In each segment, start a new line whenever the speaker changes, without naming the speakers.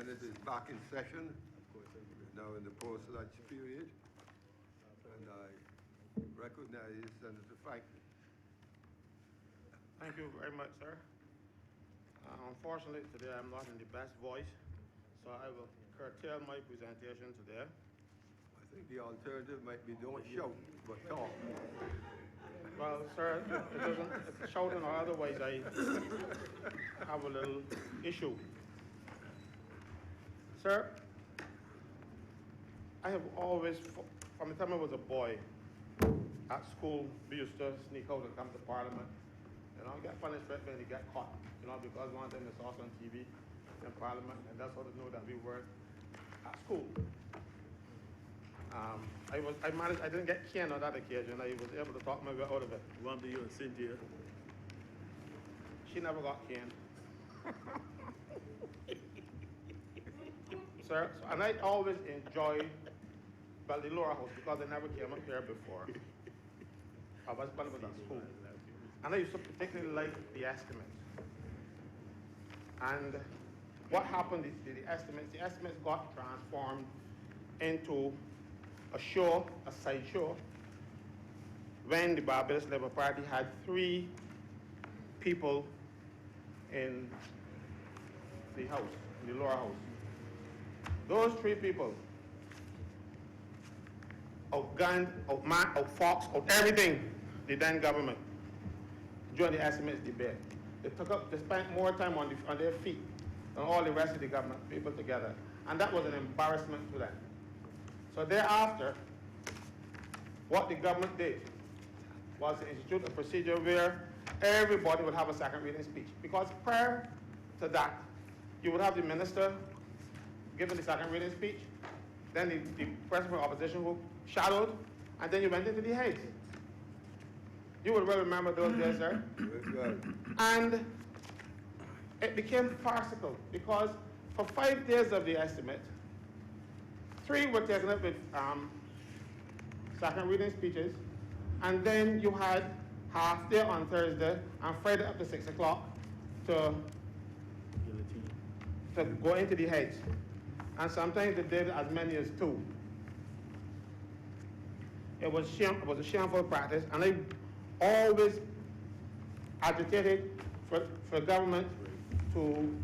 Senate is back in session. We're now in the post-lunch period. And I recognize Senator Franklin.
Thank you very much, sir. Unfortunately, today I'm not in the best voice, so I will curtail my presentation today.
I think the alternative might be don't shout, but talk.
Well, sir, it doesn't, it's shouting or otherwise I have a little issue. Sir, I have always, from the time I was a boy, at school, we used to sneak out and come to Parliament. You know, get punished when you get caught, you know, because one time they saw us on TV in Parliament, and that's how they know that we were at school. I didn't get canned on that occasion. I was able to talk my way out of it.
One to you and Cynthia.
She never got canned. Sir, and I always enjoyed the lower house because I never came up here before. I was at school. And I used to particularly like the estimates. And what happened is the estimates got transformed into a show, a side show, when the Barbados Labour Party had 3 people in the house, in the lower house. Those 3 people outgunned, outmarked, outfoxed, out everything the then government during the estimates debate. They spent more time on their feet than all the rest of the government people together. And that was an embarrassment to them. So thereafter, what the government did was to institute a procedure where everybody would have a second reading speech. Because prior to that, you would have the minister giving the second reading speech, then the president of opposition who shadowed, and then you went into the heads. You would well remember those days, sir. And it became farcical because for 5 days of the estimate, 3 were taken up with second reading speeches, and then you had half day on Thursday and Friday up to 6 o'clock to go into the heads. And sometimes they did as many as 2. It was a shameful practice, and I always agitated for government to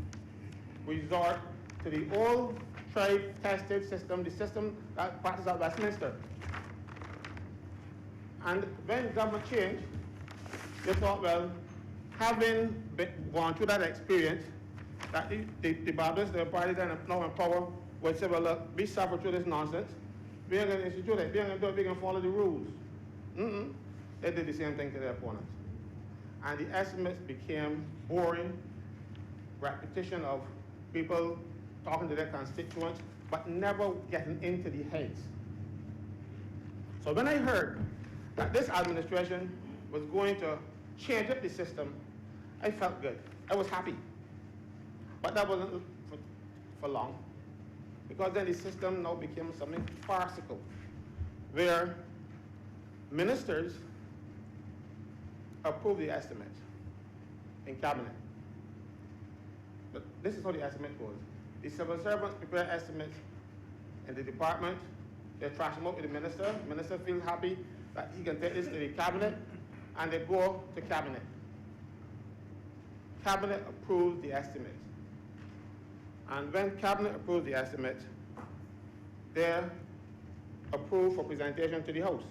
resort to the old tribe-tested system, the system that practiced at Westminster. And when government changed, they thought, well, having gone through that experience, that the Barbados, the party that now in power, would say, well, look, we suffer through this nonsense. We ain't going to institute it. We ain't going to do it. We can follow the rules. They did the same thing to their opponents. And the estimates became boring, repetition of people talking to their constituents, but never getting into the heads. So when I heard that this administration was going to change up the system, I felt good. I was happy. But that wasn't for long, because then the system now became something farcical, where ministers approve the estimates in cabinet. But this is how the estimate goes. The civil servants prepare estimates in the department. They trash them up with the minister. The minister feels happy that he can take this to the cabinet, and they go to cabinet. Cabinet approves the estimates. And when cabinet approves the estimates, they're approved for presentation to the House.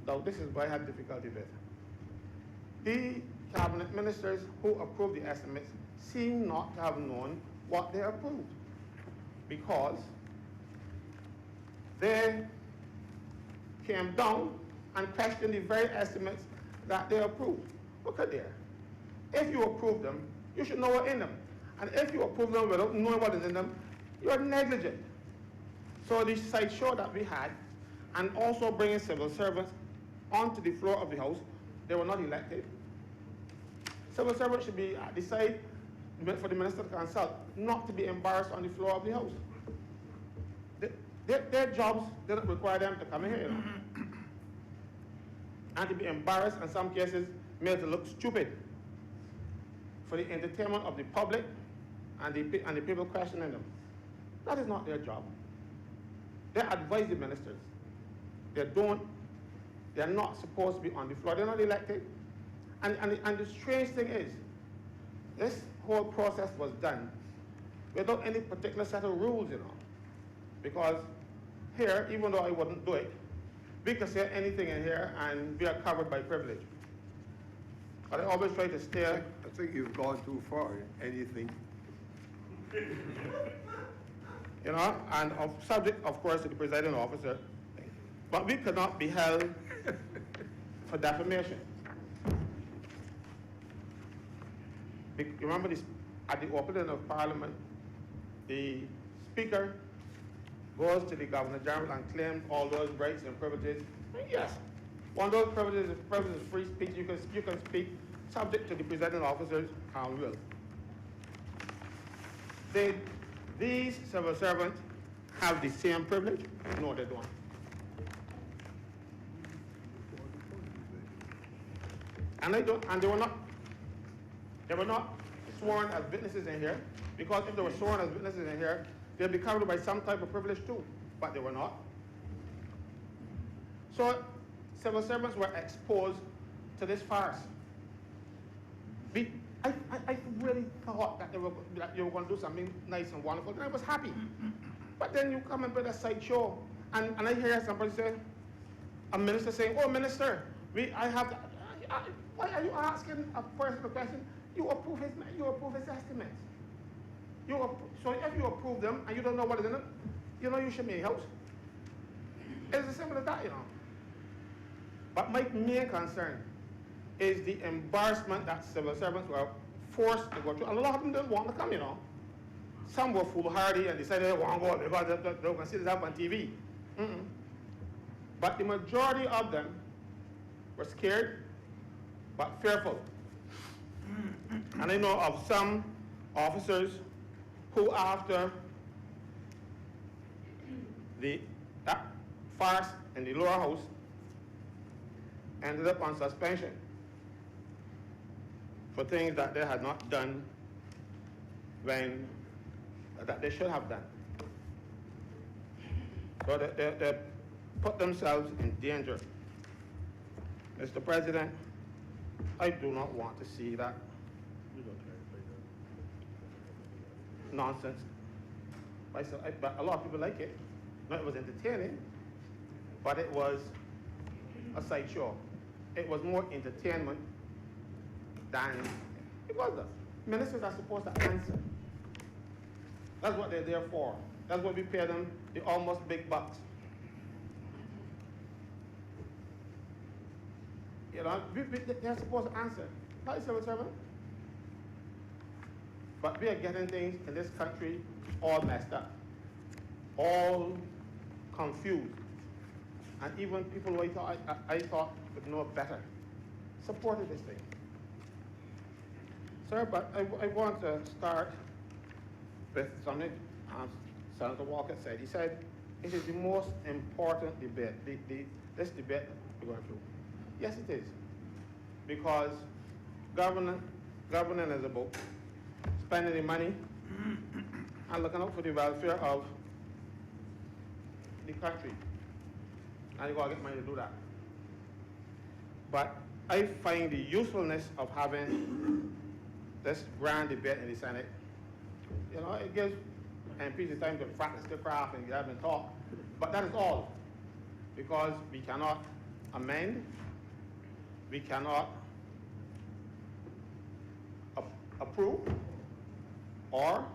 Now, this is where I had difficulty with. The cabinet ministers who approved the estimates seem not to have known what they approved, because they came down and questioned the very estimates that they approved. Look at there. If you approve them, you should know what's in them. And if you approve them without knowing what is in them, you're negligent. So the sideshow that we had, and also bringing civil servants onto the floor of the House, they were not elected. Civil servants should be at the side for the minister to consult, not to be embarrassed on the floor of the House. Their jobs didn't require them to come in here, you know? And to be embarrassed, in some cases, made to look stupid for the entertainment of the public and the people questioning them. That is not their job. They advise the ministers. They're not supposed to be on the floor. They're not elected. And the strange thing is, this whole process was done without any particular set of rules, because here, even though I wouldn't do it, we can say anything in here and we are covered by privilege. But I always try to stay.
I think you've gone too far. Anything.
And subject, of course, to the presiding officer. But we cannot be held for defamation. You remember this, at the opening of Parliament, the Speaker goes to the Governor General and claims all those rights and privileges. Yes, one of those privileges is privilege of free speech. You can speak subject to the presiding officer's will. These civil servants have the same privilege? No, they don't. And they were not sworn as witnesses in here, because if they were sworn as witnesses in here, they'd be covered by some type of privilege too, but they were not. So civil servants were exposed to this farce. I really thought that you were going to do something nice and wonderful, and I was happy. But then you come and build a sideshow, and I hear somebody say, a minister saying, "Oh, minister, why are you asking a personal question? You approve his estimates. So if you approve them and you don't know what is in them, you should be in house." It's as simple as that, But my main concern is the embarrassment that civil servants were forced to go through. And a lot of them didn't want to come, Some were foolhardy and decided they want to go because they can see this up on TV. But the majority of them were scared, but fearful. And I know of some officers who, after that farce in the lower house, ended up on suspension for things that they had not done that they should have done. So they put themselves in danger. Mr. President, I do not want to see that nonsense. But a lot of people like it. No, it was entertaining, but it was a sideshow. It was more entertainment than it was. Ministers are supposed to answer. That's what they're there for. That's what we pay them, the almost big bucks. They're supposed to answer. Not a civil servant. But we are getting things in this country all messed up, all confused. And even people who I thought would know better supported this thing. Sir, but I want to start with something Senator Walker said. He said, it is the most important debate, this debate we're going through. Yes, it is. Because governing is about spending the money and looking out for the welfare of the country. And you got to get money to do that. But I find the usefulness of having this grand debate in the Senate. It gives MPs the time to practice their craft and get up and talk. But that is all. Because we cannot amend, we cannot approve, or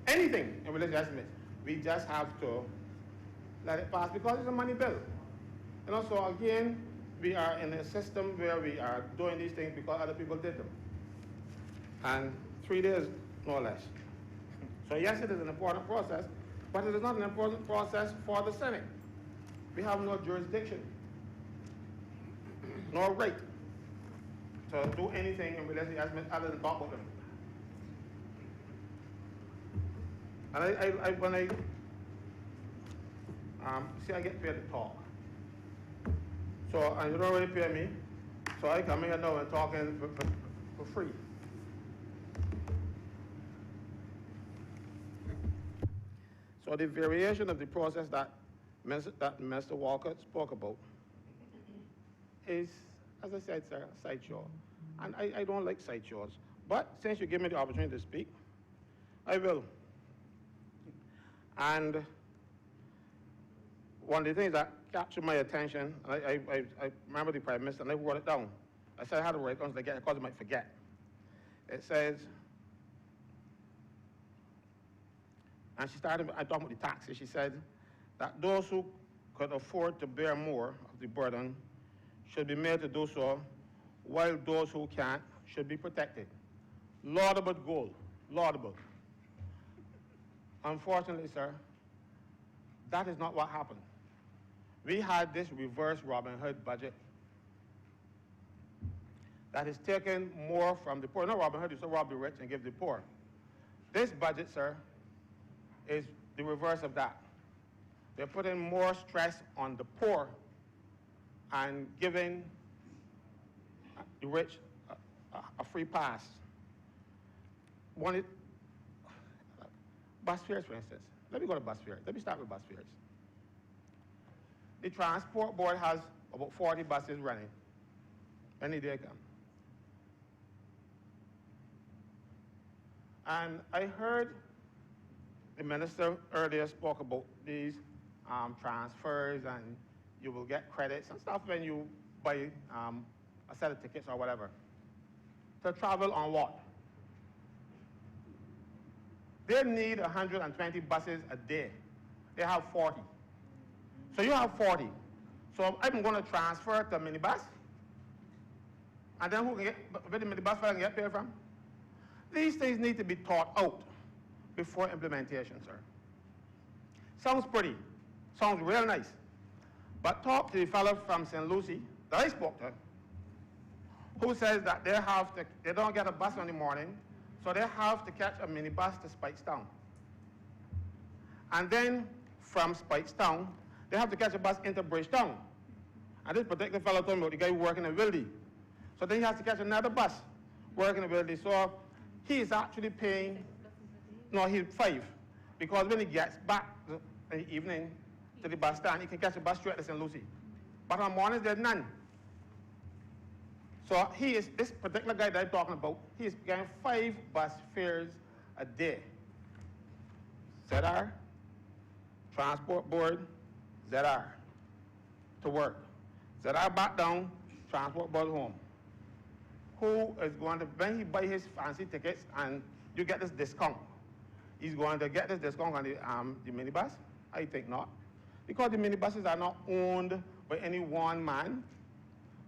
anything in relation to estimates. We just have to let it pass because it's a money bill. So again, we are in a system where we are doing these things because other people did them. And 3 days, no less. So yes, it is an important process, but it is not an important process for the Senate. We have no jurisdiction, no right to do anything in relation to estimates other than talk with them. And when I get paid to talk. So, and you don't really pay me, so I come here now and talking for free. So the variation of the process that Mr. Walker spoke about is, as I said, sir, a sideshow. And I don't like sideshows. But since you give me the opportunity to speak, I will. And one of the things that captured my attention, I remember the Prime Minister, and I wrote it down. I said I had to write it down because I might forget. It says, and she started, I talked about the taxes. She said that those who could afford to bear more of the burden should be made to do so, while those who can't should be protected. Laudable goal, laudable. Unfortunately, sir, that is not what happened. We had this reverse Robin Hood budget that is taking more from the poor. No, Robin Hood used to rob the rich and give the poor. This budget, sir, is the reverse of that. They're putting more stress on the poor and giving the rich a free pass. Bus fares, for instance. Let me go to bus fares. Let me start with bus fares. The Transport Board has about 40 buses running. Any day come. And I heard the minister earlier spoke about these transfers, and you will get credits and stuff when you buy a set of tickets or whatever. To travel on what? They need 120 buses a day. They have 40. So you have 40. So I'm going to transfer to a minibus, and then who can get, where the minibus can get paid from? These things need to be thought out before implementation, sir. Sounds pretty, sounds real nice. But talk to the fellow from St. Lucie that I spoke to, who says that they don't get a bus in the morning, so they have to catch a minibus to Spikestown. And then from Spikestown, they have to catch a bus into Bridgetown. And this particular fellow told me about the guy working in Wildy. So then he has to catch another bus working in Wildy. So he is actually paying, no, he's 5. Because when he gets back in the evening to the bus stand, he can catch a bus straight to St. Lucie. But on mornings, there's none. So this particular guy that I'm talking about, he is getting 5 bus fares a day. ZR, Transport Board, ZR, to work. ZR back down, Transport Board home. Who is going to, when he buy his fancy tickets and you get this discount, he's going to get this discount on the minibus? I think not. Because the minibuses are not owned by any one man.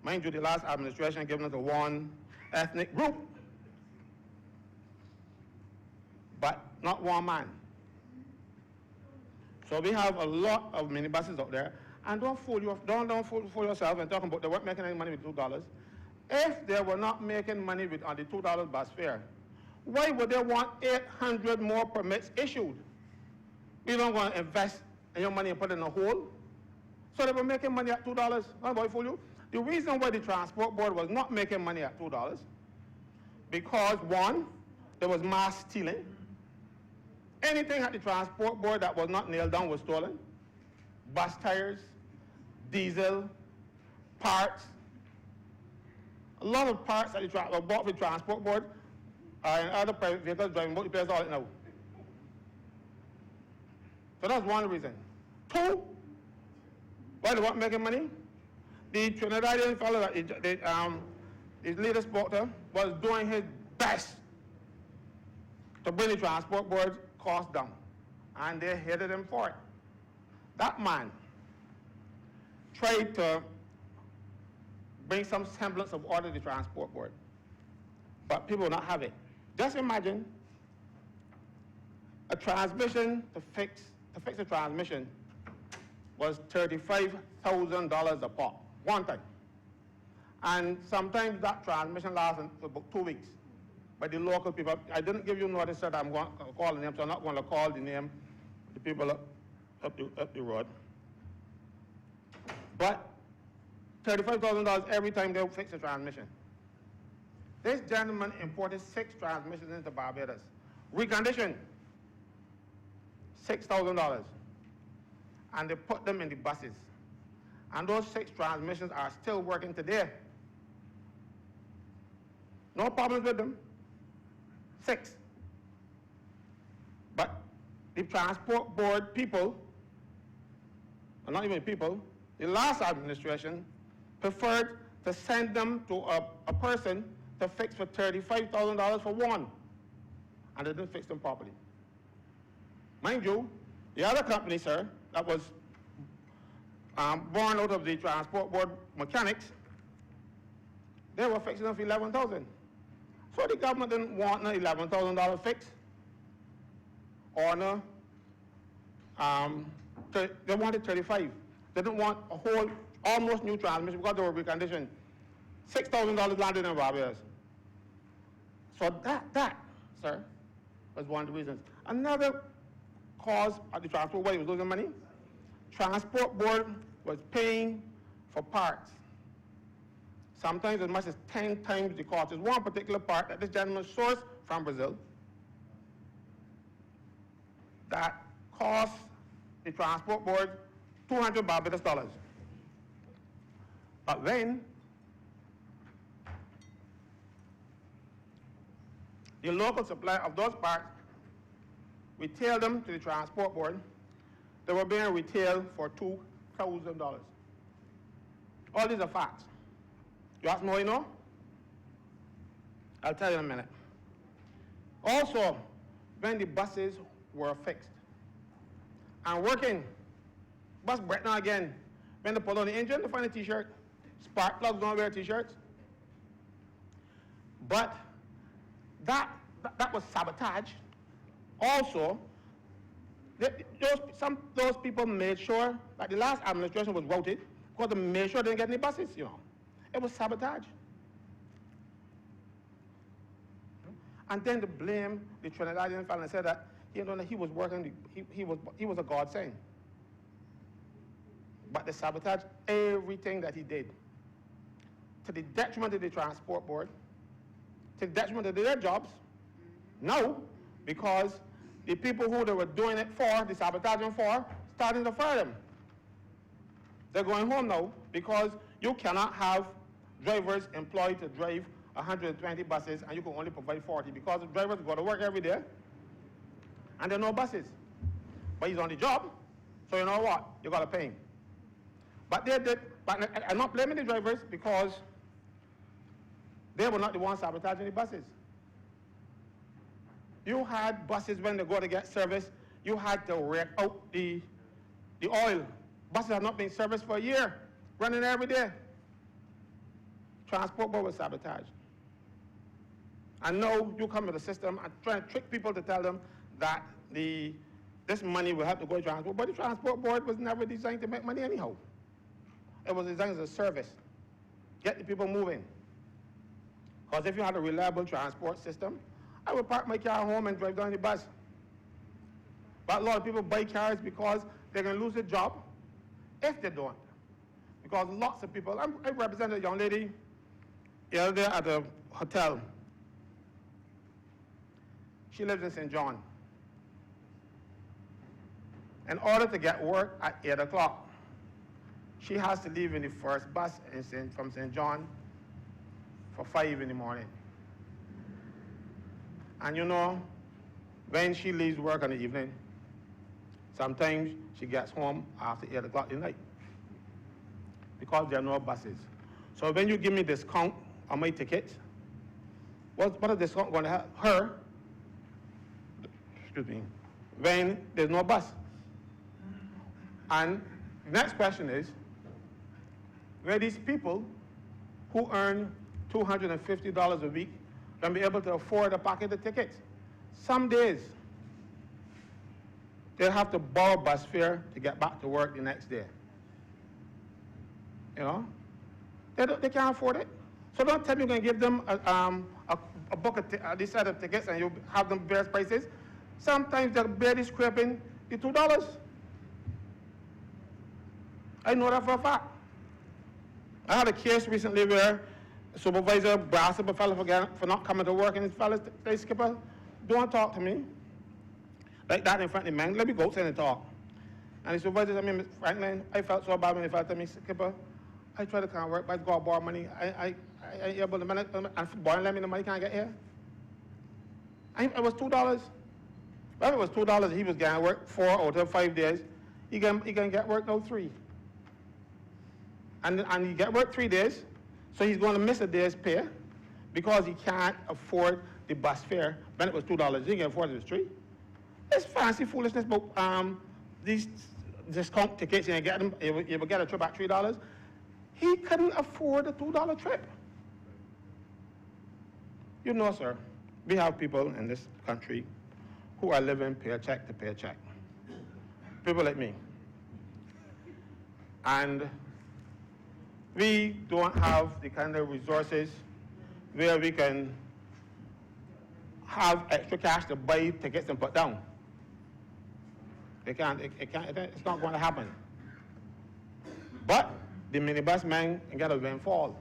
Mind you, the last administration gave us to one ethnic group, but not one man. So we have a lot of minibuses out there, and don't fool yourself and talking about they weren't making any money with $2. If they were not making money on the $2 bus fare, why would they want 800 more permits issued? You don't want to invest in your money and put it in a hole. So they were making money at $2. I'm going to fool you. The reason why the Transport Board was not making money at $2, because one, there was mass stealing. Anything at the Transport Board that was not nailed down was stolen. Bus tires, diesel, parts. A lot of parts that were bought with the Transport Board are in other private vehicles driving both the place all it now. So that's one reason. 2, why they weren't making money? The Trinidadian fellow that his leader spoke to was doing his best to bring the Transport Board's costs down, and they hated him for it. That man tried to bring some semblance of order to the Transport Board, but people will not have it. Just imagine a transmission to fix a transmission was $35,000 a pop, one time. And sometimes that transmission lasts for about 2 weeks. By the local people, I didn't give you notice that I'm going to call the name, so I'm not going to call the name of the people up the road. But $35,000 every time they fix a transmission. This gentleman imported 6 transmissions into Barbados. Reconditioned. $6,000. And they put them in the buses. And those 6 transmissions are still working today. No problems with them. 6. But the transport board people, or not even people, the last administration preferred to send them to a person to fix for $35,000 for one. And they didn't fix them properly. Mind you, the other company, sir, that was born out of the transport board mechanics, they were fixing them for $11,000. So the government didn't want an $11,000 fix, or no, they wanted 35. They didn't want a whole, almost new transmission because they were reconditioned. $6,000 landed in Barbados. So that, sir, was one of the reasons. Another cause of the transport board was losing money. Transport board was paying for parts. Sometimes as much as 10 times the cost. There's one particular part that this gentleman sourced from Brazil that cost the transport board $200 Barbados. But then the local supplier of those parts retailed them to the transport board. They were being retailed for $2,000. All these are facts. You ask me what you know? I'll tell you in a minute. Also, when the buses were fixed and working, bus break down again. When they put on the engine, they find a t-shirt. Spark plugs don't wear t-shirts. But that was sabotage. Also, those people made sure that the last administration was voted because they made sure they didn't get any buses, you know. It was sabotage. And then to blame the Trinidadian fellow and say that he was working, he was a godsend. But they sabotaged everything that he did to the detriment of the transport board, to the detriment of their jobs. No, because the people who they were doing it for, the sabotaging for, starting to fire them. They're going home now because you cannot have drivers employed to drive 120 buses and you can only provide 40 because the drivers go to work every day and there are no buses. But he's on the job, so you know what? You got to pay him. But they did, but I'm not blaming the drivers because they were not the ones sabotaging the buses. You had buses when they go to get service, you had to rake out the oil. Buses have not been serviced for a year, running every day. Transport board was sabotaged. And now you come with a system and try and trick people to tell them that this money will have to go to transport, but the transport board was never designed to make money anyhow. It was designed as a service. Get the people moving. Because if you had a reliable transport system, I would park my car home and drive down the bus. But a lot of people buy cars because they're going to lose their job if they don't. Because lots of people, I represented a young lady the other day at a hotel. She lives in St. John. In order to get work at 8 o'clock, she has to leave in the first bus from St. John for 5 in the morning. And you know, when she leaves work in the evening, sometimes she gets home after 8 o'clock at night because there are no buses. So when you give me discount on my ticket, what is discount going to help her? Excuse me, when there's no bus. And the next question is, where these people who earn $250 a week can be able to afford a packet of tickets? Some days, they'll have to borrow bus fare to get back to work the next day. You know? They can't afford it. So don't tell me you're going to give them a book of this set of tickets and you have them various prices. Sometimes they're barely scraping the $2. I know that for a fact. I had a case recently where a supervisor brassed up a fellow for not coming to work, and his fellow said, "Skipper, don't talk to me like that in front of the man. Let me go outside and talk. And the supervisor said to me, Mr. Franklin, I felt so bad when he felt to me, Skipper, I try to kind of work, but I go borrow money. I able to manage, and boy, let me the money can't get here. It was $2. Well, it was $2. He was getting work 4 out of 5 days. He can get work now 3. And he get work 3 days, so he's going to miss a day's pay because he can't afford the bus fare. When it was $2, he can afford it was 3. It's fancy foolishness, but these discount tickets, you get them, you will get a trip at $3. He couldn't afford a $2 trip. You know, sir, we have people in this country who are living paycheck to paycheck. People like me. And we don't have the kind of resources where we can have extra cash to buy tickets and put down. It's not going to happen. But the minibus man can get a windfall.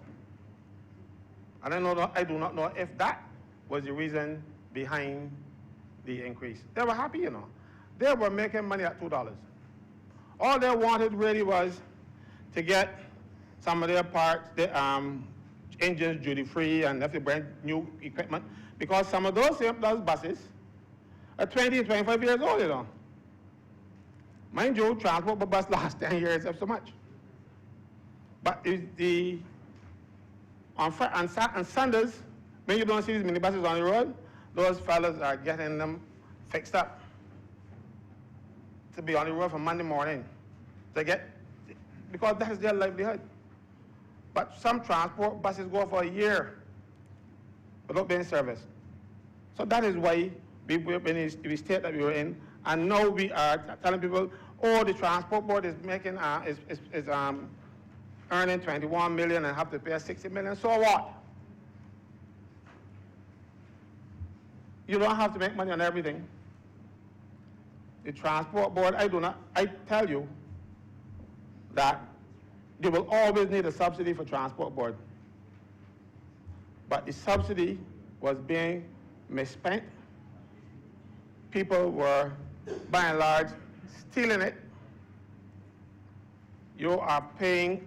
And I do not know if that was the reason behind the increase. They were happy, you know. They were making money at $2. All they wanted really was to get some of their parts, the engines duty-free, and if they bring new equipment, because some of those buses are 20 and 25 years old, you know. Mind you, transport bus lasts 10 years, if so much. But on Sundays, when you don't see these minibuses on the road, those fellas are getting them fixed up to be on the road from Monday morning. Because that is their livelihood. But some transport buses go for a year without being serviced. So that is why we were in the state that we were in, and now we are telling people, oh, the transport board is making earning 21 million and have to pay 60 million. So what? You don't have to make money on everything. The transport board, I tell you that they will always need a subsidy for transport board. But the subsidy was being misspent. People were, by and large, stealing it. You are paying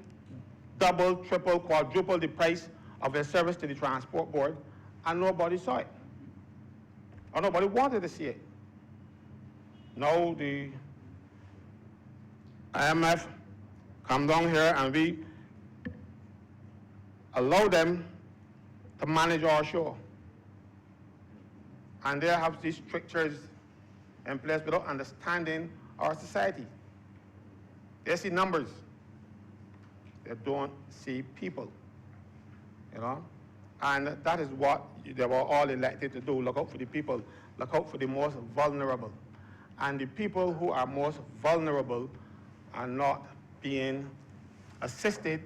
double, triple, quadruple the price of a service to the transport board, and nobody saw it. Or nobody wanted to see it. Now the IMF come down here and we allow them to manage our show. And they have these strictures in place without understanding our society. They see numbers. They don't see people, you know? And that is what they were all elected to do. Look out for the people. Look out for the most vulnerable. And the people who are most vulnerable are not being assisted,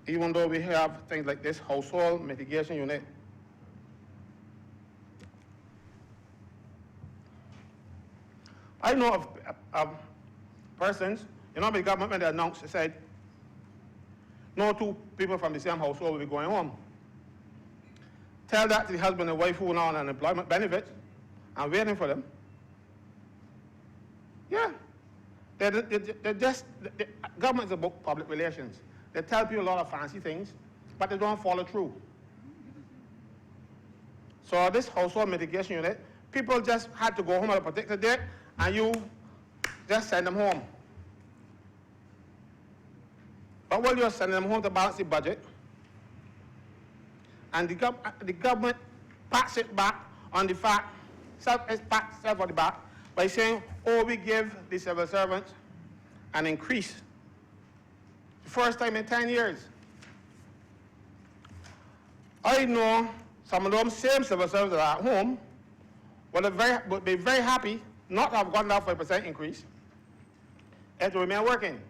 even though we have things like this household mitigation unit. I know of persons, you know, the government when they announced, they said, no 2 people from the same household will be going home. Tell that to the husband and wife who are now on unemployment benefits and waiting for them. Yeah. The government is about public relations. They tell people a lot of fancy things, but they don't follow through. So this household mitigation unit, people just had to go home at a particular date, and you just send them home. But while you're sending them home to balance the budget, and the government pats it back on the fact, pats itself on the back by saying, oh, we give the civil servants an increase. The first time in 10 years. I know some of those same civil servants that are at home would be very happy not to have gotten that 5% increase and to remain working.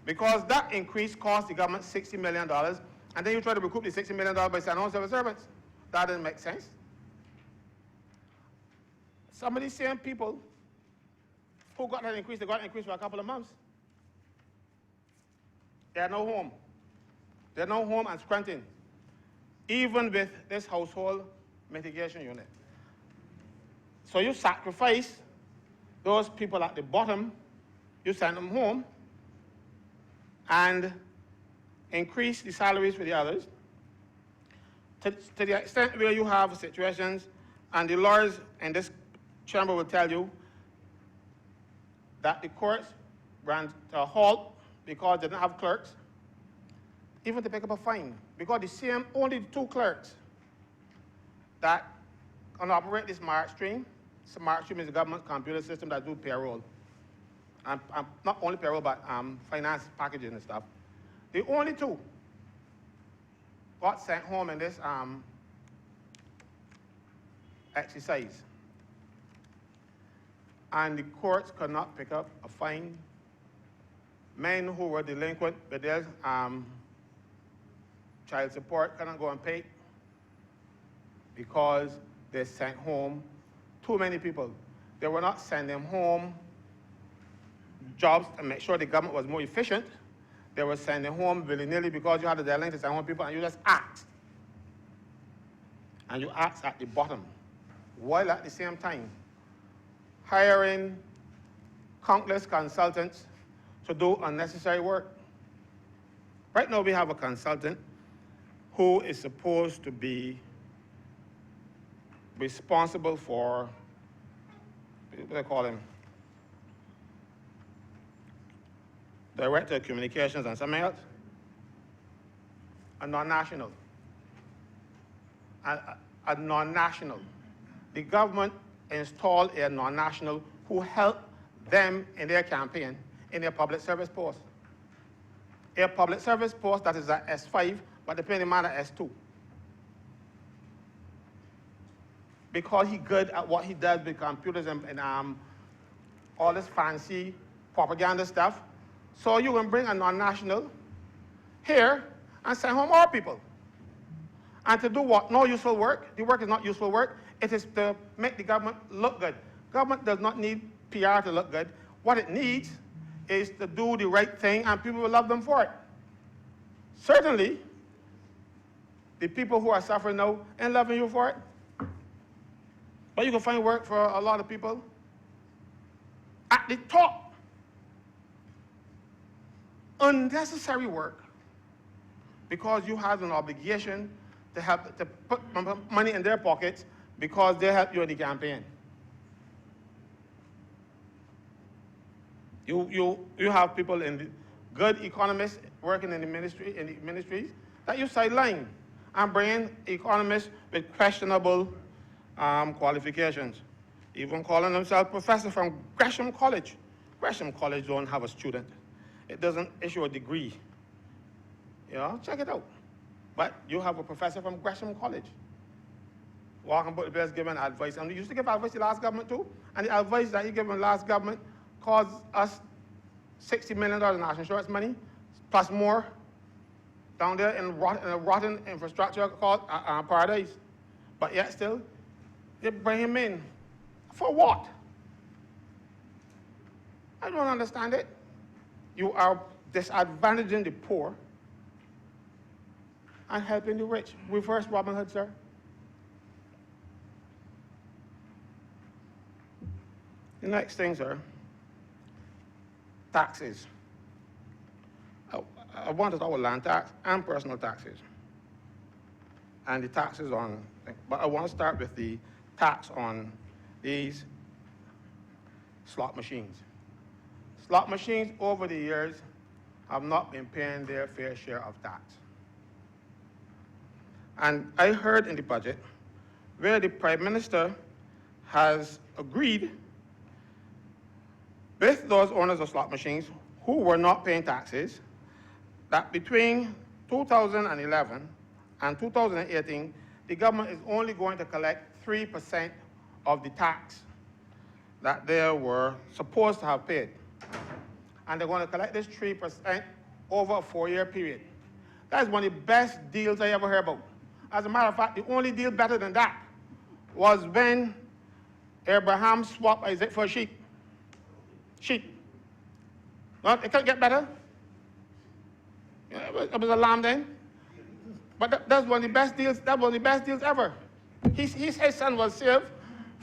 Because that increase cost the government $60 million, and then you try to recoup the $60 million by sending home civil servants. That doesn't make sense. Some of these same people who got that increase, they got an increase for a couple of months. They are no home. They're no home and scranting, even with this household mitigation unit. So you sacrifice those people at the bottom, you send them home, and increase the salaries for the others, to the extent where you have situations, and the lawyers in this chamber will tell you that the courts ran to a halt because they didn't have clerks, even to pick up a fine, because only the two clerks that can operate this smart stream. Smart stream is the government computer system that do payroll. And not only payroll, but finance packaging and stuff. The only two got sent home in this exercise. And the courts could not pick up a fine. Men who were delinquent with their child support cannot go and pay because they sent home too many people. They were not sending home jobs to make sure the government was more efficient. They were sending home willy-nilly because you had the deadline to send home people, and you just act. And you act at the bottom, while at the same time hiring countless consultants to do unnecessary work. Right now we have a consultant who is supposed to be responsible for, what do they call him? Director of Communications and something else. A non-national. A non-national. The government installed a non-national who helped them in their campaign in their public service post. A public service post that is at S5, but they pay the man at S2. Because he's good at what he does with computers and all this fancy propaganda stuff. So you can bring a non-national here and send home our people. And to do what? No useful work. The work is not useful work. It is to make the government look good. Government does not need PR to look good. What it needs is to do the right thing, and people will love them for it. Certainly, the people who are suffering now ain't loving you for it. But you can find work for a lot of people at the top. Unnecessary work, because you have an obligation to help to put money in their pockets because they help you in the campaign. You have people in the good economists working in the ministries that you sideline and bring in economists with questionable qualifications, even calling themselves professor from Gresham College. Gresham College don't have a student. It doesn't issue a degree. You know, check it out. But you have a professor from Gresham College walking about the place giving advice. And he used to give advice to the last government too. And the advice that he gave in the last government caused us $60 million in national insurance money, plus more, down there in a rotten infrastructure called Paradise. But yet still, they bring him in. For what? I don't understand it. You are disadvantaging the poor and helping the rich. Reverse Robin Hood, sir. The next thing, sir, taxes. I wanted our land tax and personal taxes. And the taxes on, but I want to start with the tax on these slot machines. Slot machines over the years have not been paying their fair share of tax. And I heard in the budget where the Prime Minister has agreed with those owners of slot machines who were not paying taxes that between 2011 and 2018, the government is only going to collect 3% of the tax that they were supposed to have paid. And they're going to collect this 3% over a 4-year period. That is one of the best deals I ever heard about. As a matter of fact, the only deal better than that was when Abraham swapped Isaac for a sheep. Well, it can't get better. It was a lamb then. But that's one of the best deals. That was one of the best deals ever. His son was saved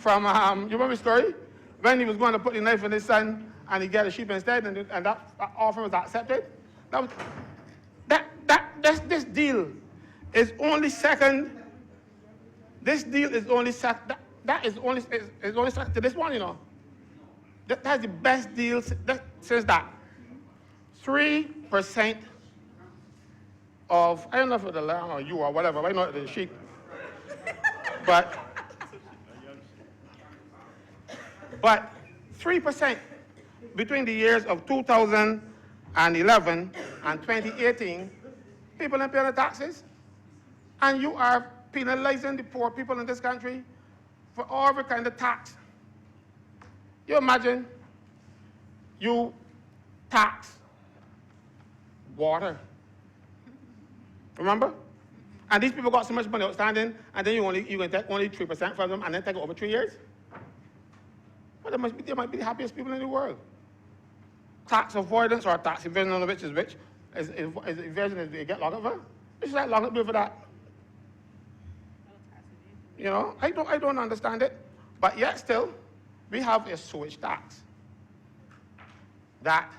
from, you remember the story? When he was going to put the knife in his son and he got a sheep instead, and that offer was accepted. This deal is only second. This deal is only second. That is only second to this one, you know. That's the best deal since that. 3% of, I don't know if it's the lamb or you or whatever, I know it's the sheep. But 3% between the years of 2011 and 2018, people didn't pay the taxes. And you are penalizing the poor people in this country for every kind of tax. You imagine you tax water. Remember? And these people got so much money outstanding, and then you can take only 3% from them and then take it over 3 years? Well, they might be the happiest people in the world. Tax avoidance or tax evasion on which is which? Is evasion is they get locked up for? It's like locked up for that. You know, I don't understand it. But yet still, we have a sewage tax that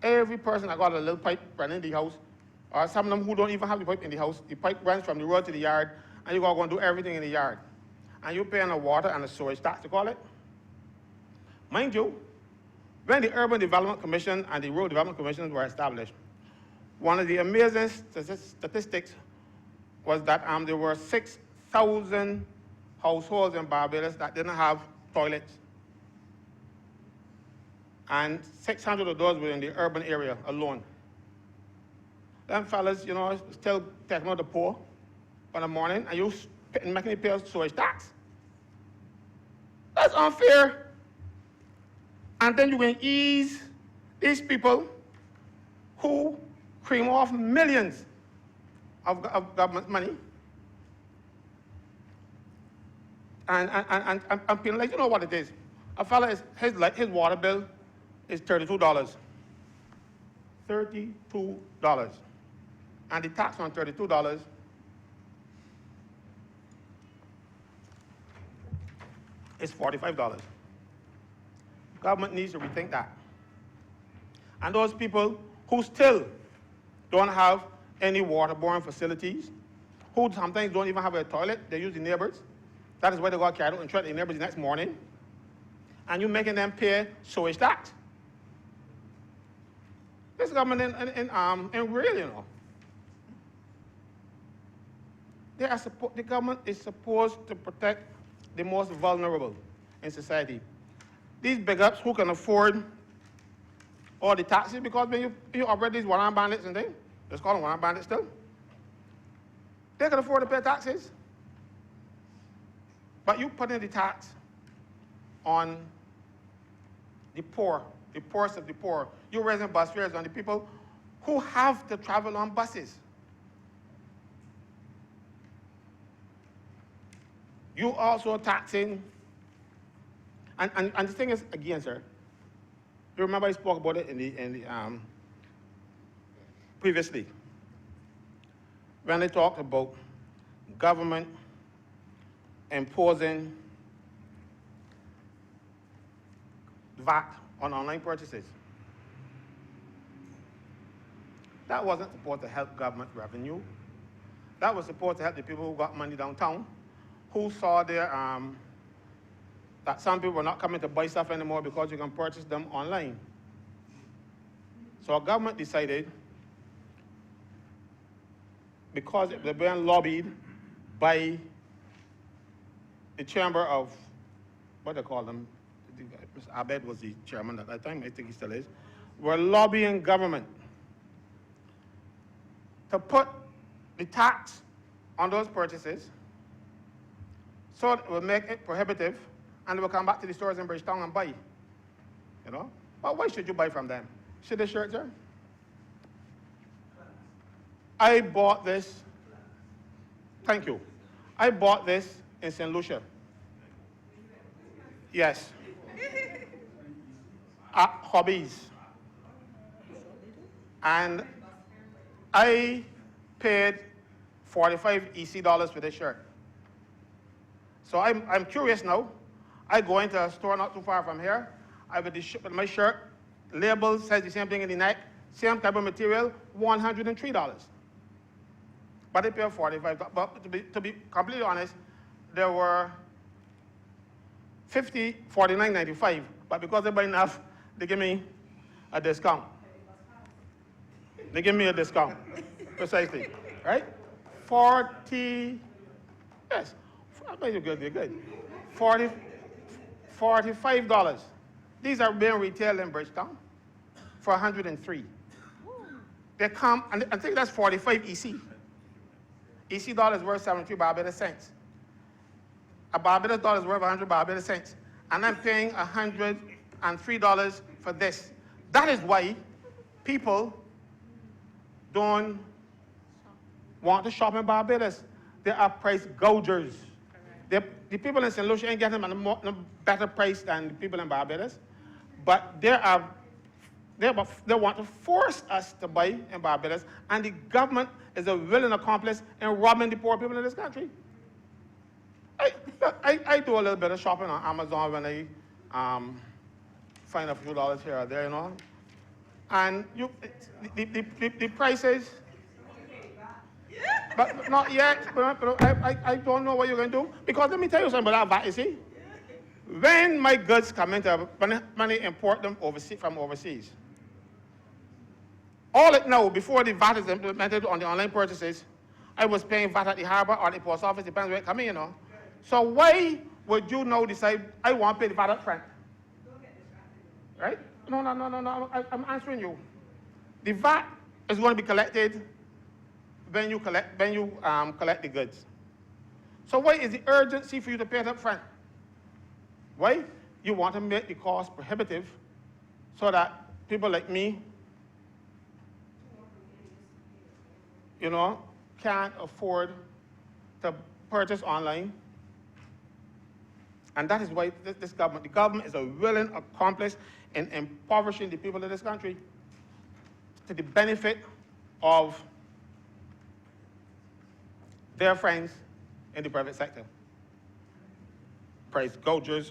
every person that got a little pipe running in the house, or some of them who don't even have the pipe in the house, the pipe runs from the road to the yard, and you got to go and do everything in the yard. And you're paying a water and a sewage tax, to call it. Mind you, when the Urban Development Commission and the Rural Development Commission were established, one of the amazing statistics was that there were 6,000 households in Barbados that didn't have toilets. And 600 of those were in the urban area alone. Them fellas, you know, still taking out the poor in the morning, and you making it pay sewage tax. That's unfair. And then you can ease these people who cream off millions of government money and penalize. You know what it is? A fella his water bill is $32. $32. And the tax on $32 is $45. Government needs to rethink that. And those people who still don't have any waterborne facilities, who sometimes don't even have a toilet, they use the neighbors. That is why they got carried out and treat the neighbors the next morning. And you're making them pay sewage tax. This government in real, you know. The government is supposed to protect the most vulnerable in society. These big ups who can afford all the taxes, because when you operate these one-armed bandits and things, let's call them one-armed bandits still, they can afford to pay taxes. But you put in the tax on the poor, the poorest of the poor. You're raising bus fares on the people who have to travel on buses. You also taxing, and the thing is, again, sir, you remember I spoke about it in the previously, when they talked about government imposing VAT on online purchases. That wasn't supposed to help government revenue. That was supposed to help the people who got money downtown, who saw their, that some people were not coming to buy stuff anymore because you can purchase them online. So our government decided, because they're being lobbied by the chamber of, what they call them, Mr. Abed was the chairman at that time, I think he still is, were lobbying government to put the tax on those purchases so it will make it prohibitive, and they will come back to the stores in Bridgetown and buy, you know? But why should you buy from them? See this shirt, sir? I bought this, thank you. I bought this in St. Lucia. Yes. At Hobbies. And I paid 45 EC dollars for this shirt. So I'm curious now, I go into a store not too far from here. I with my shirt, label says the same thing in the neck, same type of material, $103. But they pay $45. But to be completely honest, there were 50, $49.95. But because they buy enough, they give me a discount. They give me a discount, precisely, right? 40, yes, I bet you're good, you're good. $45. These are being retailed in Bridgetown for $103. They come, and I think that's 45 EC. EC dollar is worth 73 Barbados cents. A Barbados dollar is worth 100 Barbados cents. And I'm paying $103 for this. That is why people don't want to shop in Barbados. They are price gougers. The people in St. Lucia ain't getting them a better price than the people in Barbados. But they want to force us to buy in Barbados, and the is a willing accomplice in robbing the poor people in this country. I do a little bit of shopping on Amazon when I find a few dollars here or there, you know. And the prices, but not yet. But I don't know what you're going to do, because let me tell you something about that VAT, you see. When my goods come into, when I import them from overseas, all it now, before the VAT is implemented on the online purchases, I was paying VAT at the harbor or the post office, depends where it comes in, you know. So why would you now decide, I want to pay the VAT up front? Right? No, I'm answering you. The VAT is going to be collected when you collect the goods. So why is the urgency for you to pay it up front? Why? You want to make the cost prohibitive so that people like me, you know, can't afford to purchase online. And that is why the government is a willing accomplice in impoverishing the people of this country to the benefit of their friends in the private sector. Price gougers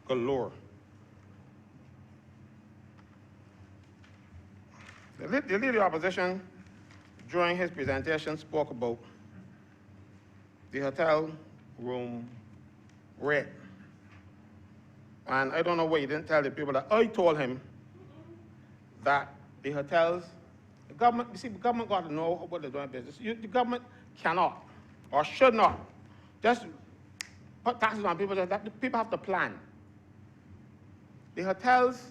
galore. The Leader of the Opposition, during his presentation, spoke about the hotel room rate. And I don't know why he didn't tell the people that I told him that the hotels, the government, you see, the government got to know what they're doing business. The government cannot or should not just put taxes on people. That people have to plan. The hotels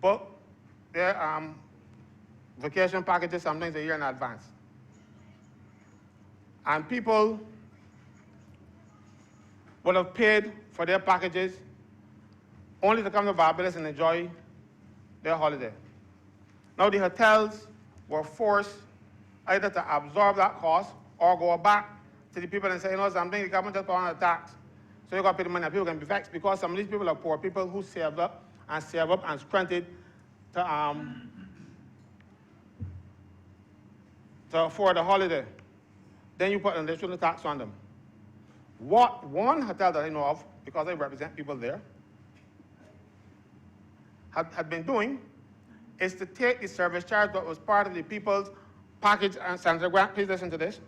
book their vacation packages sometimes a year in advance. And people would have paid for their packages only to come to Barbados and enjoy their holiday. Now the hotels were forced either to absorb that cost or go back to the people and say, you know something, the government just put on a tax, so you got to pay the money, and people can be vexed because some of these people are poor people who saved up and scrunted to afford a holiday. Then you put an additional tax on them. What one hotel that I know of, because I represent people there, had been doing is to take the service charge that was part of the people's package, and Senator Grant, please listen to this.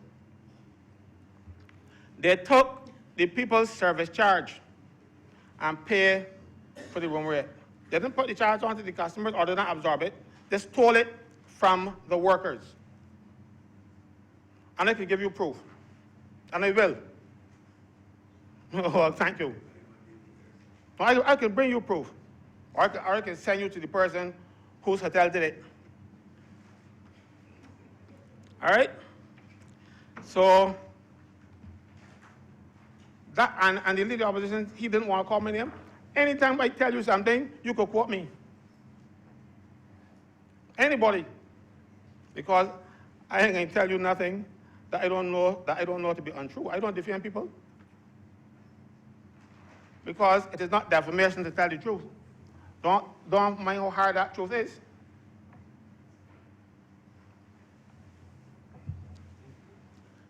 They took the people's service charge and pay for the room rate. They didn't put the charge onto the customers or did not absorb it. They stole it from the workers. And I can give you proof. And I will. Oh, thank you. I can bring you proof. Or I can send you to the person whose hotel did it. All right? So, that, and the Leader of the Opposition, he didn't want to call my name. Anytime I tell you something, you could quote me. Anybody. Because I ain't going to tell you nothing that I don't know to be untrue. I don't defame people. Because it is not defamation to tell the truth. Don't mind how hard that truth is.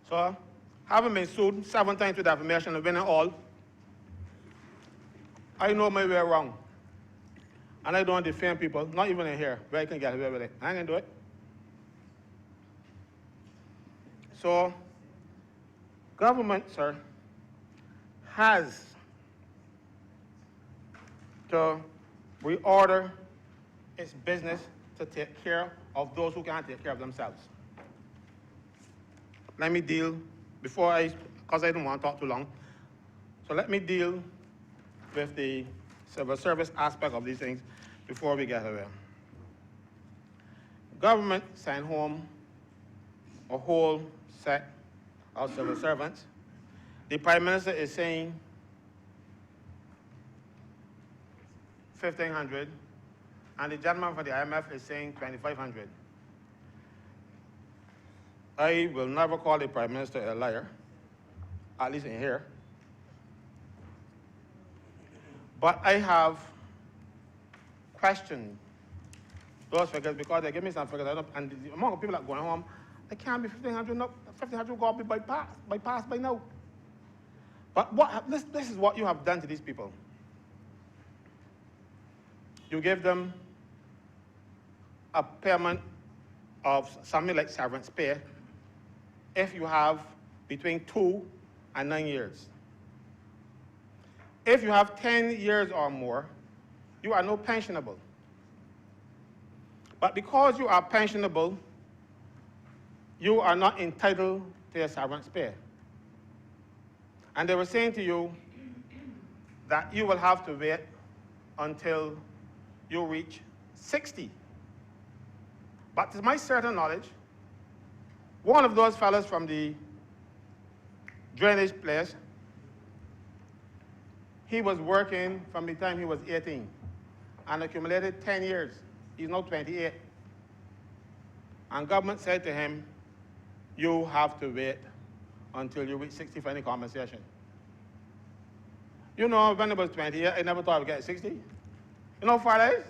So, having been sued 7 times with defamation and winning all, I know my way around. And I don't defend people, not even in here, where I can get away with it. I ain't gonna do it. So, government, sir, has to reorder its business to take care of those who can't take care of themselves. Let me deal, because I don't want to talk too long, so let me deal with the civil service aspect of these things before we get away. Government sent home a whole set of civil servants. The Prime Minister is saying 1,500, and the gentleman from the IMF is saying 2,500. I will never call the Prime Minister a liar, at least in here. But I have questioned those figures because they give me some figures, and the amount of people that are going home, they can't be 1,500, no, 1,500 will be bypassed by now. But this is what you have done to these people. You give them a payment of something like severance pay if you have between 2 and 9 years. If you have 10 years or more, you are no pensionable. But because you are pensionable, you are not entitled to your severance pay. And they were saying to you that you will have to wait until you reach 60. But to my certain knowledge, one of those fellows from the drainage place, he was working from the time he was 18 and accumulated 10 years. He's now 28. And government said to him, you have to wait until you reach 60 for any compensation. You know, when I was 28, I never thought I would get 60. You know how far that is?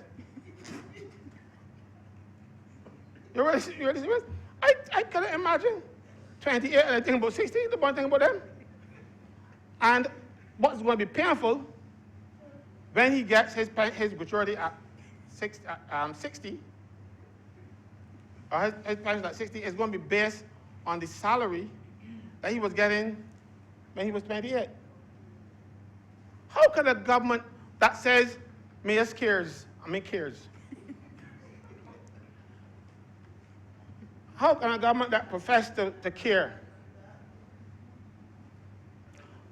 You really serious? I cannot imagine 28 and I think about 60, the one thing about them. And what's going to be painful when he gets his maturity at 60, or his pension at 60, is going to be based on the salary that he was getting when he was 28. How can a government that says, cares, how can a government that professes to care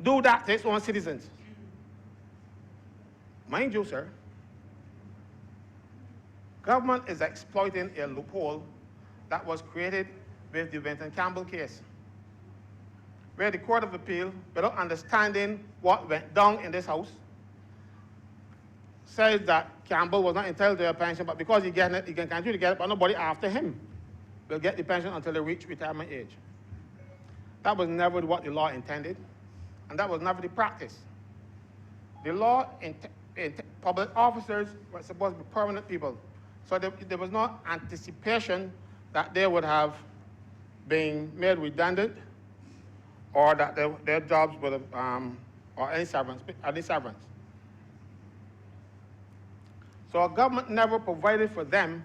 do that to its own citizens? Mind you, sir, government is exploiting a loophole that was created with the Winton Campbell case, where the Court of Appeal, without understanding what went down in this house, says that Campbell was not entitled to a pension, but because he can continue to get it, but nobody after him will get the pension until they reach retirement age. That was never what the law intended, and that was never the practice. The law public officers were supposed to be permanent people, so there was no anticipation that they would have been made redundant or that their jobs would have, or any severance. So our government never provided for them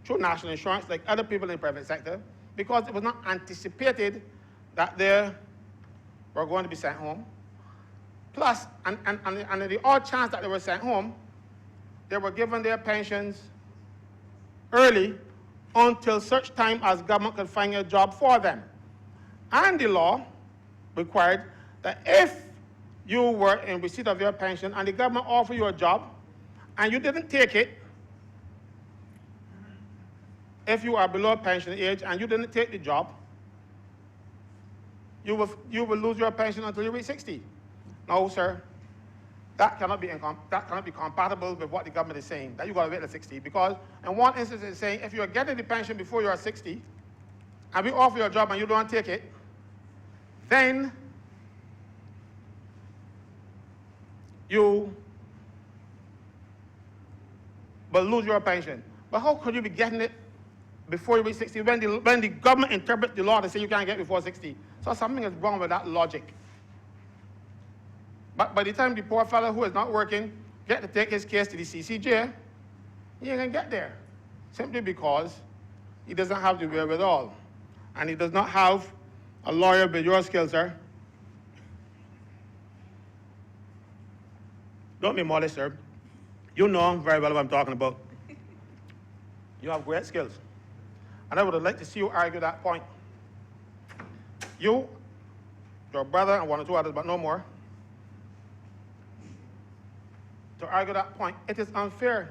through national insurance like other people in the private sector because it was not anticipated that they were going to be sent home. Plus, and in the odd chance that they were sent home, they were given their pensions early until such time as government could find a job for them. And the law required that if you were in receipt of your pension and the government offered you a job and you didn't take it, if you are below pension age and you didn't take the job, you will lose your pension until you reach 60. No, sir, that cannot be compatible with what the government is saying, that you got to wait till 60, because in one instance it's saying if you're getting the pension before you are 60, and we offer you a job and you don't take it, then you will lose your pension. But how could you be getting it before you reach 60 when the government interprets the law to say you can't get it before 60? So something is wrong with that logic. But by the time the poor fellow who is not working get to take his case to the CCJ, he ain't gonna get there. Simply because he doesn't have the wherewithal. And he does not have a lawyer with your skills, sir. Don't be modest, sir. You know very well what I'm talking about. You have great skills. And I would have liked to see you argue that point. You, your brother, and one or two others, but no more, to argue that point. It is unfair.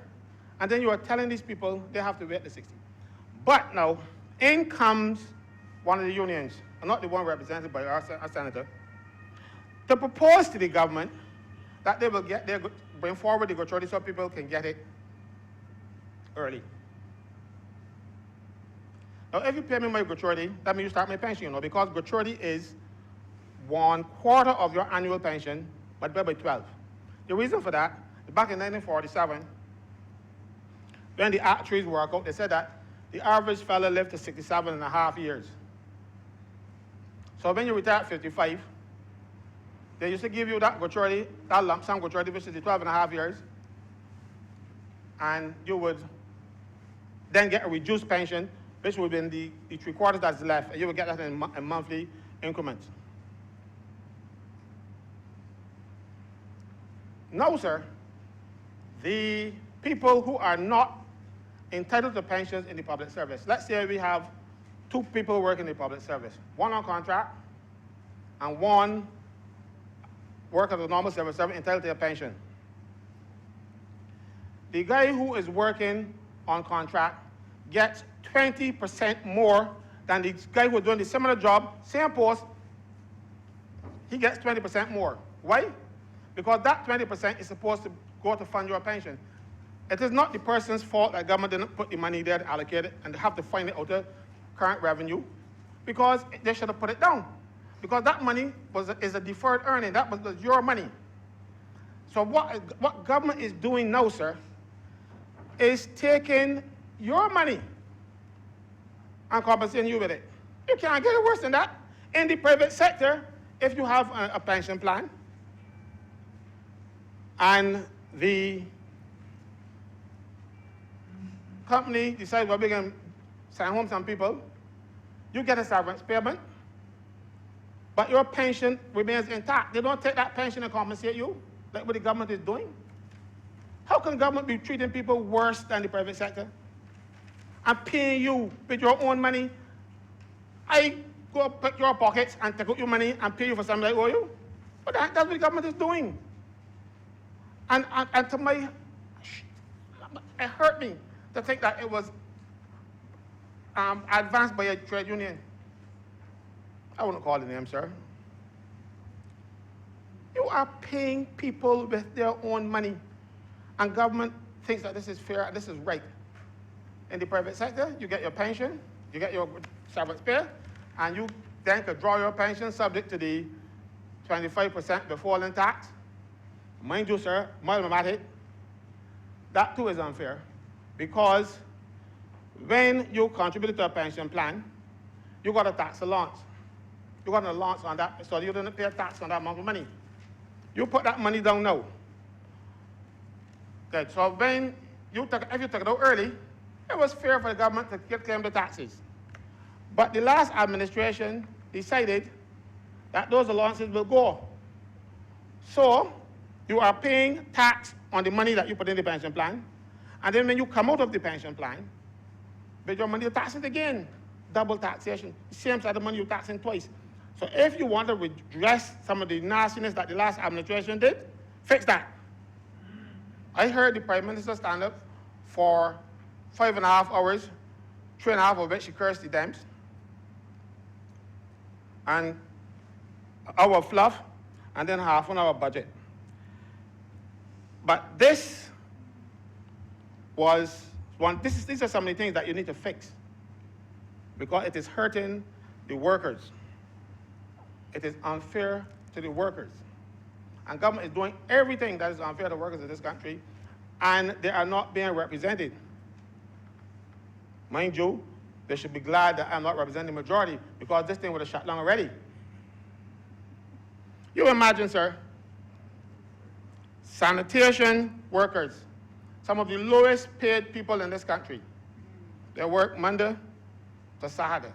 And then you are telling these people they have to wait the 60. But now, in comes one of the unions, and not the one represented by our senator, to propose to the government that they will bring forward the gratuity so people can get it early. Now, if you pay me my gratuity, that means you start my pension, you know, because gratuity is 1/4 of your annual pension, but by 12. The reason for that, back in 1947, when the actuaries worked out, they said that the average fellow lived to 67.5 years. So when you retire at 55, they used to give you that gratuity, that lump sum gratuity, which is the 12.5 years, and you would then get a reduced pension, which would be in the 3/4 that's left, and you would get that in monthly increments. No, sir. The people who are not entitled to pensions in the public service, let's say we have 2 people working in the public service, one on contract and one working as a normal civil servant entitled to a pension. The guy who is working on contract gets 20% more than the guy who is doing the similar job, same post, he gets 20% more. Why? Because that 20% is supposed to go to fund your pension. It is not the person's fault that government didn't put the money there to allocate it and they have to find it out of current revenue, because they should have put it down. Because that money is a deferred earning. That was your money. So what government is doing now, sir, is taking your money and compensating you with it. You can't get it worse than that. In the private sector, if you have a pension plan and the company decides we're going to send home some people, you get a severance payment, but your pension remains intact. They don't take that pension and compensate you, like what the government is doing. How can government be treating people worse than the private sector? And paying you with your own money? I go pick your pockets and take out your money and pay you for something I owe you? But that's what the government is doing. And to my, it hurt me to think that it was advanced by a trade union. I wouldn't call the name, sir. You are paying people with their own money, and government thinks that this is fair and this is right. In the private sector, you get your pension, you get your severance pay, and you then could draw your pension subject to the 25% withholding tax. Mind you, sir, mathematic, that too is unfair, because when you contribute to a pension plan, you got a tax allowance. You got an allowance on that, so you didn't pay a tax on that amount of money. You put that money down now. Okay, so when if you took it out early, it was fair for the government to claim the taxes. But the last administration decided that those allowances will go. So you are paying tax on the money that you put in the pension plan, and then when you come out of the pension plan, with your money, you tax it again. Double taxation. Same side of money, you're taxing twice. So if you want to redress some of the nastiness that the last administration did, fix that. I heard the Prime Minister stand up for 5.5 hours, 3.5 of which she cursed the Dems, and our fluff, and then half on our budget. But this was these are some of the things that you need to fix, because it is hurting the workers. It is unfair to the workers. And government is doing everything that is unfair to workers in this country, and they are not being represented. Mind you, they should be glad that I'm not representing the majority, because this thing would have shut down already. You imagine, sir, Sanitation workers, some of the lowest paid people in this country. They work Monday to Saturday.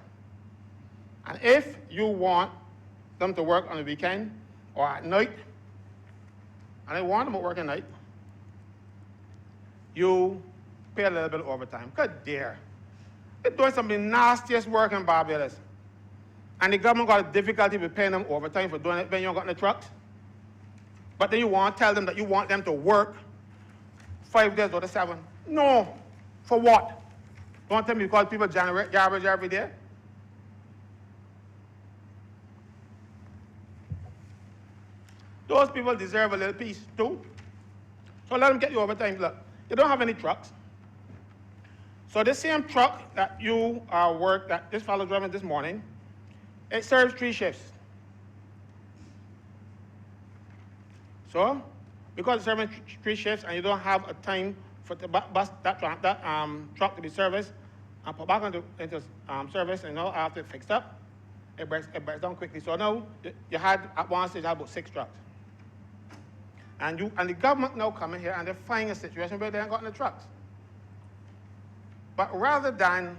And if you want them to work on the weekend or at night, and they want them to work at night, you pay a little bit of overtime. Good dear. They're doing some of the nastiest work in Barbados. And the government got a difficulty with paying them overtime for doing it when you don't got no trucks. But then you want to tell them that you want them to work 5 days out of 7. No. For what? Don't tell me because people generate garbage every day? Those people deserve a little peace too. So let them get you overtime. Look, you don't have any trucks. So this same truck that you work, that this fellow driving this morning, it serves 3 shifts. So, because it's serving 3 shifts and you don't have a time for the bus that truck to be serviced and put back into service and after it's fixed up, it breaks down quickly. So now you had at one stage about 6 trucks. And the government now coming here and they're finding a situation where they ain't got any trucks. But rather than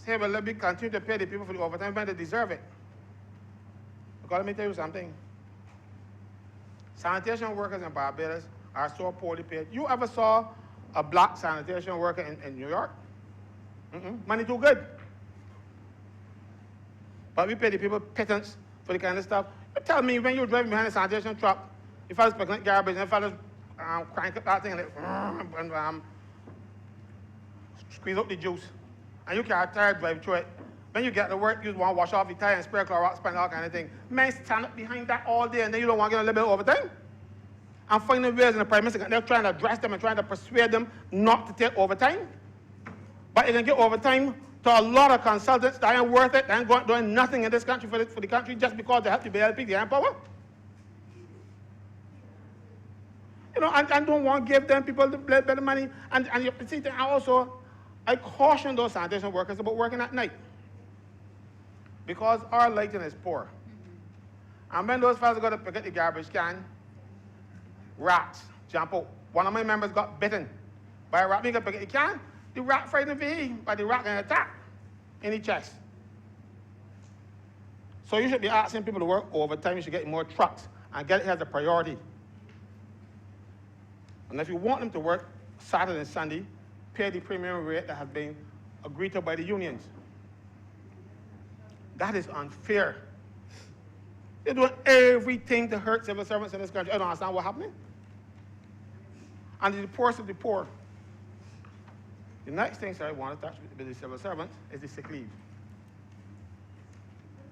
say, well, let me continue to pay the people for the overtime when they deserve it. Because let me tell you something. Sanitation workers in Barbados are so poorly paid. You ever saw a black sanitation worker in New York? Money too good. But we pay the people pittance for the kind of stuff. You tell me when you're driving behind a sanitation truck, if I was picking up garbage and if I was crank up that thing and squeeze out the juice, and you can't tire drive through it. When you get to work, you want to wash off your tire and spray Clorox, spend all kind of thing. Men stand up behind that all day, and then you don't want to get a little bit of overtime? I'm finding ways in the Prime Minister, they're trying to address them and trying to persuade them not to take overtime. But you can get overtime to a lot of consultants that ain't worth it, that ain't doing nothing in this country for the country just because they help the BLP, they ain't power. And don't want to give them people the better money. And you see, I caution those sanitation workers about working at night. Because our lighting is poor. And when those fellas go to pick up the garbage can, rats jump out. One of my members got bitten by a rat. When he got pick up the can, the rat frightened him, but the rat can attack in the chest. So you should be asking people to work overtime. You should get more trucks and get it as a priority. And if you want them to work Saturday and Sunday, pay the premium rate that has been agreed to by the unions. That is unfair. They're doing everything to hurt civil servants in this country. I don't understand what's happening. And the poorest of the poor. The next thing that I want to touch with the civil servants is the sick leave.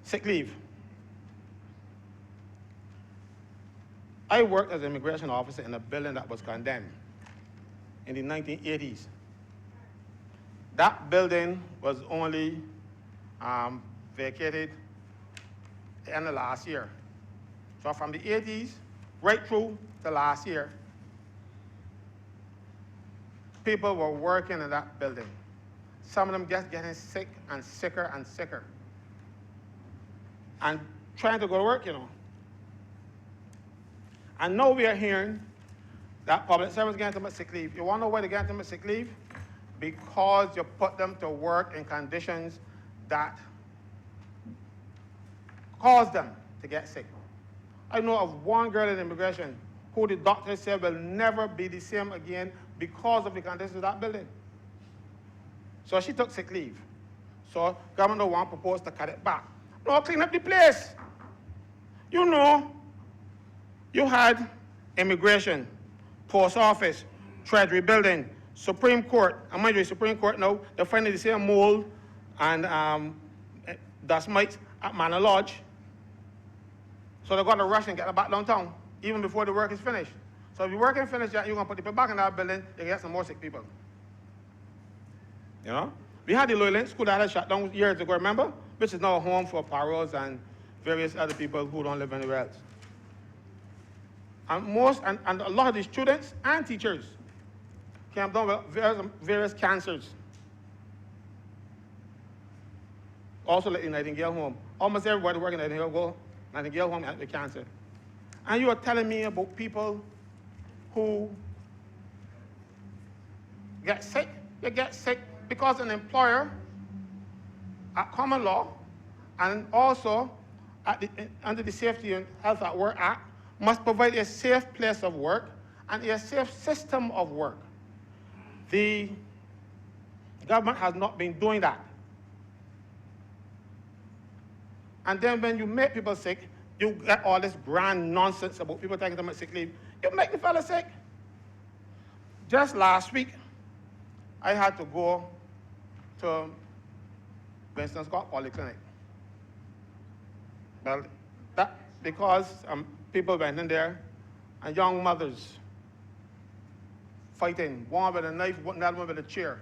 Sick leave. I worked as an immigration officer in a building that was condemned in the 1980s. That building was only vacated at the end of last year. So from the 80s right through to last year, people were working in that building. Some of them just getting sick and sicker and sicker. And trying to go to work, And now we are hearing that public servants get them sick leave. You want to know why they get them sick leave? Because you put them to work in conditions that cause them to get sick. I know of one girl in immigration who the doctor said will never be the same again because of the conditions of that building. So she took sick leave. So government don't want to propose to cut it back. No, clean up the place. You had immigration, post office, treasury building, Supreme Court. And mind you, Supreme Court now, they're finding the same mold and dust mites at Manor Lodge. So they're going to rush and get them back downtown, even before the work is finished. So if the work is finished, you're going to put the people back in that building, you get some more sick people. We had the Loyalist School that had shut down years ago, remember? Which is now a home for paroles and various other people who don't live anywhere else. And a lot of the students and teachers came down with various cancers. Also like the Nightingale Home. Almost everybody working at Nightingale Home with cancer. And you are telling me about people who get sick. You get sick because an employer at common law and also under the Safety and Health at Work Act must provide a safe place of work and a safe system of work. The government has not been doing that. And then when you make people sick, you get all this grand nonsense about people taking them on sick leave. You make the fella sick. Just last week, I had to go to Winston Scott Polyclinic. Well, that because people went in there and young mothers fighting, one with a knife, another one with a chair.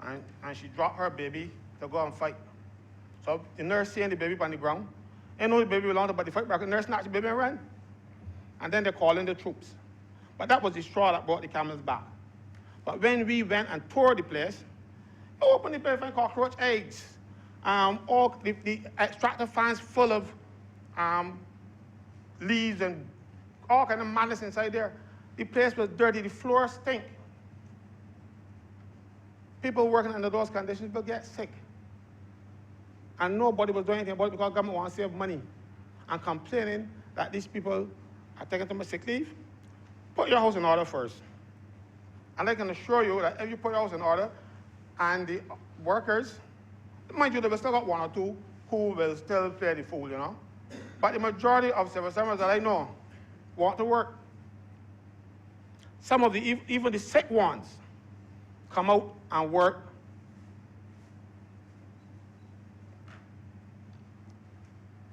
And she dropped her baby to go and fight. So the nurse seeing the baby on the ground, and know the baby belonged to, but the fight back, the nurse snatched the baby and ran. And then they called in the troops. But that was the straw that brought the camels back. But when we went and toured the place, we opened the place and cockroach eggs. All the extractor fans full of leaves and all kind of madness inside there. The place was dirty, the floor stink. People working under those conditions will get sick. And nobody was doing anything about it because government wants to save money and complaining that these people are taking too much sick leave. Put your house in order first. And I can assure you that if you put your house in order and the workers, mind you, they will still got one or two who will still play the fool, you know. But the majority of civil servants that I know want to work. Some of the, even the sick ones, come out and work.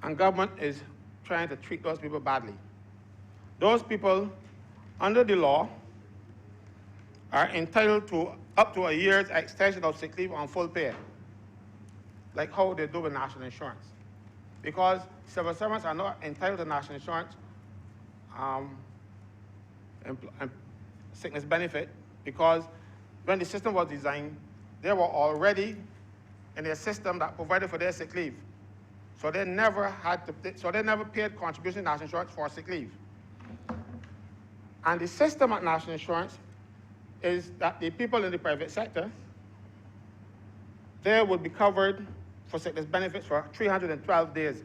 And government is trying to treat those people badly. Those people, under the law, are entitled to up to a year's extension of sick leave on full pay, like how they do with national insurance. Because civil servants are not entitled to national insurance and sickness benefit, because when the system was designed, they were already in a system that provided for their sick leave. So they never paid contribution to national insurance for sick leave. And the system at national insurance is that the people in the private sector, they would be covered for sickness benefits for 312 days.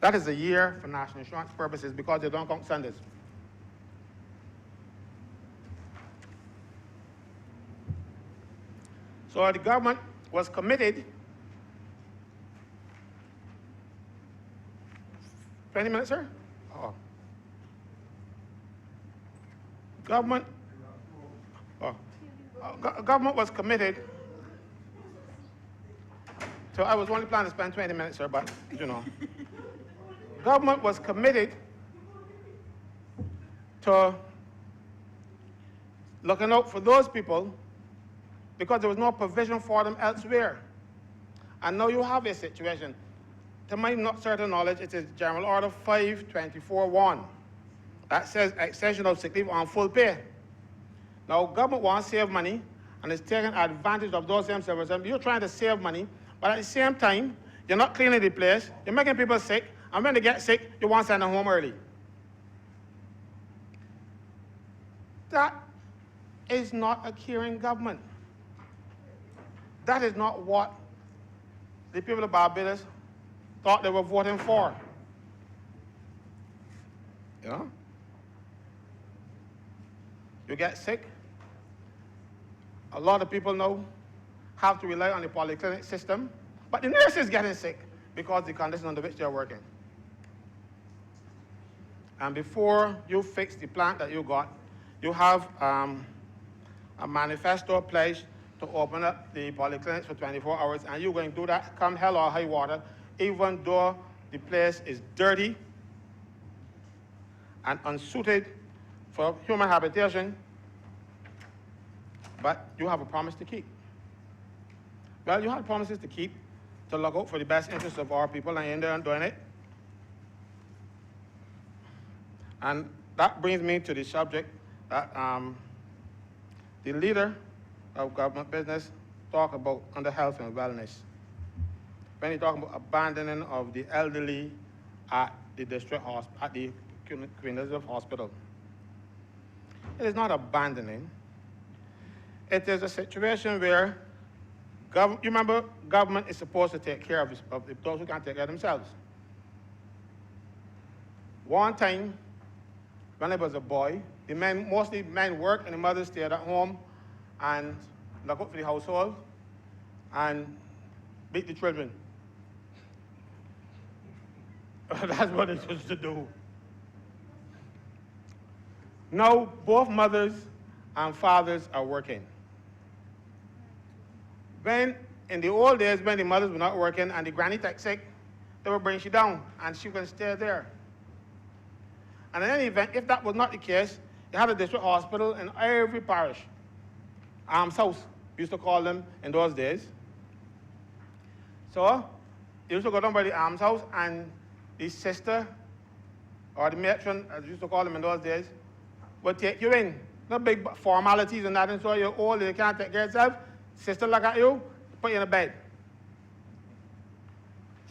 That is a year for national insurance purposes because they don't count Sundays. So the government was committed. 20 minutes, sir? Oh. Government was committed to, I was only planning to spend 20 minutes, sir, but, you know. Government was committed to looking out for those people because there was no provision for them elsewhere. And now you have a situation. To my not certain knowledge, it is General Order 524-1 that says extension of sick leave on full pay. Now, government wants to save money and is taking advantage of those same civil servants. You're trying to save money, but at the same time, you're not cleaning the place, you're making people sick, and when they get sick, you want to send them home early. That is not a caring government. That is not what the people of Barbados thought they were voting for. You know? You get sick. A lot of people now have to rely on the polyclinic system, but the nurse is getting sick because the conditions under which they're working. And before you fix the plant that you got, you have a manifesto pledge to open up the polyclinics for 24 hours, and you're going to do that come hell or high water, even though the place is dirty and unsuited for human habitation, but you have a promise to keep. Well, you have promises to keep, to look out for the best interests of our people, and you're in there and doing it. And that brings me to the subject that the leader of government business talk about under health and wellness. When he talk about abandoning of the elderly at the district hospital, at the Queen Elizabeth Hospital. It is not abandoning. It is a situation where, you remember, government is supposed to take care of those who can't take care of themselves. One time, when I was a boy, mostly men work and the mothers stayed at home and look up for the household and beat the children. That's what it used to do. Now, both mothers and fathers are working. When, in the old days, when the mothers were not working and the granny takes sick, they would bring she down and she can stay there. And in any event, if that was not the case, you had a district hospital in every parish. Almshouse, we used to call them in those days. So, you used to go down by the almshouse and the sister, or the matron, as we used to call them in those days, would take you in. No big formalities and that, and so you're old, you can't take care of yourself. Sister look at you, put you in a bed.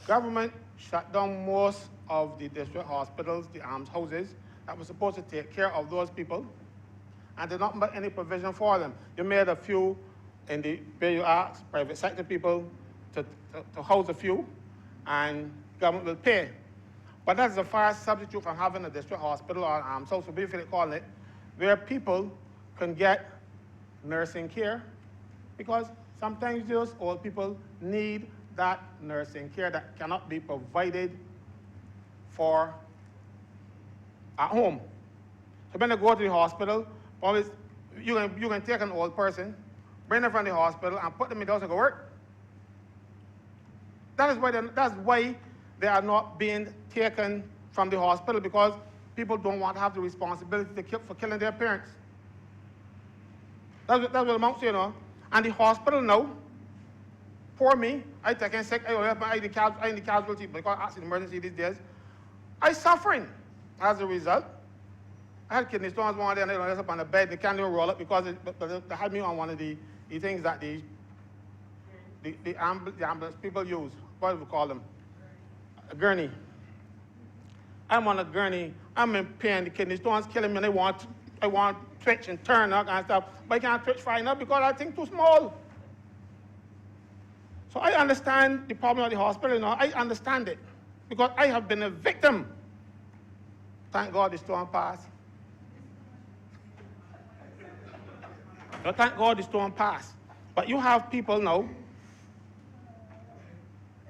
Government shut down most of the district hospitals, the almshouses, that were supposed to take care of those people, and did not make any provision for them. You made a few in the where you asked private sector people to house a few, and government will pay. But that's a far substitute from having a district hospital or an almshouse, so briefly calling it, where people can get nursing care, because sometimes those old people need that nursing care that cannot be provided for at home. So when they go to the hospital, always you can take an old person, bring them from the hospital, and put them in the house and go work. That's why they are not being taken from the hospital, because people don't want to have the responsibility for killing their parents. That's what amounts to, you know. And the hospital now, poor me, I taken sick, I in the casualty because I in emergency these days. I'm suffering as a result. I had kidney stones one day and I was up on the bed, they can't even roll up because they had me on one of the things that the ambulance people use. What do we call them? A gurney. I'm on a gurney, I'm in pain, the kidney stones killing me, and I want to twitch and turn up and stuff, but I can't twitch far enough because I think too small. So I understand the problem at the hospital, you know, I understand it, because I have been a victim. Thank God the storm passed. So thank God the storm passed. But you have people now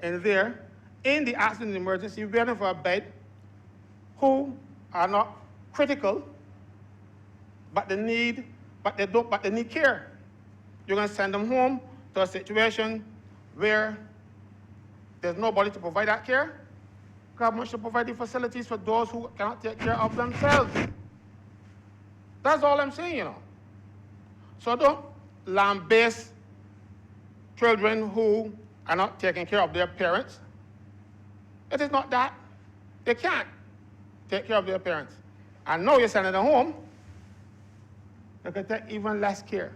in there, in the accident emergency, waiting for a bed, who are not critical, but they need care. You're going to send them home to a situation where there's nobody to provide that care. Government should provide the facilities for those who cannot take care of themselves. That's all I'm saying, you know. So don't lambaste children who are not taking care of their parents. It is not that. They can't take care of their parents. And now you're sending them home, they can take even less care.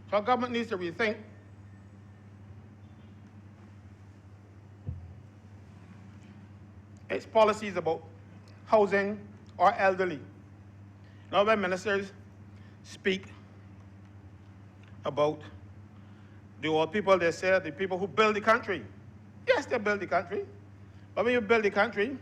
So government needs to rethink its policies about housing or elderly. Now when ministers speak about the old people, they say the people who build the country. Yes, they build the country. But when you build the country,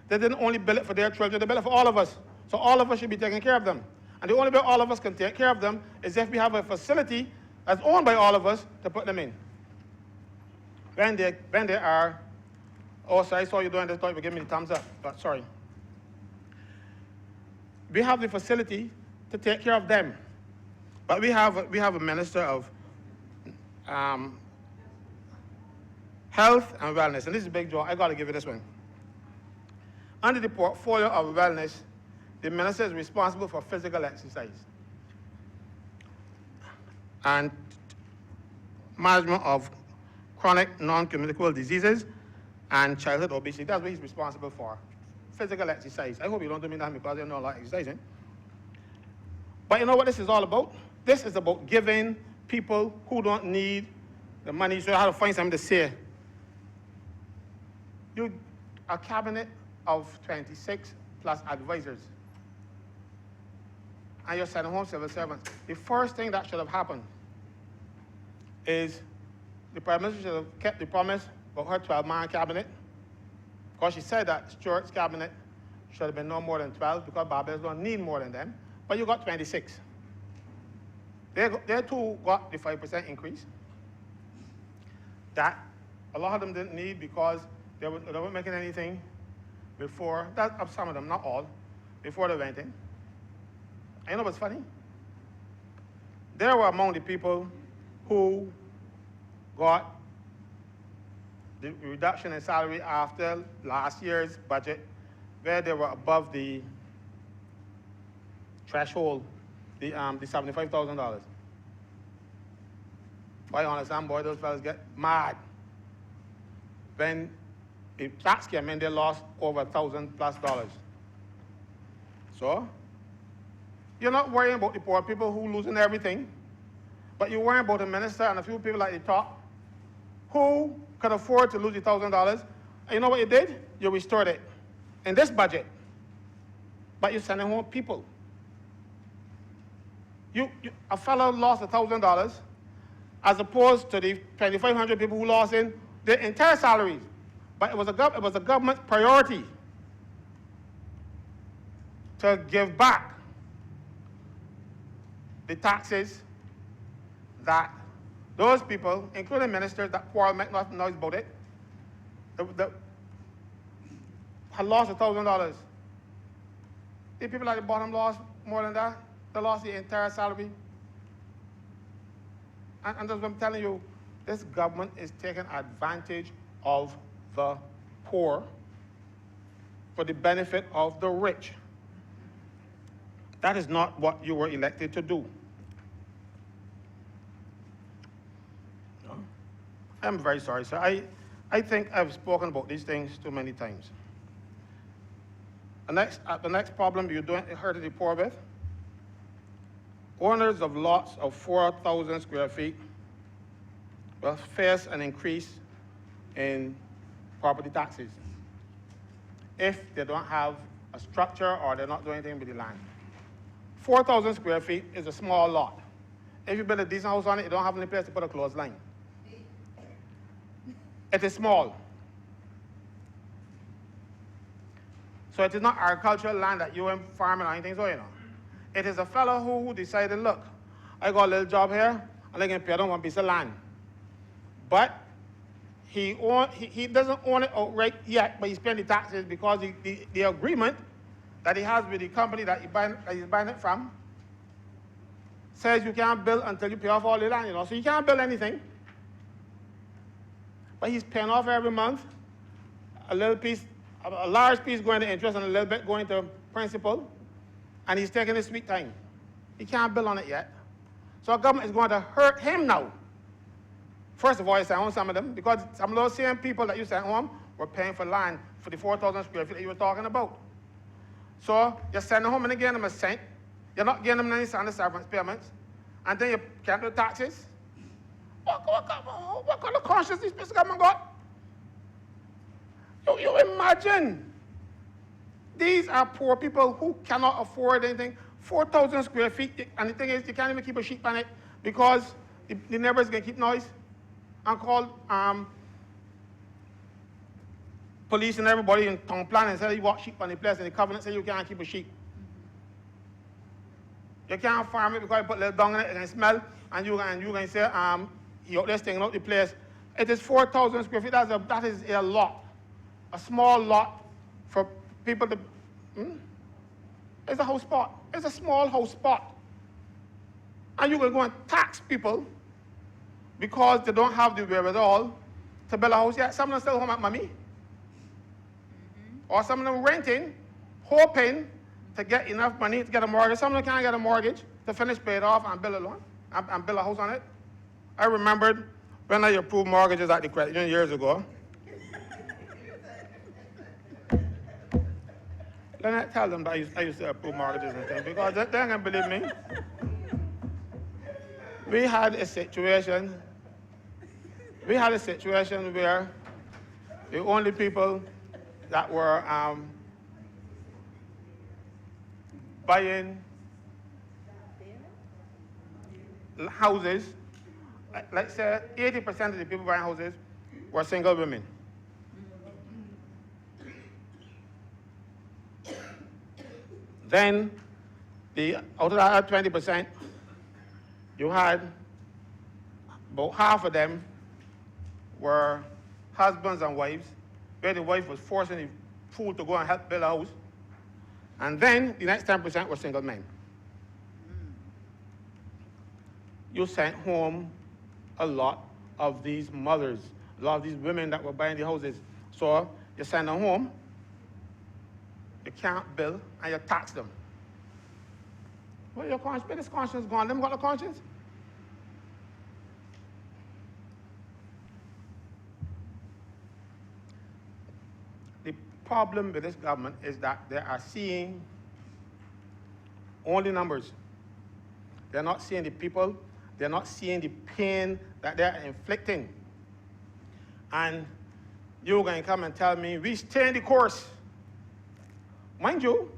they didn't only build it for their children, they built it for all of us. So all of us should be taking care of them. And the only way all of us can take care of them is if we have a facility that's owned by all of us to put them in. When they are, oh, sorry, I saw you doing this, thought you would give me the thumbs up, but sorry. We have the facility to take care of them. But we have a minister of health and wellness, and this is a big job. I got to give you this one. Under the portfolio of wellness, the minister is responsible for physical exercise and management of chronic non-communicable diseases and childhood obesity. That's what he's responsible for, physical exercise. I hope you don't do me that because you know a lot of exercising. But you know what this is all about? This is about giving people who don't need the money, so you have to find something to say. A cabinet of 26 plus advisors. and you're sending home civil servants. The first thing that should have happened is the Prime Minister should have kept the promise of her 12-man cabinet, because she said that Stewart's cabinet should have been no more than 12 because Barbados don't need more than them, but you got 26. They too got the 5% increase that a lot of them didn't need because they weren't making anything before, some of them, not all, before they went in. And you know what's funny? They were among the people who got the reduction in salary after last year's budget, where they were above the threshold, the $75,000. Boy, understand, boy, those fellas get mad. When the tax came in, they lost over $1,000+. So, you're not worrying about the poor people who losing everything, but you're worrying about the minister and a few people at the top who could afford to lose the $1,000. And you know what you did? You restored it in this budget, but you're sending home people. A fellow lost $1,000 as opposed to the 2,500 people who lost in their entire salaries. But it was a government priority to give back the taxes that those people, including ministers that quarrel, make nothing noise about it, had lost $1,000. The people at the bottom lost more than that. They lost the entire salary. And that's what I'm telling you, this government is taking advantage of the poor for the benefit of the rich. That is not what you were elected to do. No. I'm very sorry, sir. I think I've spoken about these things too many times. The next problem you're doing hurting the poor with, owners of lots of 4,000 square feet will face an increase in property taxes if they don't have a structure or they're not doing anything with the land. 4,000 square feet is a small lot. If you build a decent house on it, you don't have any place to put a clothesline. It is small. So it is not agricultural land that you are farming or anything, so you know. It is a fellow who decided, look, I got a little job here, and I can pay them one piece of land. But he doesn't own it outright yet, but he's paying the taxes because the agreement that he has with the company that he's buying it from says you can't build until you pay off all the land, you know. So you can't build anything. But he's paying off every month, a little piece, a large piece going to interest and a little bit going to principal, and he's taking his sweet time. He can't build on it yet. So our government is going to hurt him now. First of all, you sent home some of them, because some of those same people that you sent home were paying for land for the 4,000 square feet that you were talking about. So you're sending home and you giving them a cent. You're not giving them any standard severance payments. And then you can't do taxes. What kind of conscience this government got? You imagine. These are poor people who cannot afford anything. 4,000 square feet, and the thing is, you can't even keep a sheep on it because the neighbors can keep noise and call police and everybody in town plan and say you want sheep on the place, and the covenant say you can't keep a sheep. You can't farm it because you put a little dung in it, it can smell, and you can say, you're out there staying out the place. It is 4,000 square feet, that is a lot. A small lot for people to, it's a house spot. It's a small house spot. And you can go and tax people because they don't have the wherewithal to build a house yet. Some of them still home at mommy. Or some of them renting, hoping to get enough money to get a mortgage. Some of them can't get a mortgage to finish pay it off and build a loan, and build a house on it. I remembered when I approved mortgages at the credit union years ago. Let me tell them that I used to approve mortgages and things, because they ain't gonna believe me. We had a situation where the only people that were buying houses, let's say 80% of the people buying houses were single women. Then, out of that 20%, you had about half of them were husbands and wives, where the wife was forcing the fool to go and help build a house. And then the next 10% were single men. You sent home a lot of these mothers, a lot of these women that were buying the houses. So you send them home, you can't build, and you tax them. Well, your conscience, where this conscience gone? Them got a conscience? The problem with this government is that they are seeing only numbers. They're not seeing the people. They're not seeing the pain that they're inflicting. And you're going to come and tell me, we stay the course. Mind you,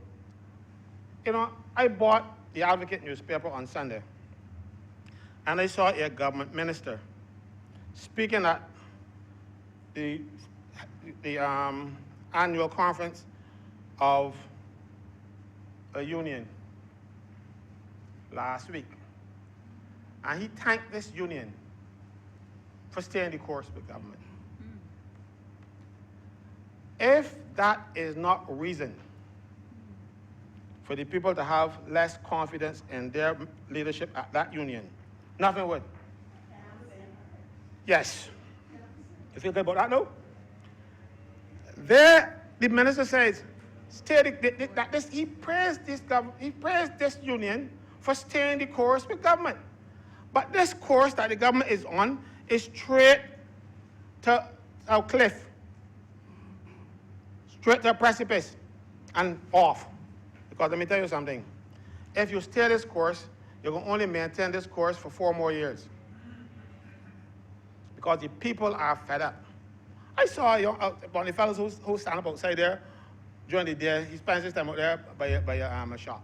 I bought the Advocate newspaper on Sunday, and I saw a government minister speaking at the annual conference of a union last week. And he thanked this union for staying the course with government. If that is not reason for the people to have less confidence in their leadership at that union, nothing would. Yes. You feel good about that, no? There, the minister says, he praised this union for staying the course with government. But this course that the government is on is straight to a cliff, straight to a precipice, and off. Because let me tell you something. If you stay this course, you can only maintain this course for 4 more years. Because the people are fed up. I saw one of the fellows who stand up outside there during the day. He spends his time out there by a shop.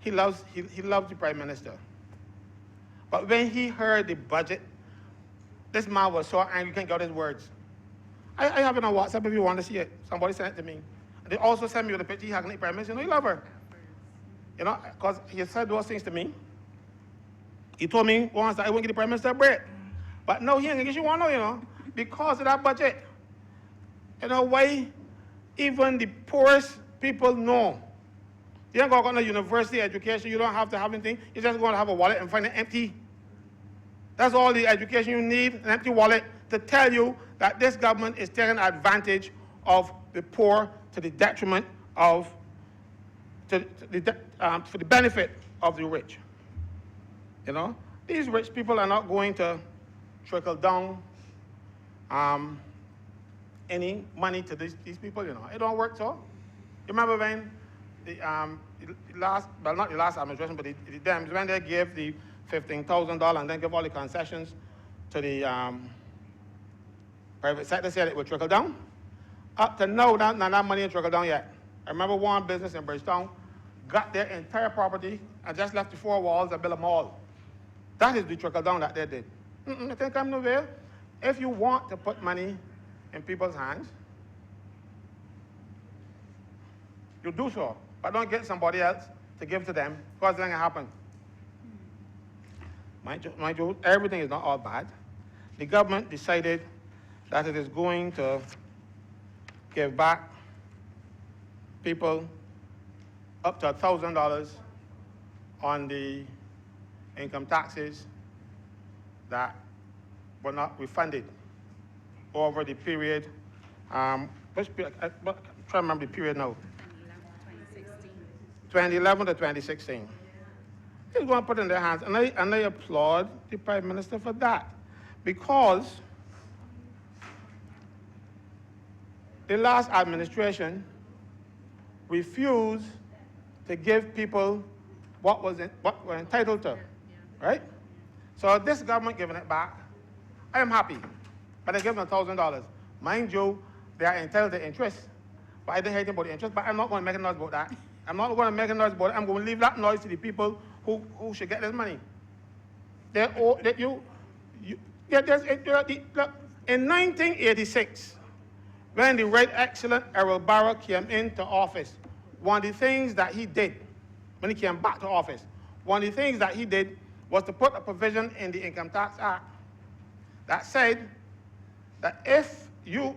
He loves the Prime Minister. But when he heard the budget, this man was so angry he can't get his words. I have it on WhatsApp if you want to see it. Somebody sent it to me. They also sent me with a picture he hugging the Prime Minister. You love her. Because he said those things to me. He told me once that I wouldn't give the Prime Minister a break. But no, he ain't gonna get you one, because of that budget. Why even the poorest people know. You ain't gonna go to university education, you don't have to have anything. You're just going to have a wallet and find it empty. That's all the education you need, an empty wallet, to tell you that this government is taking advantage of the poor to the detriment of, for the benefit of the rich. These rich people are not going to trickle down any money to these people, It don't work so. You remember when not the last administration, but the Dems, when they gave the $15,000 and then give all the concessions to the private sector, said it would trickle down. Up to now, that money ain't trickled down yet. I remember one business in Bridgetown got their entire property and just left the 4 walls and built a mall. That is the trickle down that they did. It ain't come nowhere. If you want to put money in people's hands, you do so. But don't get somebody else to give to them, because it ain't gonna happen. Mind you, everything is not all bad. The government decided that it is going to give back people up to $1,000 on the income taxes that were not refunded over the period. I'm trying to remember the period now. 2011 to 2016. He's going to put it in their hands, and I applaud the Prime Minister for that, because the last administration refused to give people what were entitled to, right? So this government giving it back, I am happy, but they give them $1,000. Mind you, they are entitled to interest, but I didn't hear anything about the interest, but I'm not going to make a noise about that. I'm not going to make a noise about it. I'm going to leave that noise to the people who should get this money. Look, in 1986, when the Right Excellent Errol Barrow came into office, one of the things that he did, when he came back to office, one of the things that he did was to put a provision in the Income Tax Act that said that if the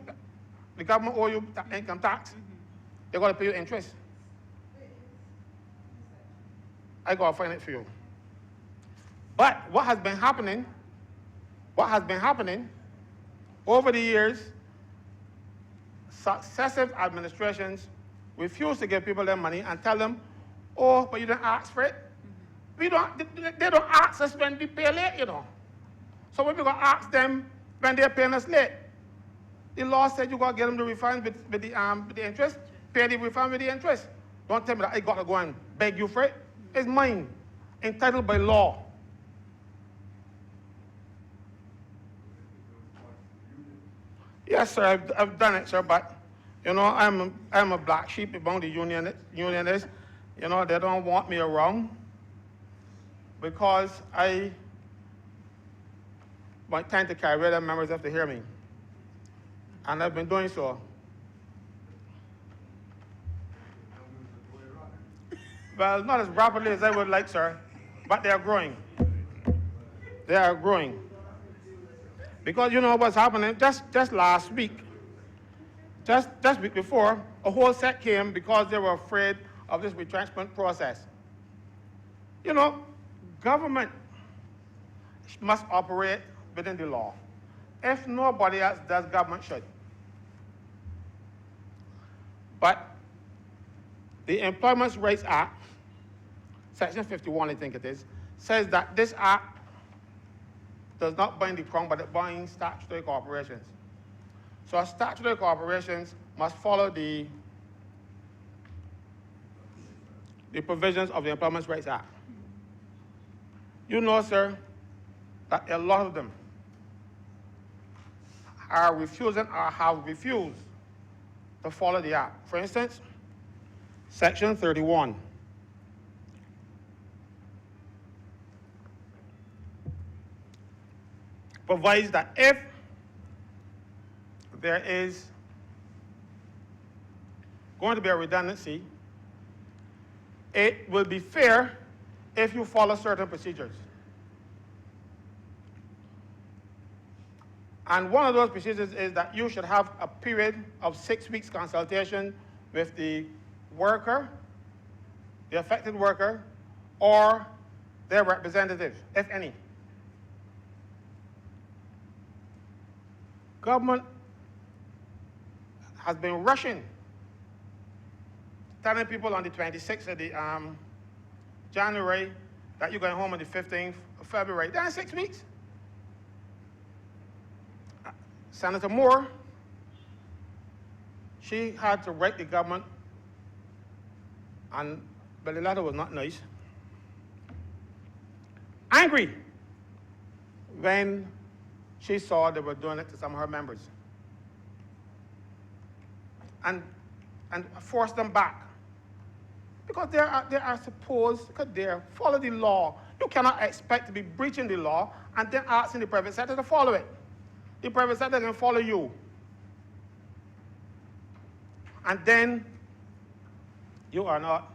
government owe you income tax, they're going to pay you interest. I got to find it for you. But what has been happening over the years, successive administrations refuse to give people their money and tell them, oh, but you didn't ask for it. They don't ask us when we pay late, you know. So we're going to ask them when they're paying us late. The law said you got to get them the refund with the interest, pay the refund with the interest. Don't tell me that I got to go and beg you for it. It's mine, entitled by law. Yes, sir, I've done it, sir, but, you know, I'm a black sheep among the unionists. You know, they don't want me around because I might tend to carry their members have to hear me. And I've been doing so. Well, not as rapidly as I would like, sir, but they are growing. They are growing. Because you know what's happening? Just last week, just week before, a whole set came because they were afraid of this retrenchment process. You know, government must operate within the law. If nobody else does, government should. But the Employment Rights Act, Section 51, I think it is, says that this act does not bind the Crown, but it binds statutory corporations. So statutory corporations must follow the provisions of the Employment Rights Act. You know, sir, that a lot of them are refusing or have refused to follow the act. For instance, Section 31. Provides that if there is going to be a redundancy, it will be fair if you follow certain procedures. And one of those procedures is that you should have a period of 6 weeks consultation with the worker, the affected worker, or their representative, if any. Government has been rushing, telling people on the 26th of the January that you're going home on the 15th of February. That's 6 weeks. Senator Moore, she had to write the government, but the letter was not nice. Angry when she saw they were doing it to some of her members. And forced them back. Because they are supposed, because they follow the law. You cannot expect to be breaching the law and then asking the private sector to follow it. The private sector can follow you. And then you are not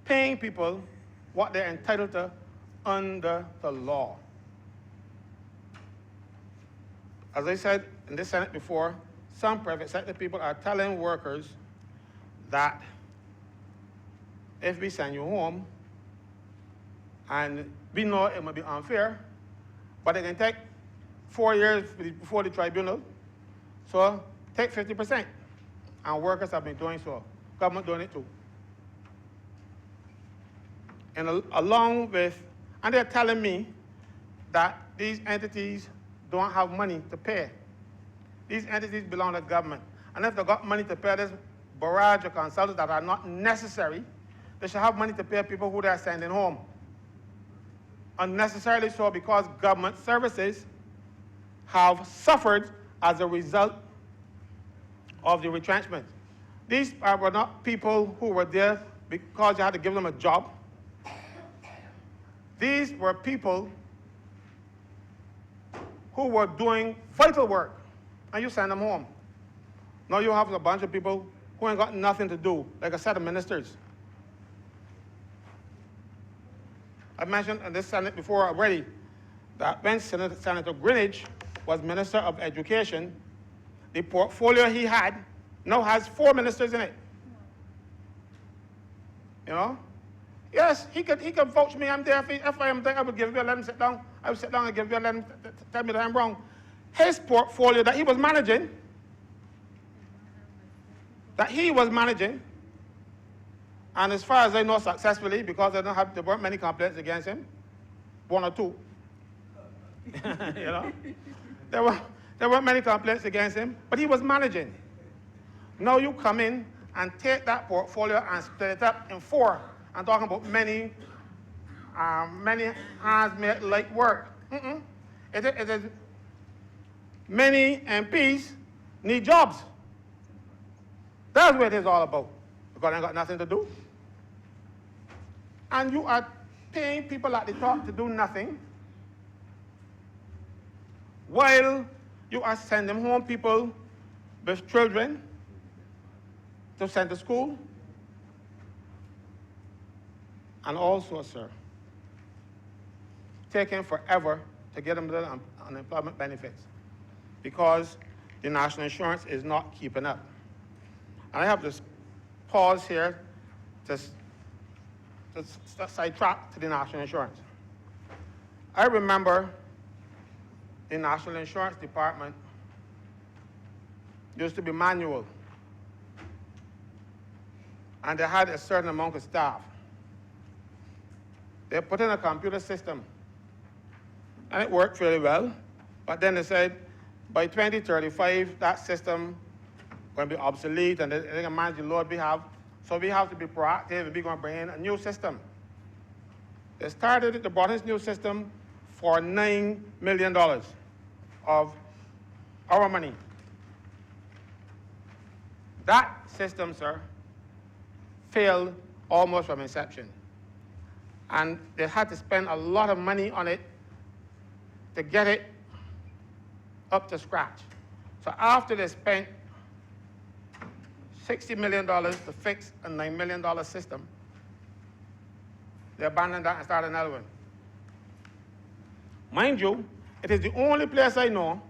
paying people what they're entitled to under the law. As I said in the Senate before, some private sector people are telling workers that if we send you home, and we know it might be unfair, but it can take 4 years before the tribunal, so take 50%. And workers have been doing so. Government doing it too. And along with, and they're telling me that these entities don't have money to pay. These entities belong to government. And if they've got money to pay this barrage of consultants that are not necessary, they should have money to pay people who they're sending home. Unnecessarily so because government services have suffered as a result of the retrenchment. These were not people who were there because you had to give them a job. These were people who were doing vital work, and you send them home. Now you have a bunch of people who ain't got nothing to do, like a set of ministers. I mentioned in this Senate before already that when Senator Greenidge was Minister of Education, the portfolio he had now has 4 ministers in it. You know? Yes, he could vouch me. I'm there. If I am there, I would give you a let him sit down. I would sit down and give you a let him tell me that I'm wrong. His portfolio that he was managing, and as far as I know successfully, because there weren't many complaints against him, 1 or 2. You know? There weren't many complaints against him, but he was managing. Now you come in and take that portfolio and split it up in 4. I'm talking about many hands-made light work. It is many MPs need jobs. That's what it is all about, because they got nothing to do. And you are paying people at the top to do nothing, while you are sending home people with children to send to school. And also, sir, taking forever to get them the unemployment benefits because the national insurance is not keeping up. And I have to pause here to sidetrack to the national insurance. I remember the National Insurance Department used to be manual, and they had a certain amount of staff. They put in a computer system, and it worked really well, but then they said by 2035 that system going to be obsolete and they can manage the load we have, so we have to be proactive and we're going to bring in a new system. They brought in this new system for $9 million of our money. That system, sir, failed almost from inception. And they had to spend a lot of money on it to get it up to scratch. So after they spent $60 million to fix a $9 million system, they abandoned that and started another one. Mind you, it is the only place I know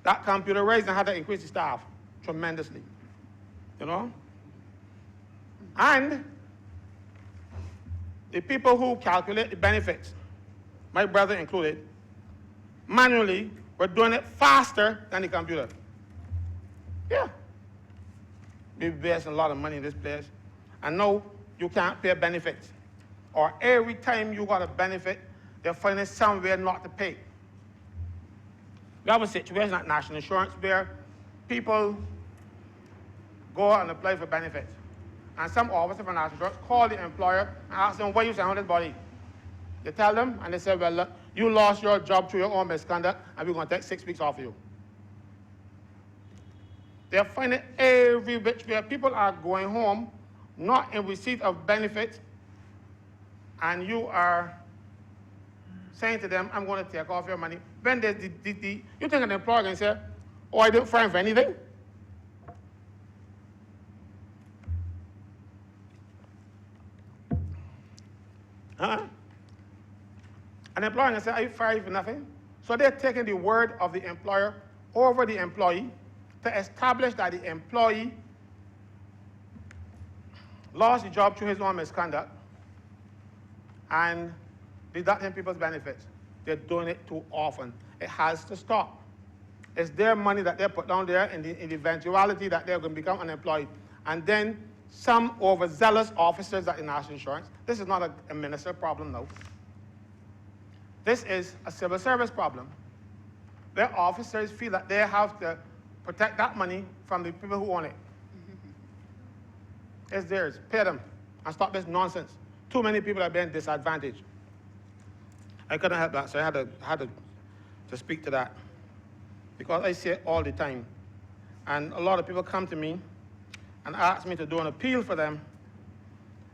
that computerized and had to increase the staff tremendously. You know? And the people who calculate the benefits, my brother included, manually were doing it faster than the computer. Yeah. We invest a lot of money in this place. And now you can't pay benefits. Or every time you got a benefit, they're finding somewhere not to pay. We have a situation at National Insurance where people go and apply for benefits. And some officer from National Insurance call the employer and ask them, why you send on this body? They tell them, and they say, well, look, you lost your job through your own misconduct, and we're going to take 6 weeks off of you. They're finding every which way. People are going home, not in receipt of benefits, and you are saying to them, I'm going to take off your money. When there's you think an employer can say, oh, I didn't fine for anything? An employer can say, are you fired for nothing? So they're taking the word of the employer over the employee to establish that the employee lost the job through his own misconduct and deducting people's benefits. They're doing it too often. It has to stop. It's their money that they put down there in the eventuality that they're going to become unemployed. And then some overzealous officers at the National Insurance, this is not a minister problem now. This is a civil service problem. Their officers feel that they have to protect that money from the people who own it. It's theirs. Pay them and stop this nonsense. Too many people are being disadvantaged. I couldn't help that, so I had to speak to that. Because I see it all the time. And a lot of people come to me and ask me to do an appeal for them.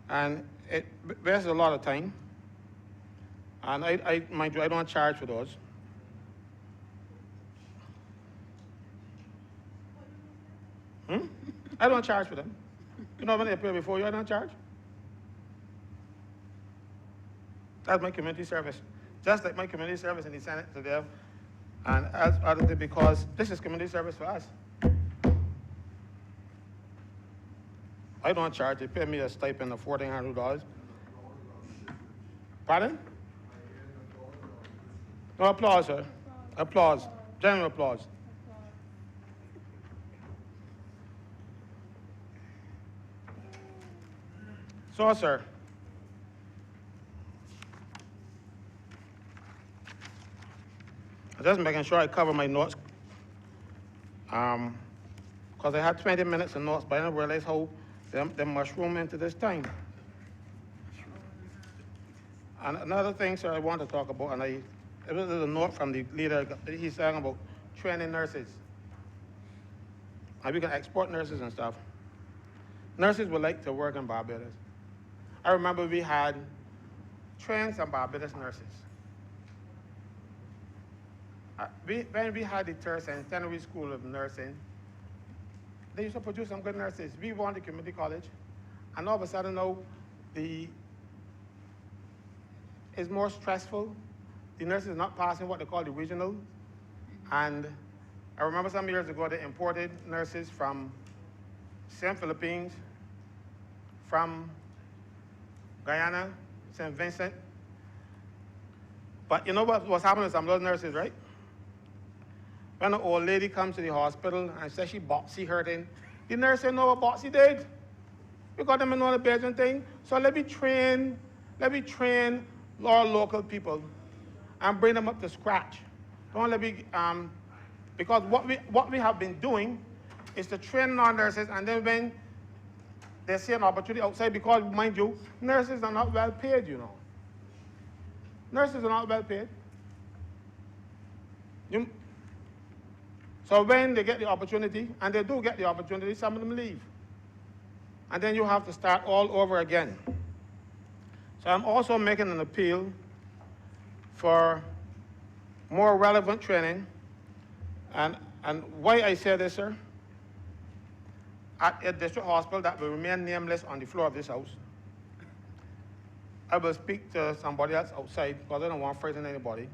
And it wastes a lot of time. And mind you, I don't charge for those. I don't charge for them. You know when they pay before you, I don't charge. That's my community service. Just like my community service in the Senate today, and as other things, because this is community service for us. I don't charge. They pay me a stipend of $1,400. Pardon? No applause, sir. Applause. General applause. So, sir, I'm just making sure I cover my notes, because I had 20 minutes of notes, but I didn't realize how they mushroom into this time. And another thing, sir, I want to talk about, and it was a note from the leader. He's saying about training nurses, and we can export nurses and stuff. Nurses would like to work in Barbados. I remember we had trained some Barbados nurses. When we had the Centenary School of Nursing, they used to produce some good nurses. We won the community college, and all of a sudden now, it's more stressful. The nurses are not passing what they call the regional. And I remember some years ago they imported nurses from St. Philippines, from Guyana, St. Vincent. But you know what was happening to some of those nurses, right? When an old lady comes to the hospital and says she boxy hurting, the nurse said, no, what boxy did? We got them in all the beds and thing. So let me train our local people and bring them up to scratch. Don't let me, because what we have been doing is to train our nurses, and then when they see an opportunity outside, because mind you, nurses are not well paid, you know. Nurses are not well paid. So when they get the opportunity, and they do get the opportunity, some of them leave. And then you have to start all over again. So I'm also making an appeal for more relevant training. And why I say this, sir, at a district hospital that will remain nameless on the floor of this house, I will speak to somebody else outside because I don't want to frighten anybody.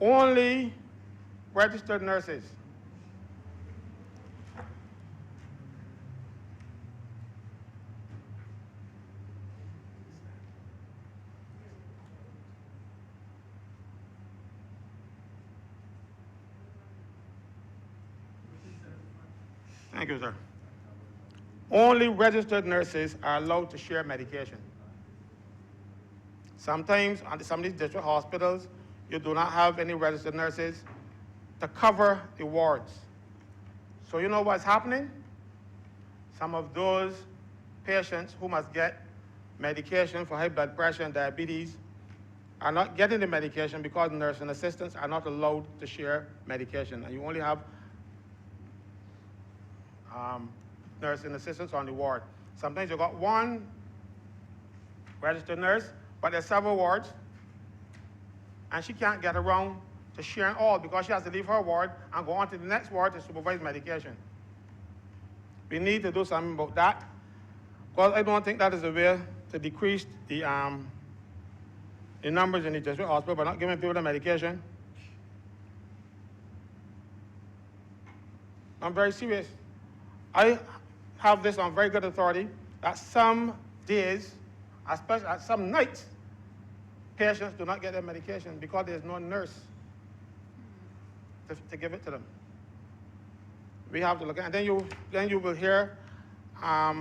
Only registered nurses. Thank you, sir. Only registered nurses are allowed to share medication. Sometimes, at some of these district hospitals, you do not have any registered nurses to cover the wards. So you know what's happening? Some of those patients who must get medication for high blood pressure and diabetes are not getting the medication because nursing assistants are not allowed to share medication. And you only have nursing assistants on the ward. Sometimes you got one registered nurse, but there's several wards, and she can't get around to sharing all because she has to leave her ward and go on to the next ward to supervise medication. We need to do something about that, because I don't think that is a way to decrease the numbers in the district hospital by not giving people the medication. I'm very serious. I have this on very good authority that some days, especially at some nights, patients do not get their medication because there's no nurse to give it to them. We have to look at it. And then you will hear a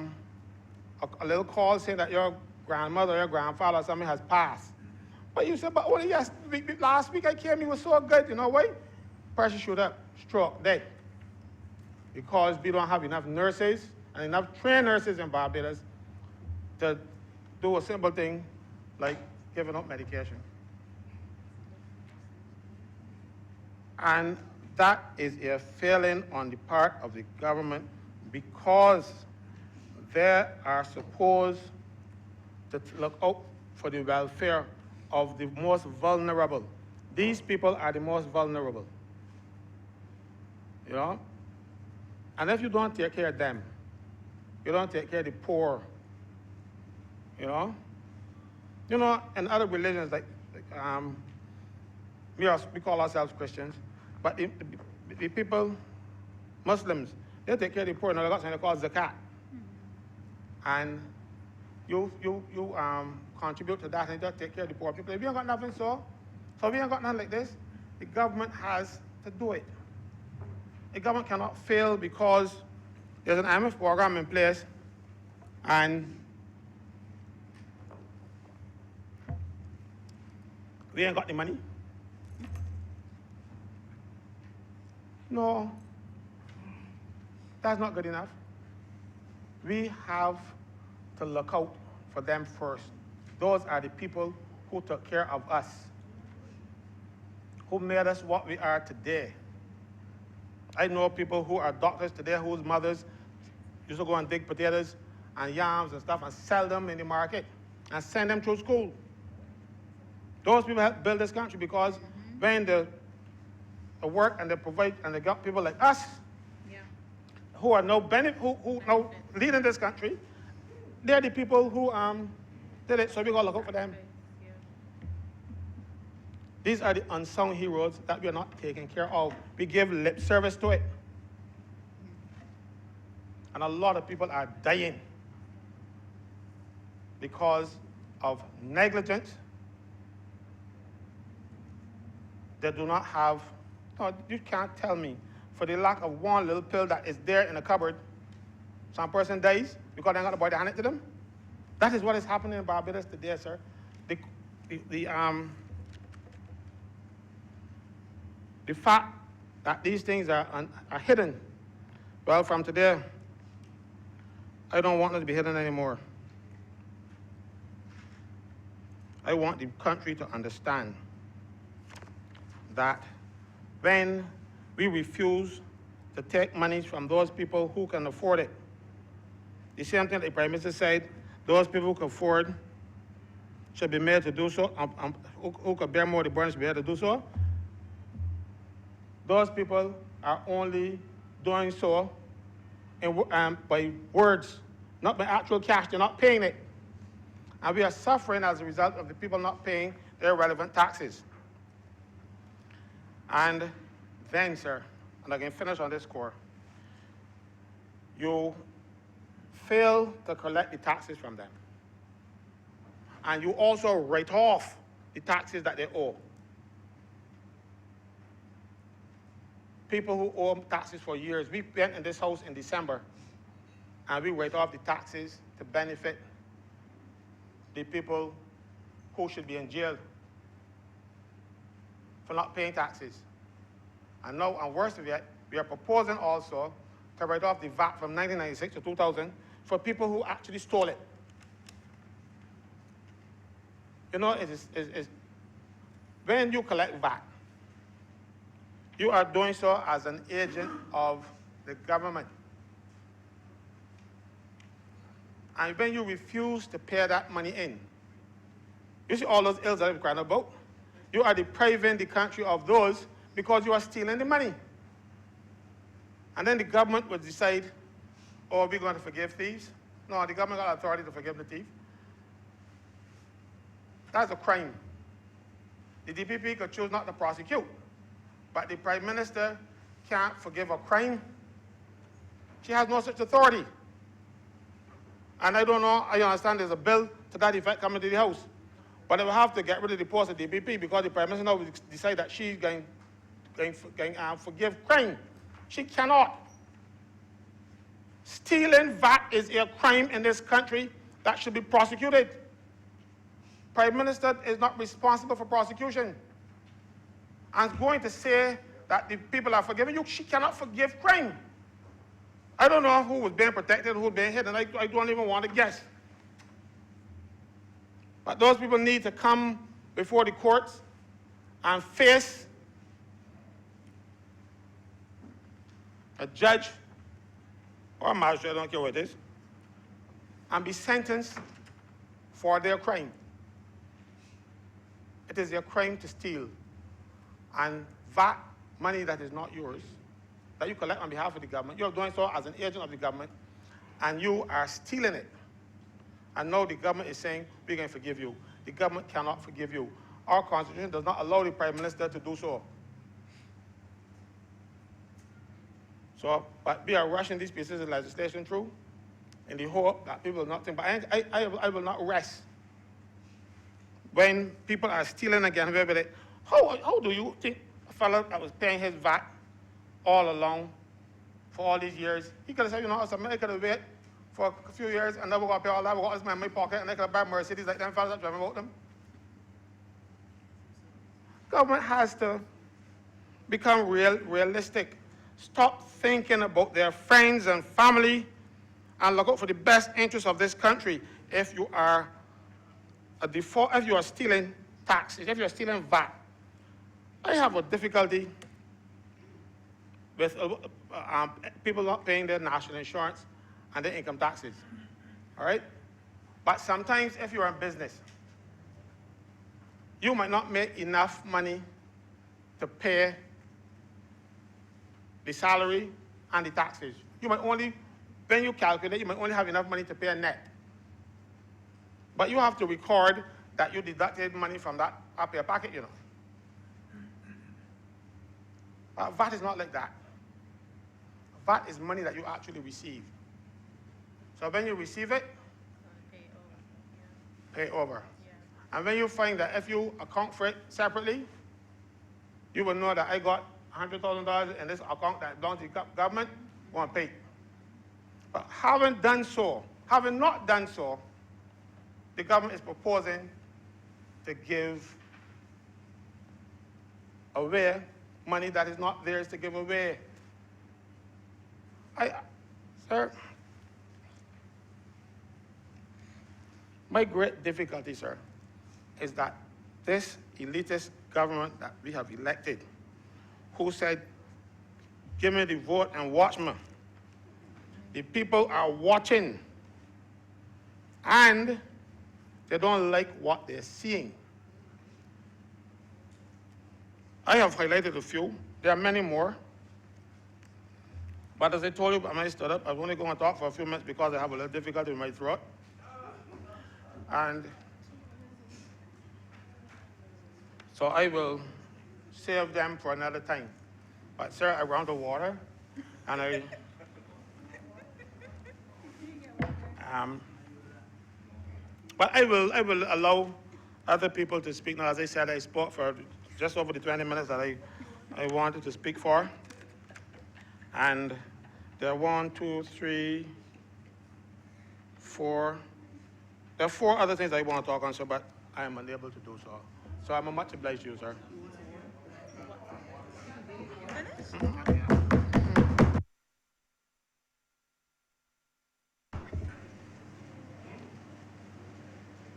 little call saying that your grandmother or your grandfather or something has passed. But you said, but only last week I came, he was so good, you know why? Pressure shoot up, stroke, dead. Because we don't have enough nurses and enough trained nurses in Barbados to do a simple thing like giving up medication. And that is a failing on the part of the government because they are supposed to look out for the welfare of the most vulnerable. These people are the most vulnerable. You know? And if you don't take care of them, you don't take care of the poor, you know? You know, in other religions, we call ourselves Christians, but the people, Muslims, they take care of the poor. Now they got something called zakat. And you contribute to that and just take care of the poor people. If you ain't got nothing, so if you ain't got nothing like this, the government has to do it. The government cannot fail because there's an IMF program in place and we ain't got the money. No, that's not good enough. We have to look out for them first. Those are the people who took care of us, who made us what we are today. I know people who are doctors today whose mothers used to go and dig potatoes and yams and stuff and sell them in the market and send them through school. Those people help build this country because when they work and they provide and they got people like us who are who now leading this country, they're the people who did it, so we gotta look out for them. These are the unsung heroes that we are not taking care of. We give lip service to it. And a lot of people are dying because of negligence. They do not have, no, you can't tell me, for the lack of one little pill that is there in a cupboard, some person dies because they got the boy to hand it to them. That is what is happening in Barbados today, sir. The fact that these things are hidden, well, from today, I don't want them to be hidden anymore. I want the country to understand that when we refuse to take money from those people who can afford it, the same thing the Prime Minister said, those people who can afford should be made to do so, who can bear more of the burden should be able to do so. Those people are only doing so by words, not by actual cash. They're not paying it. And we are suffering as a result of the people not paying their relevant taxes. And then, sir, and I can finish on this score, you fail to collect the taxes from them. And you also write off the taxes that they owe. People who owe taxes for years, we went in this house in December and we write off the taxes to benefit the people who should be in jail for not paying taxes. And now, and worse of it, we are proposing also to write off the VAT from 1996 to 2000 for people who actually stole it. You know, when you collect VAT, you are doing so as an agent of the government. And when you refuse to pay that money in, you see all those ills that I'm crying about? You are depriving the country of those because you are stealing the money. And then the government would decide, oh, we're going to forgive thieves. No, the government got authority to forgive the thief. That's a crime. The DPP could choose not to prosecute, but the Prime Minister can't forgive a crime. She has no such authority. And I don't know, I understand there's a bill to that effect coming to the House, but they will have to get rid of the post of DPP because the Prime Minister now will decide that she's going to forgive crime. She cannot. Stealing VAT is a crime in this country that should be prosecuted. Prime Minister is not responsible for prosecution. And going to say that the people are forgiving you, she cannot forgive crime. I don't know who was being protected, who was being hidden. I don't even want to guess. But those people need to come before the courts and face a judge or a magistrate, I don't care what it is, and be sentenced for their crime. it is a crime to steal. And VAT money that is not yours, that you collect on behalf of the government, you're doing so as an agent of the government, and you are stealing it. And now the government is saying, we're going to forgive you. The government cannot forgive you. Our Constitution does not allow the Prime Minister to do so. So, but we are rushing these pieces of legislation through in the hope that people will not think, but I will not rest. When people are stealing again, how do you think a fellow that was paying his VAT all along for all these years, he could have said, you know, I could have waited for a few years and then we're going to pay all that, we're going to spend my pocket, and they could have buy Mercedes like them fellas that driving about them. Government has to become realistic. Stop thinking about their friends and family and look out for the best interests of this country. If you are if you are stealing taxes, if you are stealing VAT, I have a difficulty with people not paying their national insurance and their income taxes, all right? But sometimes if you're in business, you might not make enough money to pay the salary and the taxes. You might only, when you calculate, you might only have enough money to pay a net. But you have to record that you deducted money from that up your pocket, you know. VAT is not like that. VAT is money that you actually receive. So when you receive it, pay over. Yeah. And when you find that if you account for it separately, you will know that I got $100,000 in this account that belongs to the government, won't pay. But having not done so, the government is proposing to give away money that is not theirs to give away. Sir, my great difficulty, sir, is that this elitist government that we have elected, who said, give me the vote and watch me. The people are watching, and they don't like what they're seeing. I have highlighted a few. There are many more. But as I told you, when I stood up, I was only going to talk for a few minutes because I have a little difficulty with my throat. And so I will save them for another time. But sir, I ran out of water, and but I will allow other people to speak now. As I said, I spoke for just over the 20 minutes that I wanted to speak for. And there are 1, 2, 3, 4. There are 4 other things I want to talk on, sir, but I am unable to do so. So I'm much obliged to you, sir.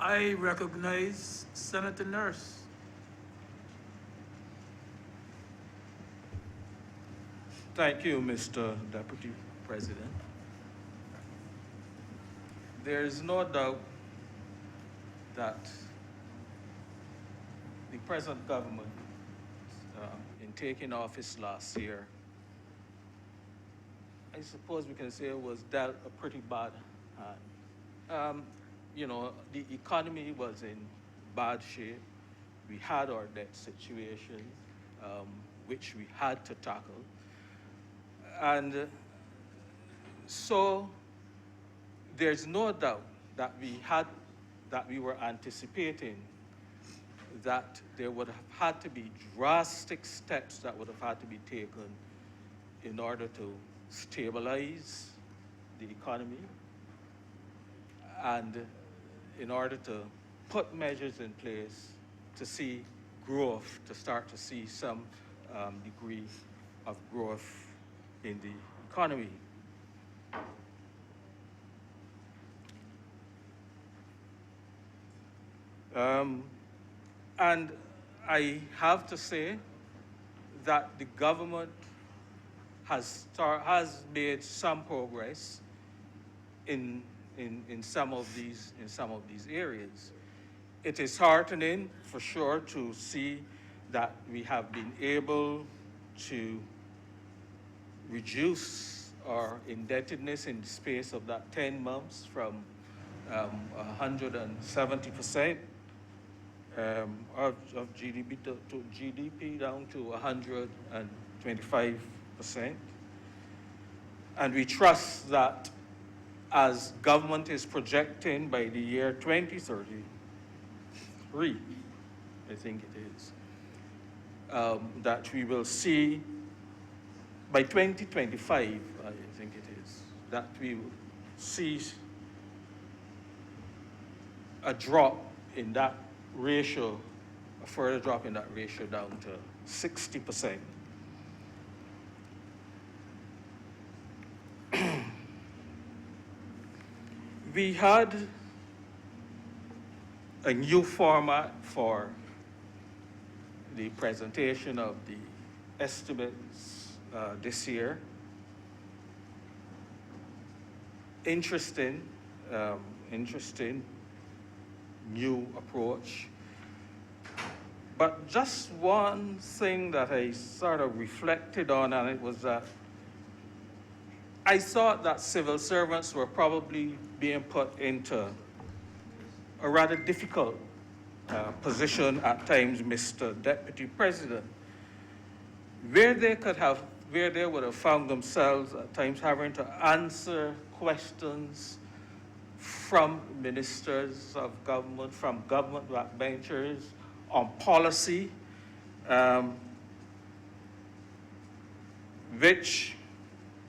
I recognize Senator Nurse.
Thank you, Mr. Deputy President. There is no doubt that the present government, in taking office last year, I suppose we can say it was dealt a pretty bad hand. You know, the economy was in bad shape. We had our debt situation, which we had to tackle. And so there's no doubt that we were anticipating that there would have had to be drastic steps that would have had to be taken in order to stabilize the economy and in order to put measures in place to see growth, to start to see some degree of growth in the economy. And I have to say that the government has made some progress in some of these areas. it is heartening for sure to see that we have been able to reduce our indebtedness in the space of that 10 months from 170% of GDP to GDP down to 125%. And we trust that as government is projecting by the year 2033, I think it is, that we will see by 2025, I think it is, that we will see a drop in that ratio, a further drop in that ratio down to 60%. We had a new format for the presentation of the estimates this year. Interesting new approach. But just one thing that I sort of reflected on, and it was that I thought that civil servants were probably being put into a rather difficult position at times, Mr. Deputy President, where they would have found themselves at times having to answer questions from ministers of government, from government backbenchers on policy, which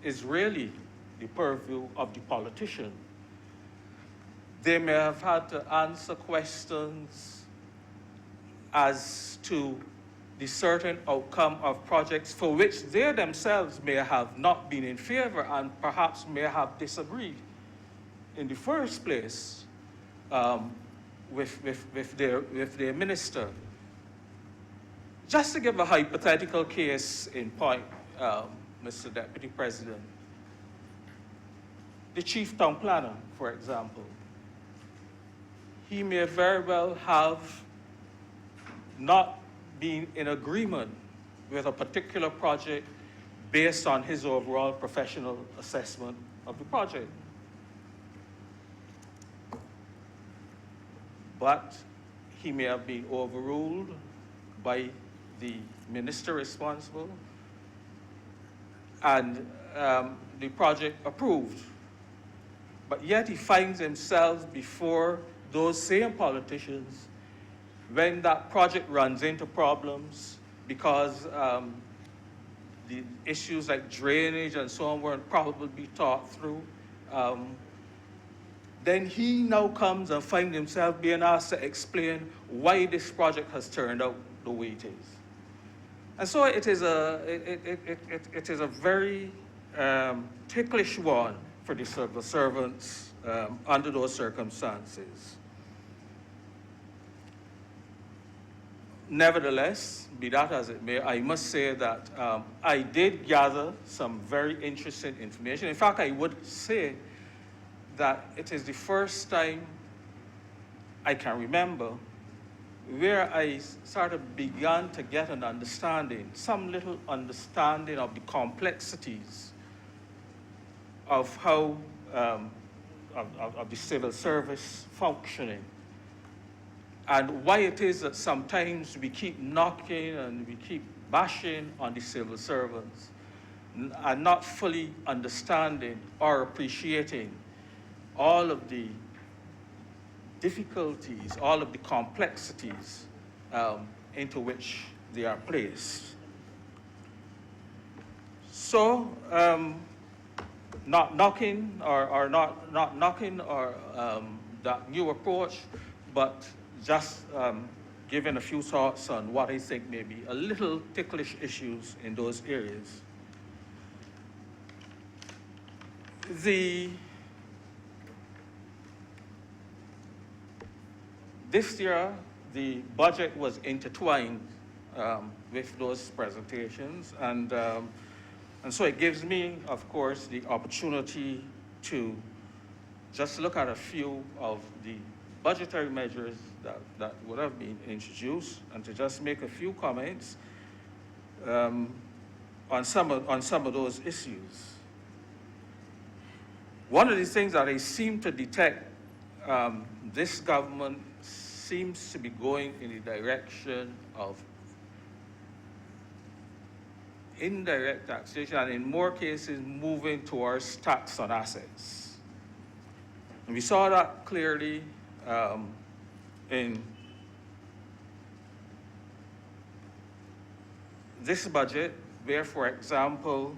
is really the purview of the politician. They may have had to answer questions as to the certain outcome of projects for which they themselves may have not been in favor and perhaps may have disagreed in the first place with their minister. Just to give a hypothetical case in point, Mr. Deputy President, the chief town planner, for example, he may very well have not been in agreement with a particular project based on his overall professional assessment of the project. But he may have been overruled by the minister responsible and the project approved. But yet he finds himself before those same politicians when that project runs into problems because the issues like drainage and so on weren't probably thought through. Then he now comes and finds himself being asked to explain why this project has turned out the way it is. And so it is a very ticklish one for the civil servants under those circumstances. Nevertheless, be that as it may, I must say that I did gather some very interesting information. In fact, I would say that it is the first time I can remember where I sort of began to get an understanding, some little understanding of the complexities of how, of the civil service functioning, and why it is that sometimes we keep knocking and we keep bashing on the civil servants and not fully understanding or appreciating all of the difficulties, all of the complexities into which they are placed. So, not knocking or not knocking or that new approach, but just giving a few thoughts on what I think may be a little ticklish issues in those areas. This year, the budget was intertwined with those presentations, and so it gives me, of course, the opportunity to just look at a few of the budgetary measures that would have been introduced, and to just make a few comments on some of those issues. One of the things that I seem to detect, this government seems to be going in the direction of indirect taxation, and in more cases moving towards tax on assets. And we saw that clearly in this budget, where, for example,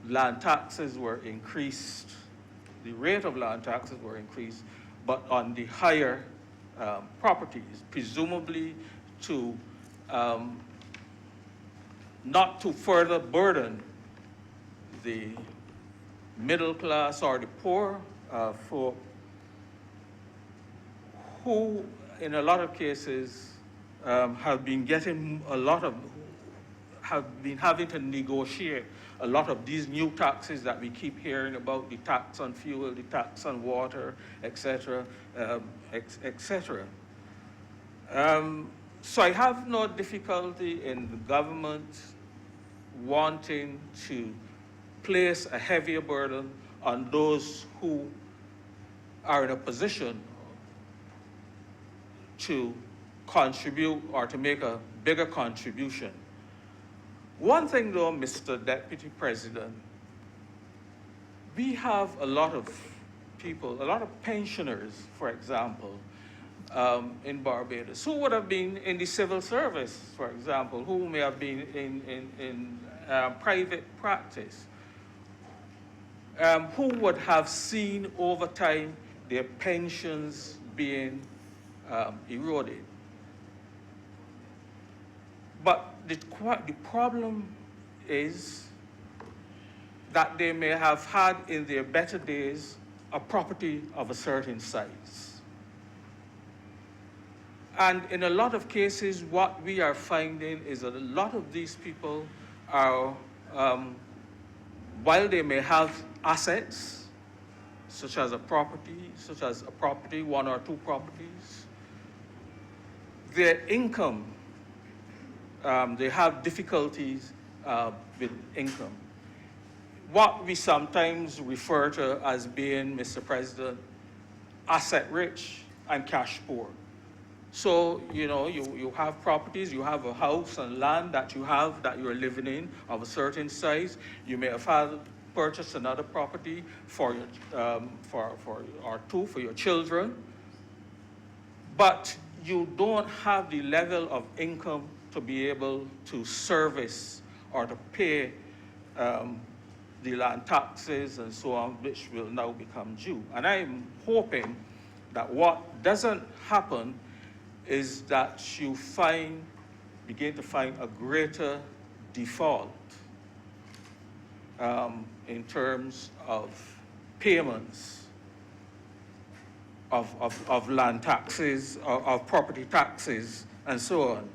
land taxes were increased, the rate of land taxes were increased, but on the higher properties, presumably to not to further burden the middle class or the poor folk who, in a lot of cases, have been having to negotiate a lot of these new taxes that we keep hearing about, the tax on fuel, the tax on water, etc., etc. So I have no difficulty in the government wanting to place a heavier burden on those who are in a position to contribute or to make a bigger contribution. One thing though, Mr. Deputy President, we have a lot of people, a lot of pensioners, for example, in Barbados, who would have been in the civil service, for example, who may have been in private practice, who would have seen over time their pensions being eroded. But the problem is that they may have had in their better days a property of a certain size. And in a lot of cases, what we are finding is that a lot of these people are, while they may have assets, such as a property, one or two properties, their income, they have difficulties with income. What we sometimes refer to as being, Mr. President, asset rich and cash poor. So, you know, you have properties, you have a house and land that you're living in of a certain size. You may have had purchased another property for your children, but you don't have the level of income to be able to service or to pay the land taxes and so on, which will now become due. And I'm hoping that what doesn't happen is that you begin to find a greater default in terms of payments of land taxes, of property taxes, and so on.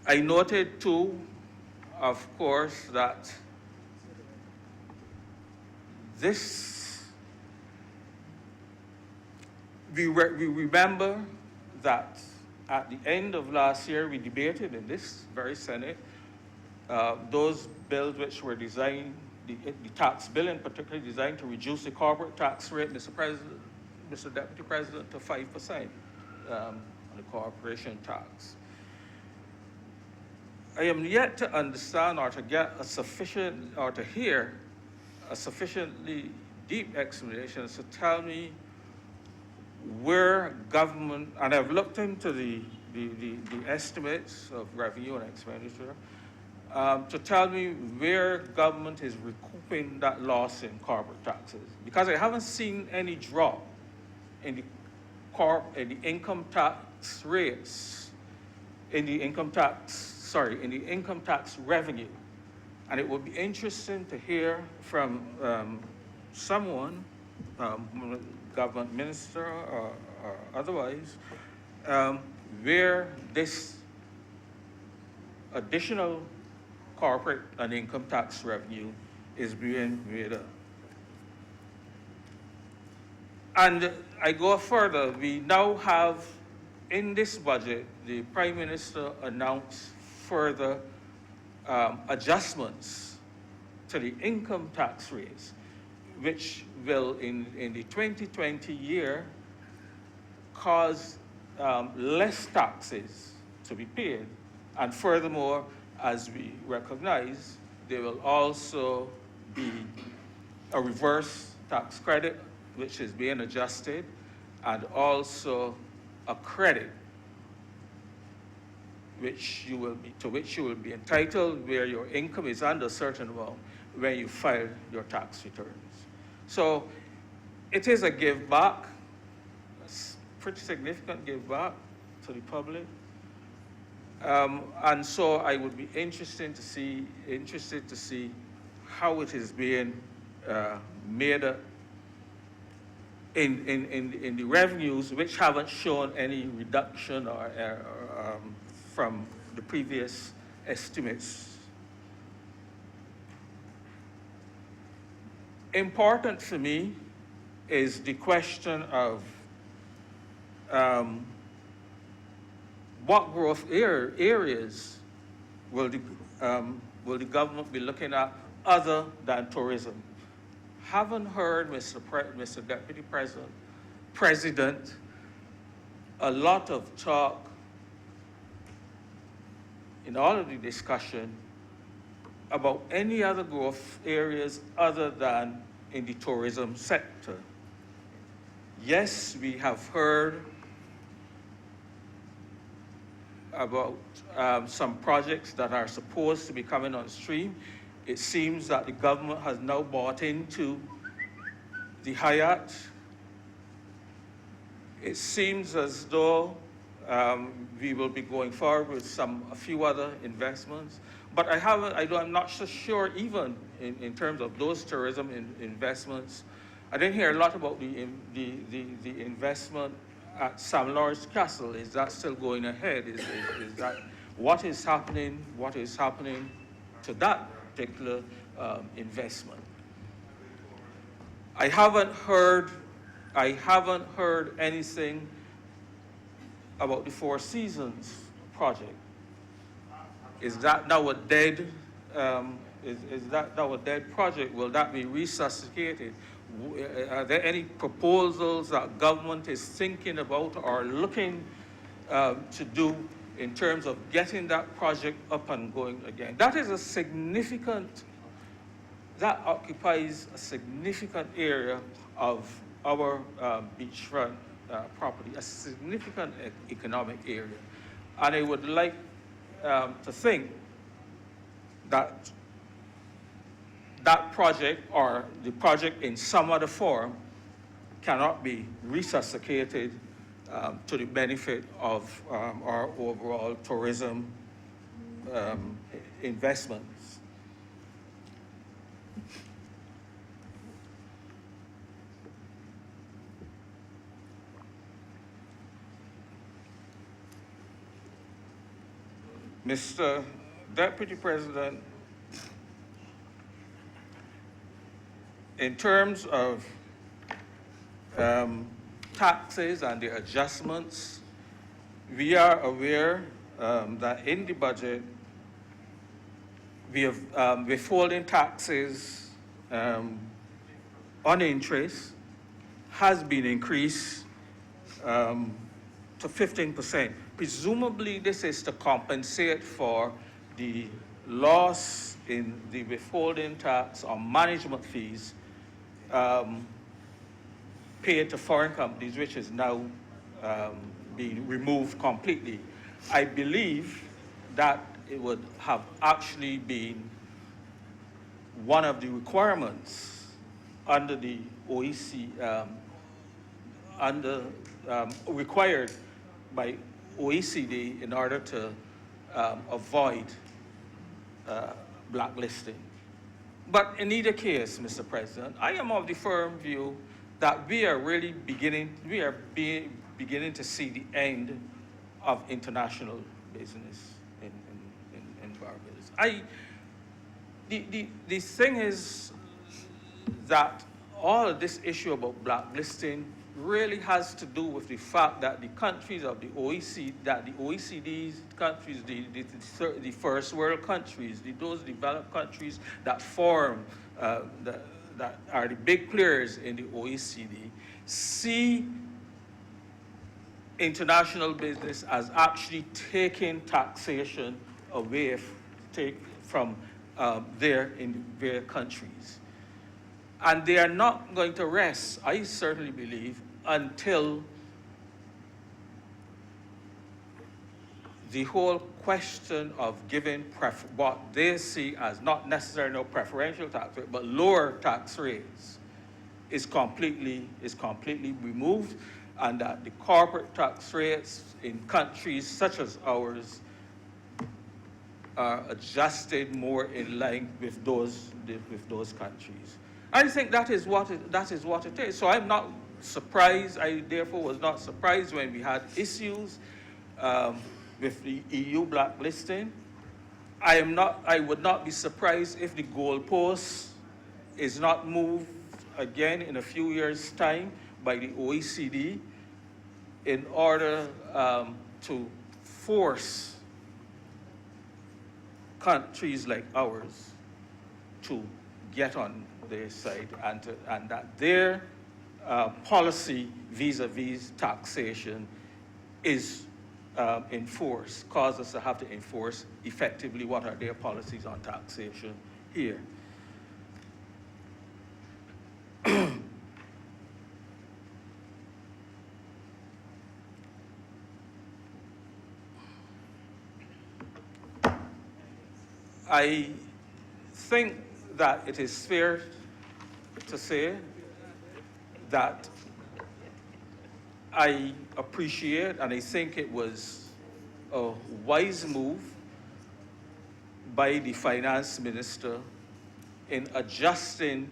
I noted too, of course, that we remember that at the end of last year, we debated in this very Senate those bills which were designed, the tax bill in particular, designed to reduce the corporate tax rate, Mr. Deputy President, to 5% on the corporation tax. I am yet to understand or to get a sufficient, or to hear a sufficiently deep explanation as to tell me where government, and I've looked into the estimates of revenue and expenditure, to tell me where government is recouping that loss in corporate taxes. Because I haven't seen any drop in the income tax rates, in the income tax revenue. And it would be interesting to hear from someone, government minister or otherwise, where this additional corporate and income tax revenue is being made up. And I go further, we now have, in this budget, the Prime Minister announced further adjustments to the income tax rates, which will, in the 2020 year, cause less taxes to be paid. And furthermore, as we recognize, there will also be a reverse tax credit, which is being adjusted, and also a credit which you will be entitled where your income is under a certain amount when you file your tax returns. So it is a give back, a pretty significant give back to the public. And so I would be interested to see how it is being made up in the revenues, which haven't shown any reduction from the previous estimates. Important for me is the question of what growth areas will the government be looking at other than tourism? Haven't heard, Mr. Deputy President, a lot of talk in all of the discussion about any other growth areas other than in the tourism sector. Yes, we have heard about some projects that are supposed to be coming on stream. It seems that the government has now bought into the Hyatt. It seems as though we will be going forward with a few other investments, but I'm not so sure even in terms of those tourism investments. I didn't hear a lot about the investment at Sam Lord's Castle. Is that still going ahead? Is that what is happening to that particular investment? I haven't heard anything about the Four Seasons project. Is that now a dead? Is that now a dead project? Will that be resuscitated? Are there any proposals that government is thinking about or looking to do in terms of getting that project up and going again? That occupies a significant area of our beachfront property, a significant economic area. And I would like to think that that project or the project in some other form cannot be resuscitated to the benefit of our overall tourism investments. Mr. Deputy President, in terms of taxes and the adjustments, we are aware that in the budget, we have withholding taxes on interest has been increased to 15%. Presumably, this is to compensate for the loss in the withholding tax on management fees paid to foreign companies, which is now being removed completely. I believe that it would have actually been one of the requirements under the OECD, required by OECD in order to avoid blacklisting. But in either case, Mr. President, I am of the firm view that we are really beginning to see the end of international business in Barbados. The thing is that all of this issue about blacklisting really has to do with the fact that the countries of the OECD, that the OECD countries, the first world countries, those developed countries that form, that are the big players in the OECD, see international business as actually taking taxation away from their countries. And they are not going to rest, I certainly believe, until the whole question of giving what they see as not necessarily no preferential tax rate, but lower tax rates is completely removed, and that the corporate tax rates in countries such as ours are adjusted more in line with those countries. I think that is what it is. So I'm not surprised. I therefore was not surprised when we had issues with the EU blacklisting. I would not be surprised if the goalpost is not moved again in a few years' time by the OECD in order to force countries like ours to get on their side, and that their policy vis-a-vis taxation is enforced, cause us to have to enforce effectively what are their policies on taxation here. I think that it is fair to say that I appreciate and I think it was a wise move by the finance minister in adjusting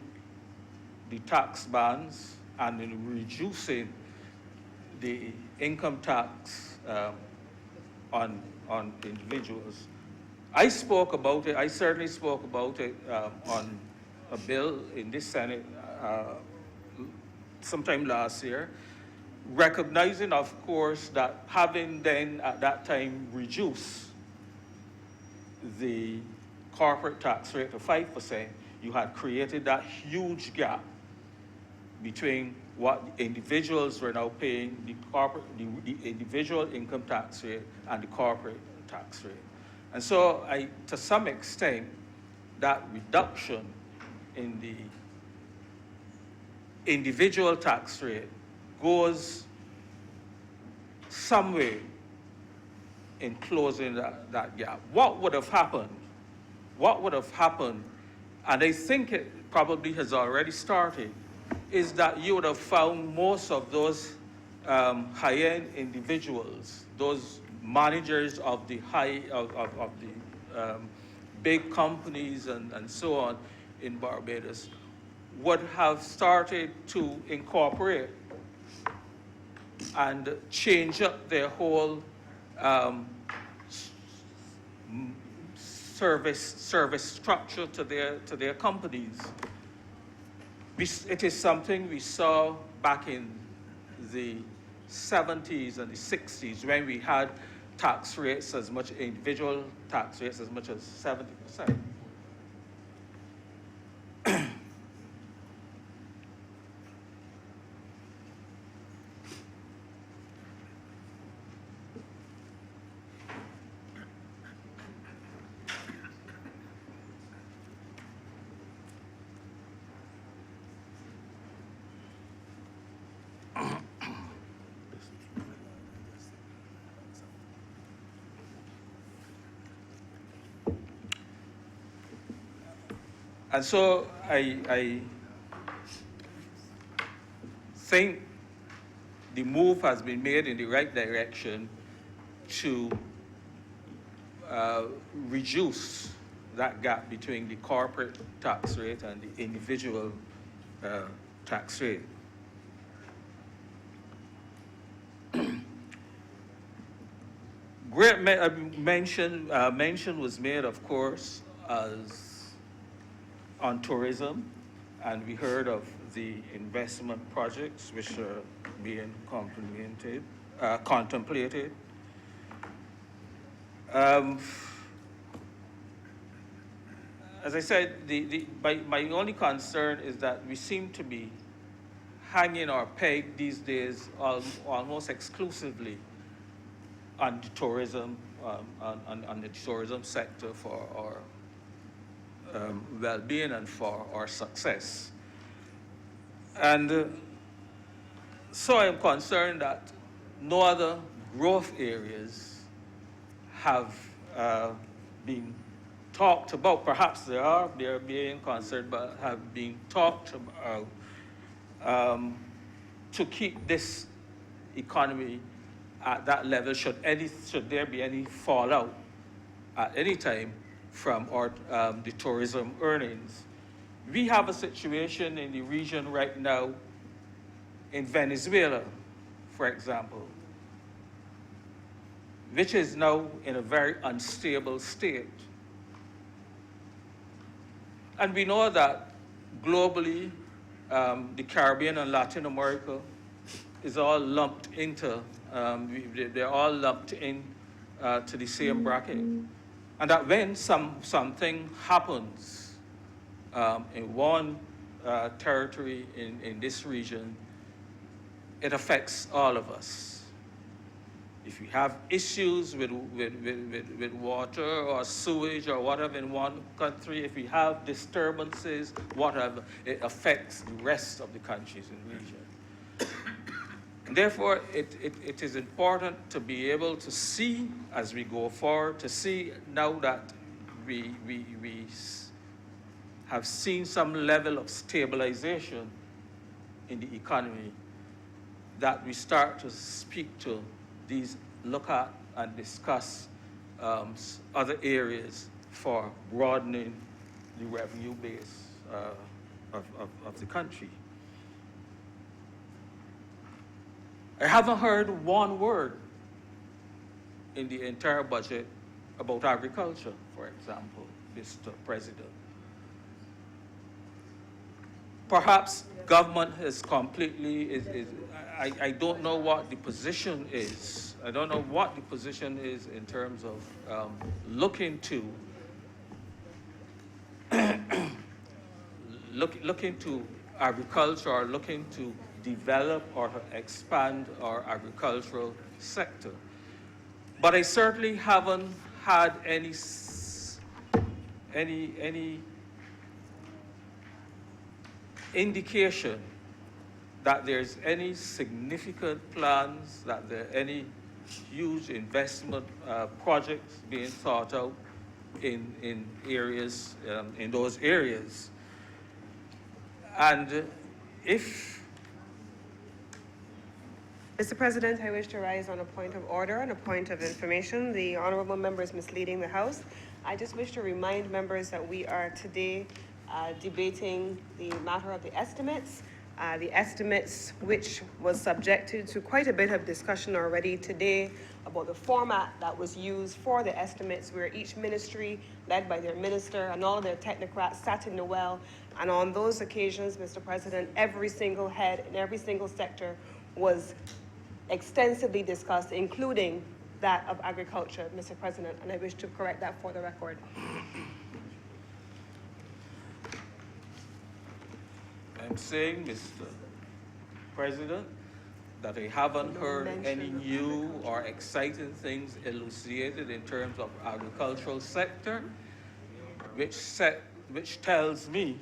the tax bands and in reducing the income tax on individuals. I spoke about it, I certainly spoke about it on a bill in this Senate sometime last year, recognizing, of course, that having then at that time reduced the corporate tax rate to 5%, you had created that huge gap between what individuals were now paying, the individual income tax rate and the corporate tax rate. And so to some extent, that reduction in the individual tax rate goes some way in closing that gap. What would have happened? And I think it probably has already started, is that you would have found most of those high-end individuals, those managers of the big companies and so on in Barbados, would have started to incorporate and change up their whole service structure to their companies. It is something we saw back in the 70s and the 60s when we had tax rates as much, individual tax rates as much as 70%. And so I think the move has been made in the right direction to reduce that gap between the corporate tax rate and the individual tax rate. Great mention was made, of course, as on tourism, and we heard of the investment projects which are being contemplated. As I said, my only concern is that we seem to be hanging our peg these days almost exclusively on the tourism, on the tourism sector for our well-being and for our success. And so I'm concerned that no other growth areas have been talked about. Perhaps they're being considered, but have been talked about to keep this economy at that level should there be any fallout at any time from the tourism earnings. We have a situation in the region right now in Venezuela, for example, which is now in a very unstable state. And we know that globally, the Caribbean and Latin America is all lumped into, they're all lumped in to the same bracket. And that when something happens in one territory in this region, it affects all of us. If you have issues with water or sewage or whatever in one country, if we have disturbances, whatever, it affects the rest of the countries in the region. And therefore, it is important to be able to see as we go forward, to see now that we have seen some level of stabilization in the economy, that we start to speak to look at and discuss other areas for broadening the revenue base of the country. I haven't heard one word in the entire budget about agriculture, for example, Mr. President. Perhaps government has completely, I don't know what the position is. I don't know what the position is in terms of looking to agriculture, or looking to develop or expand our agricultural sector. But I certainly haven't had any indication that there's any significant plans, that there are any huge investment projects being thought out in areas, in those areas. And if...
Mr. President, I wish to rise on a point of order and a point of information. The honourable member is misleading the House. I just wish to remind members that we are today debating the matter of the estimates which was subjected to quite a bit of discussion already today about the format that was used for the estimates, where each ministry, led by their minister and all of their technocrats, sat in the well. And on those occasions, Mr. President, every single head in every single sector was extensively discussed, including that of agriculture, Mr. President, and I wish to correct that for the record.
I'm saying, Mr. President, that I haven't heard any new or exciting things elucidated in terms of agricultural sector, which tells me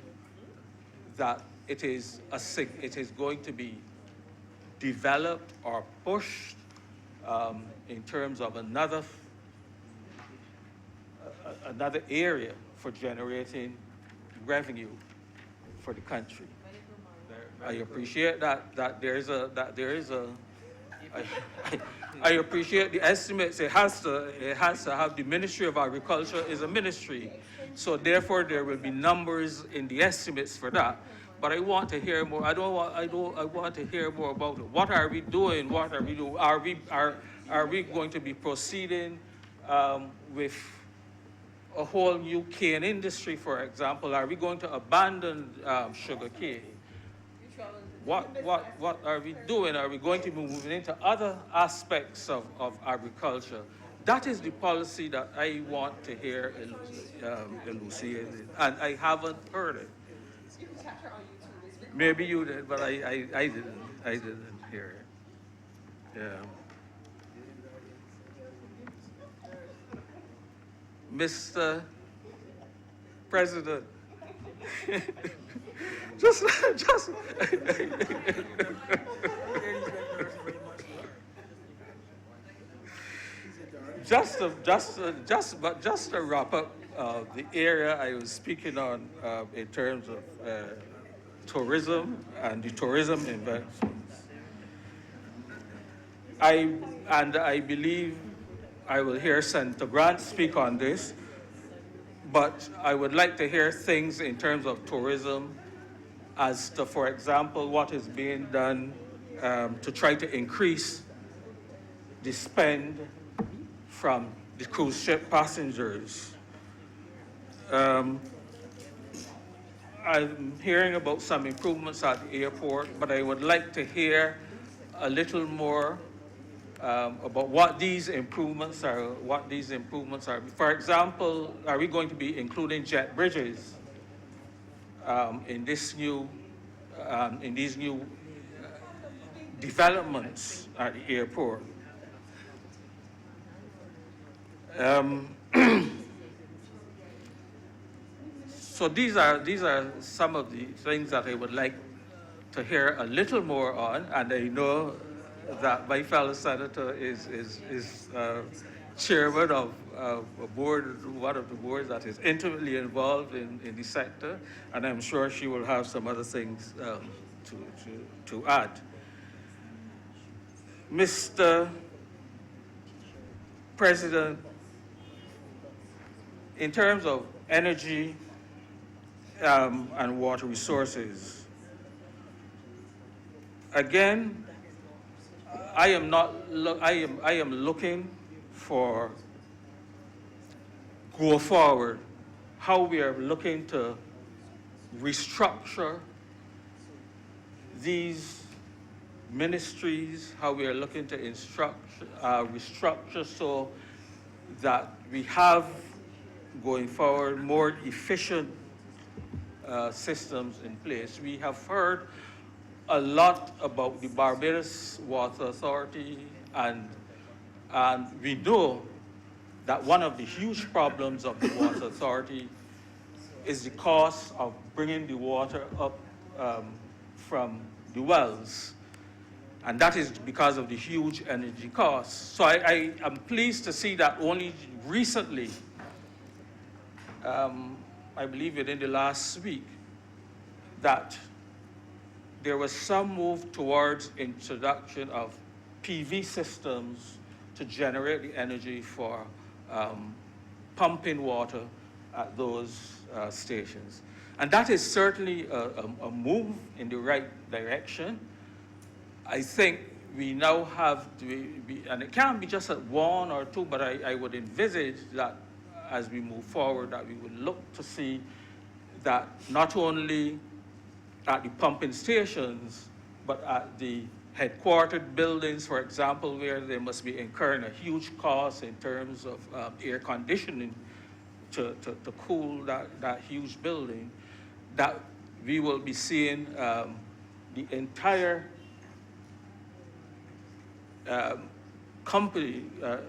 that it is going to be developed or pushed in terms of another area for generating revenue for the country. I appreciate that there is a I appreciate the estimates. It has to have the Ministry of Agriculture is a ministry, so therefore there will be numbers in the estimates for that. But I want to hear more. I want to hear more about it. What are we doing? What are we doing? Are we going to be proceeding with a whole new cane industry, for example? Are we going to abandon sugar cane? What are we doing? Are we going to be moving into other aspects of agriculture? That is the policy that I want to hear elucidated, and I haven't heard it. Maybe you did, but I didn't. I didn't hear it. Yeah. Mr. President, just, just to wrap up the area I was speaking on in terms of tourism and the tourism investments. I believe I will hear Senator Grant speak on this, but I would like to hear things in terms of tourism as to, for example, what is being done to try to increase the spend from the cruise ship passengers. I'm hearing about some improvements at the airport, but I would like to hear a little more about what these improvements are. For example, are we going to be including jet bridges in these new developments at the airport? So these are some of the things that I would like to hear a little more on, and I know that my fellow senator is chairman of a board, one of the boards that is intimately involved in the sector, and I'm sure she will have some other things to add. Mr. President, in terms of energy and water resources, again, I am looking for, go forward, how we are looking to restructure these ministries, how we are looking to restructure so that we have, going forward, more efficient systems in place. We have heard a lot about the Barbados Water Authority, and we know that one of the huge problems of the Water Authority is the cost of bringing the water up from the wells, and that is because of the huge energy costs. So I am pleased to see that only recently, I believe within the last week, that there was some move towards introduction of PV systems to generate the energy for pumping water at those stations. And that is certainly a move in the right direction. I think we now have to be, and it can't be just at one or two, but I would envisage that as we move forward, that we would look to see that not only at the pumping stations, but at the headquartered buildings, for example, where they must be incurring a huge cost in terms of air conditioning to cool that huge building, that we will be seeing the entire company, the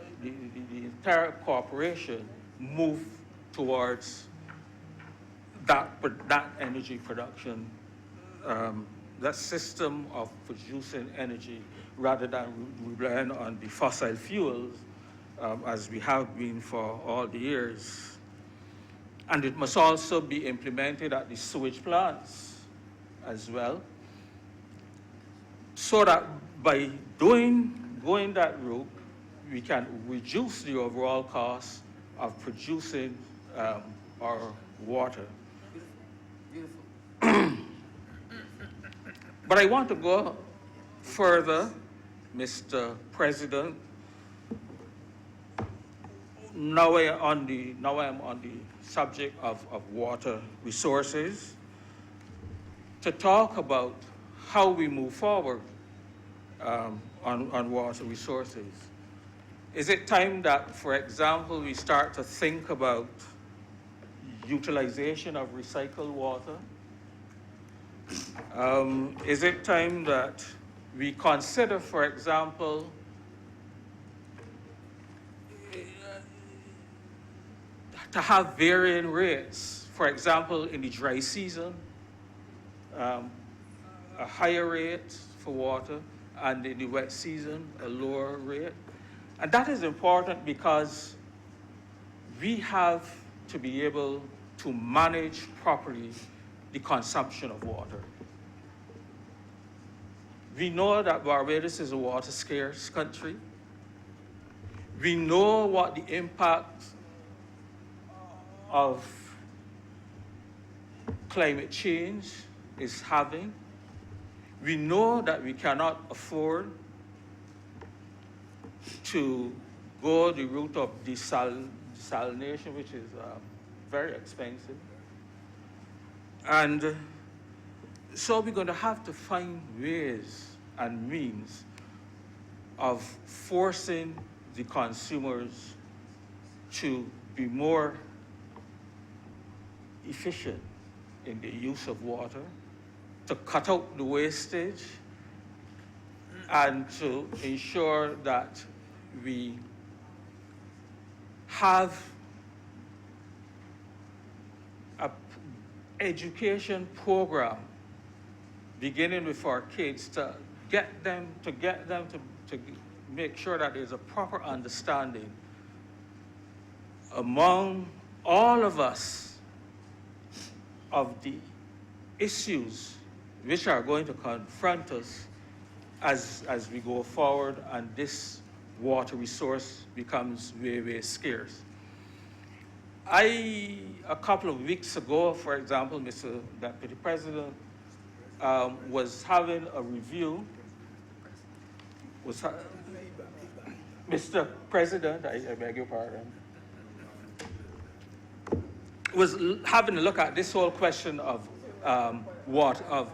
entire corporation move towards that energy production, that system of producing energy rather than relying on the fossil fuels as we have been for all the years. And it must also be implemented at the sewage plants as well, so that by going that route, we can reduce the overall cost of producing our water. But I want to go further, Mr. President. now I am on the subject of water resources to talk about how we move forward on water resources. Is it time that, for example, we start to think about utilization of recycled water? Is it time that we consider, for example, to have varying rates? For example, in the dry season, a higher rate for water, and in the wet season, a lower rate. And that is important because we have to be able to manage properly the consumption of water. We know that Barbados is a water scarce country. We know what the impact of climate change is having. We know that we cannot afford to go the route of desalination, which is very expensive. And so we're going to have to find ways and means of forcing the consumers to be more efficient in the use of water, to cut out the wastage, and to ensure that we have an education program beginning with our kids to get them to make sure that there's a proper understanding among all of us of the issues which are going to confront us as we go forward and this water resource becomes very, very scarce. A couple of weeks ago, for example, Mr. Deputy President, was having a review, Mr. President, I beg your pardon, was having a look at this whole question of water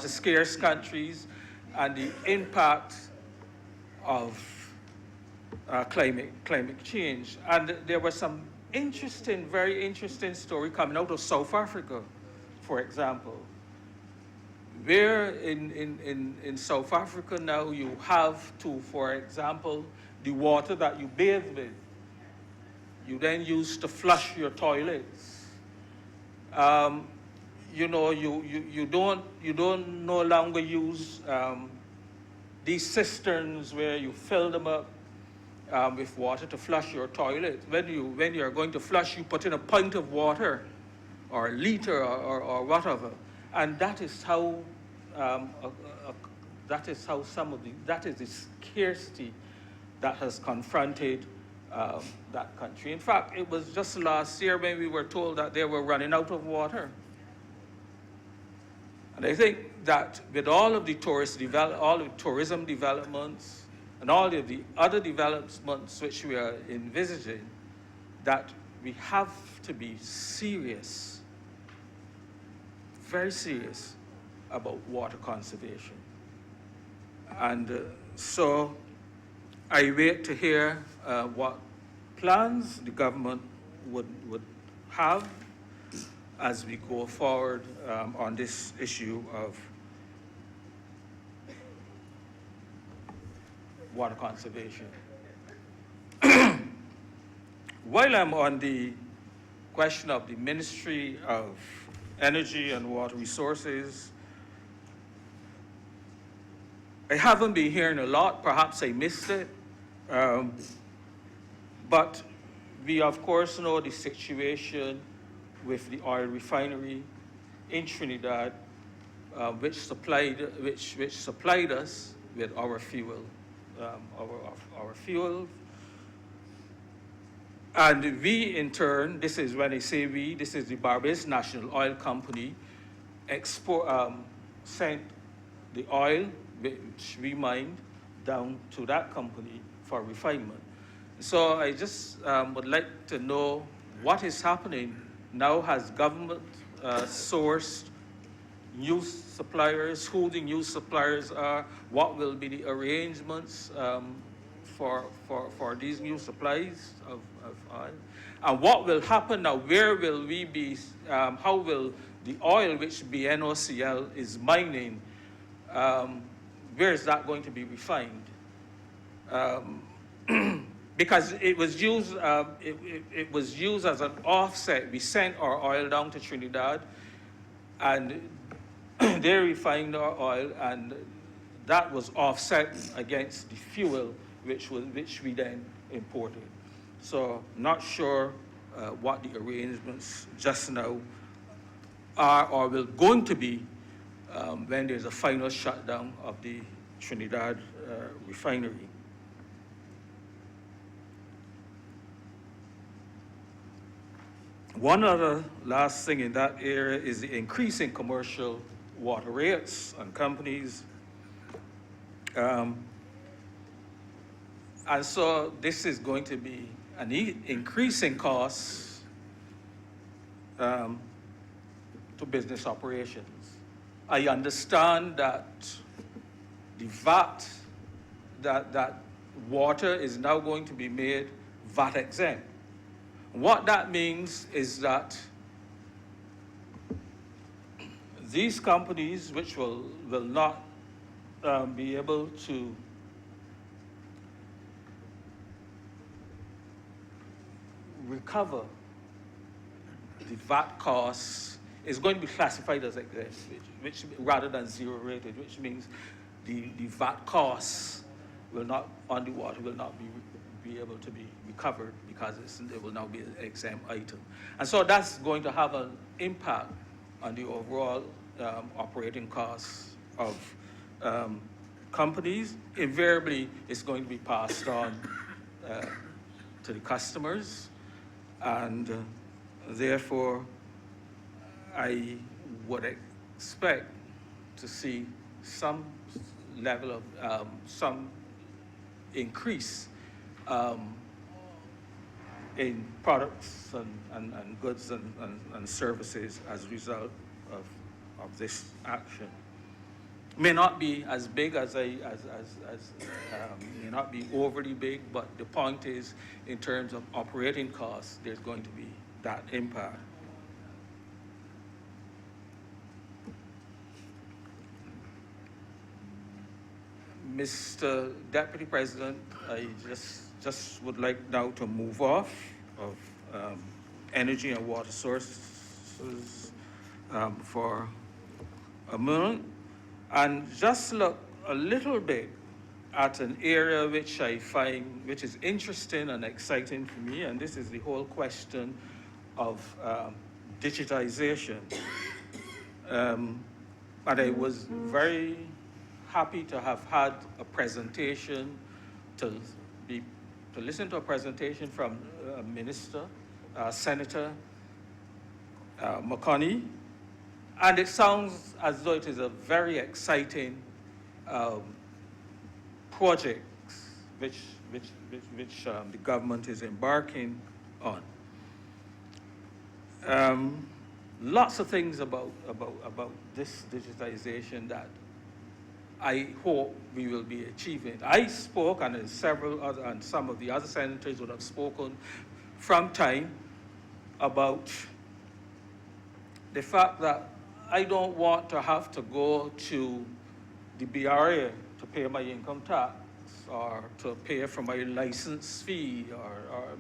scarce countries and the impact of climate change. And there was some very interesting story coming out of South Africa, for example, where in South Africa now you have to, for example, the water that you bathe with, you then use to flush your toilets. You know, you don't no longer use these cisterns where you fill them up with water to flush your toilet. When you're going to flush, you put in a pint of water, or a liter, or whatever, and that is how that is the scarcity that has confronted that country. In fact, it was just last year when we were told that they were running out of water. And I think that with all of the tourism developments and all of the other developments which we are envisaging, that we have to be serious, very serious about water conservation. And so I wait to hear what plans the government would have as we go forward on this issue of water conservation. While I'm on the question of the Ministry of Energy and Water Resources, I haven't been hearing a lot, perhaps I missed it, but we of course know the situation with the oil refinery in Trinidad, which supplied us with our fuel, our fuel. And we, in turn, this is when I say we, this is the Barbados National Oil Company, sent the oil which we mined down to that company for refinement. So I just would like to know what is happening now. Has government sourced new suppliers, who the new suppliers are, what will be the arrangements for these new supplies of oil, and what will happen now, where will we be, how will the oil which BNOCL is mining, where is that going to be refined? Because it was used, it was used as an offset. We sent our oil down to Trinidad, and they refined our oil, and that was offset against the fuel which we then imported. So not sure what the arrangements just now are or will going to be when there's a final shutdown of the Trinidad refinery. One other last thing in that area is the increase in commercial water rates and companies. And so this is going to be an increase in costs to business operations. I understand that the VAT, that water is now going to be made VAT exempt. What that means is that these companies, which will not be able to recover the VAT costs, is going to be classified as exempt, which rather than zero rated, which means the VAT costs will not on the water will not be able to be recovered because it will now be an exempt item. And so that's going to have an impact on the overall operating costs of companies. Invariably, it's going to be passed on to the customers, and therefore, I would expect to see some level of some increase in products and goods and services as a result of this action. May not be as big may not be overly big, but the point is, in terms of operating costs, there's going to be that impact. Mr. Deputy President, I just would like now to move off of energy and water sources for a moment and just look a little bit at an area which I find which is interesting and exciting for me, and this is the whole question of digitization. And I was very happy to have had a presentation, to listen to a presentation from Minister, Senator McConney, and it sounds as though it is a very exciting project which the government is embarking on. Lots of things about this digitization that I hope we will be achieving. I spoke, and some of the other senators would have spoken from time about the fact that I don't want to have to go to the BRA to pay my income tax or to pay for my license fee or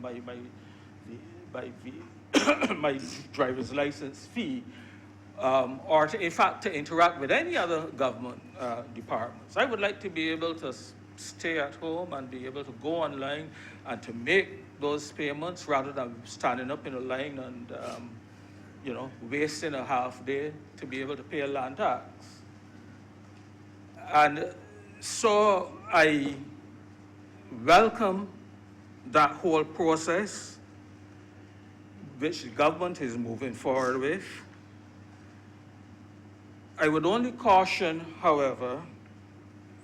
my driver's license fee, or in fact to interact with any other government departments. I would like to be able to stay at home and be able to go online and to make those payments rather than standing up in a line and wasting a half day to be able to pay a land tax. And so I welcome that whole process which the government is moving forward with. I would only caution, however,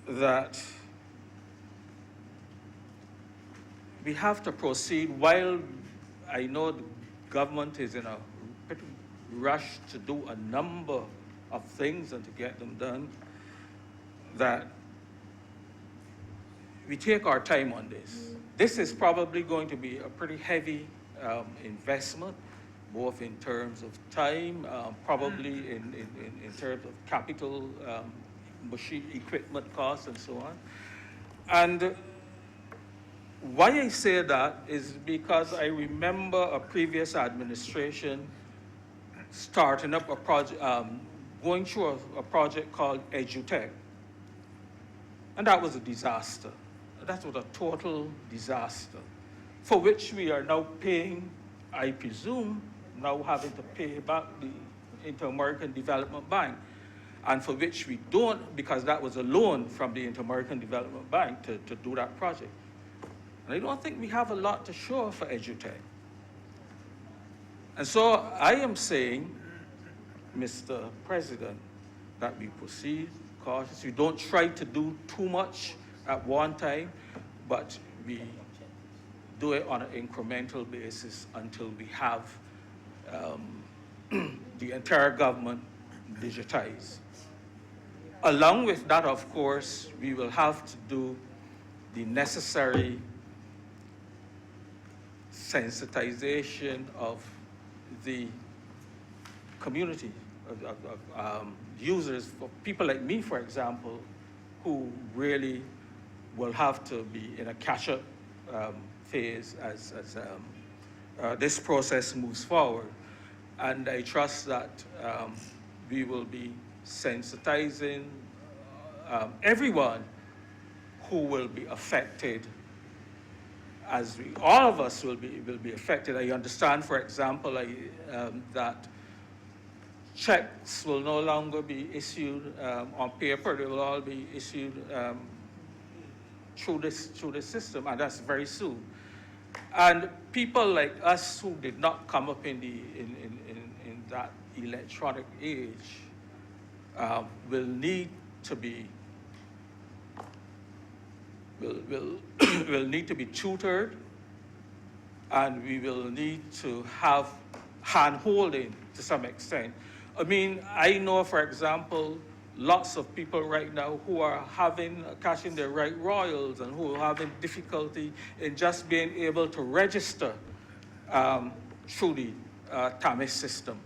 that we have to proceed. While I know the government is in a pretty rush to do a number of things and to get them done, that we take our time on this. This is probably going to be a pretty heavy investment, both in terms of time, probably in terms of capital, machine equipment costs and so on. And why I say that is because I remember a previous administration starting up a project, going through a project called EduTech. And that was a disaster. That was a total disaster, for which we are now paying, I presume, now having to pay back the Inter-American Development Bank, and for which we don't, because that was a loan from the Inter-American Development Bank to do that project. And I don't think we have a lot to show for EduTech. And so I am saying, Mr. President, that we proceed cautiously. We don't try to do too much at one time, but we do it on an incremental basis until we have the entire government digitized. Along with that, of course, we will have to do the necessary sensitization of the community, of users, for people like me, for example, who really will have to be in a catch-up phase as this process moves forward. And I trust that we will be sensitizing everyone who will be affected, as all of us will be affected. I understand, for example, that checks will no longer be issued on paper. They will all be issued through this system, and that's very soon. And people like us who did not come up in that electronic age will need to be will need to be tutored, and we will need to have hand-holding to some extent. I mean, I know, for example, lots of people right now who are cashing their right royals and who are having difficulty in just being able to register through the TAMIS system.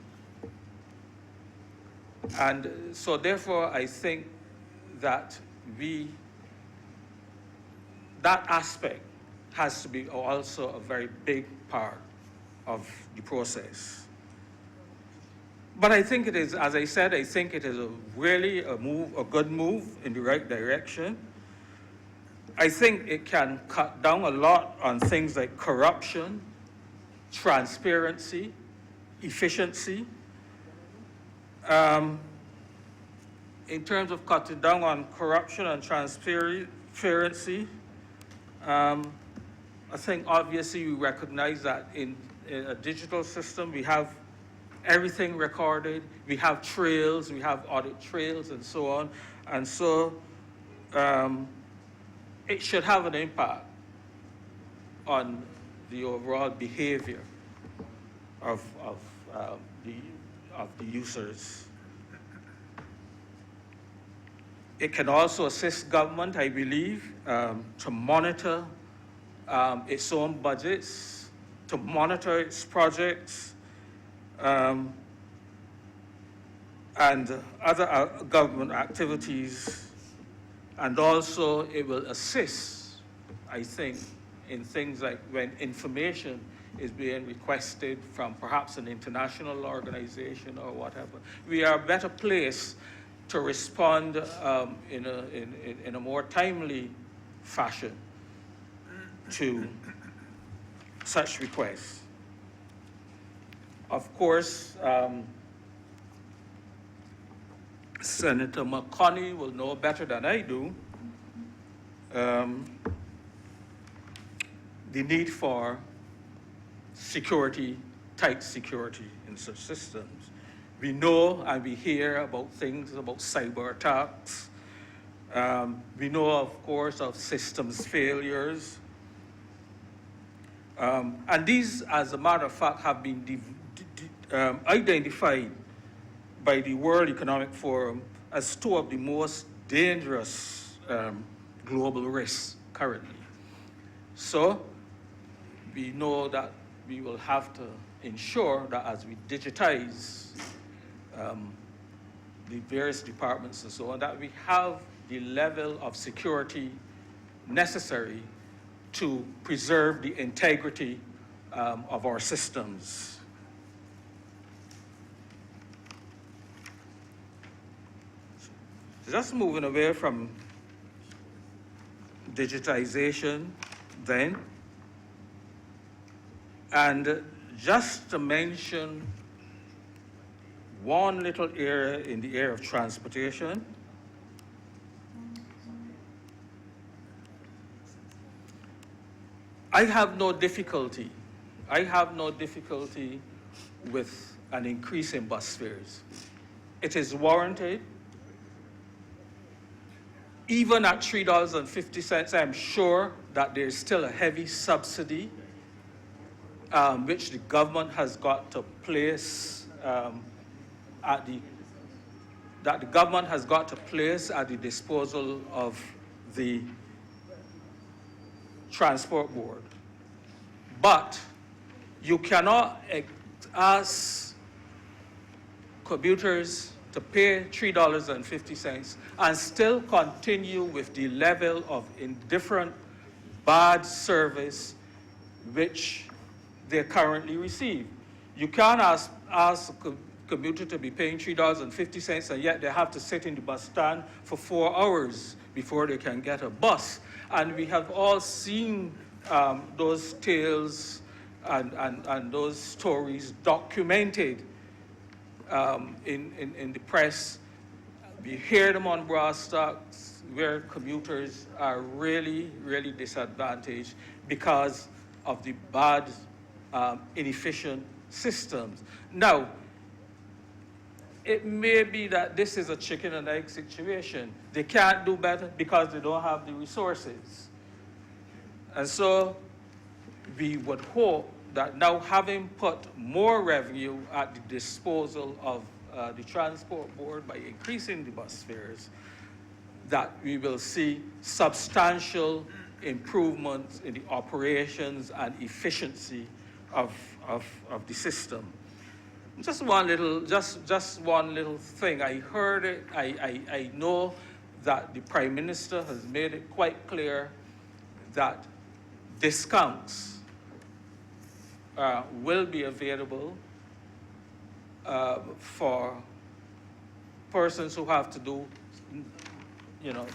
And so therefore, I think that that aspect has to be also a very big part of the process. But I think it is, as I said, I think it is really a good move in the right direction. I think it can cut down a lot on things like corruption, transparency, efficiency. In terms of cutting down on corruption and transparency, I think obviously we recognize that in a digital system we have everything recorded, we have trails, we have audit trails and so on. And so it should have an impact on the overall behavior of the users. It can also assist government, I believe, to monitor its own budgets, to monitor its projects, and other government activities. And also it will assist, I think, in things like when information is being requested from perhaps an international organization or whatever. We are better placed to respond in a more timely fashion to such requests. Of course, Senator McConney will know better than I do the need for security, tight security in such systems. We know and we hear about things about cyber attacks. We know, of course, of systems failures. And these, as a matter of fact, have been identified by the World Economic Forum as two of the most dangerous global risks currently. So we know that we will have to ensure that as we digitize the various departments and so on, that we have the level of security necessary to preserve the integrity of our systems. Just moving away from digitization then, and just to mention one little area in the area of transportation. I have no difficulty with an increase in bus fares. It is warranted. Even at $3.50, I'm sure that there's still a heavy subsidy which the government has got to place at the disposal of the Transport Board. But you cannot ask commuters to pay $3.50 and still continue with the level of indifferent, bad service which they currently receive. You can't ask a commuter to be paying $3.50 and yet they have to sit in the bus stand for 4 hours before they can get a bus. And we have all seen those tales and those stories documented in the press. We hear them on broadcasts where commuters are really, really disadvantaged because of the bad, inefficient systems. Now, it may be that this is a chicken and egg situation. They can't do better because they don't have the resources. And so we would hope that now, having put more revenue at the disposal of the Transport Board by increasing the bus fares, that we will see substantial improvements in the operations and efficiency of the system. Just one little thing. I heard it. I know that the Prime Minister has made it quite clear that discounts will be available for persons who have to do,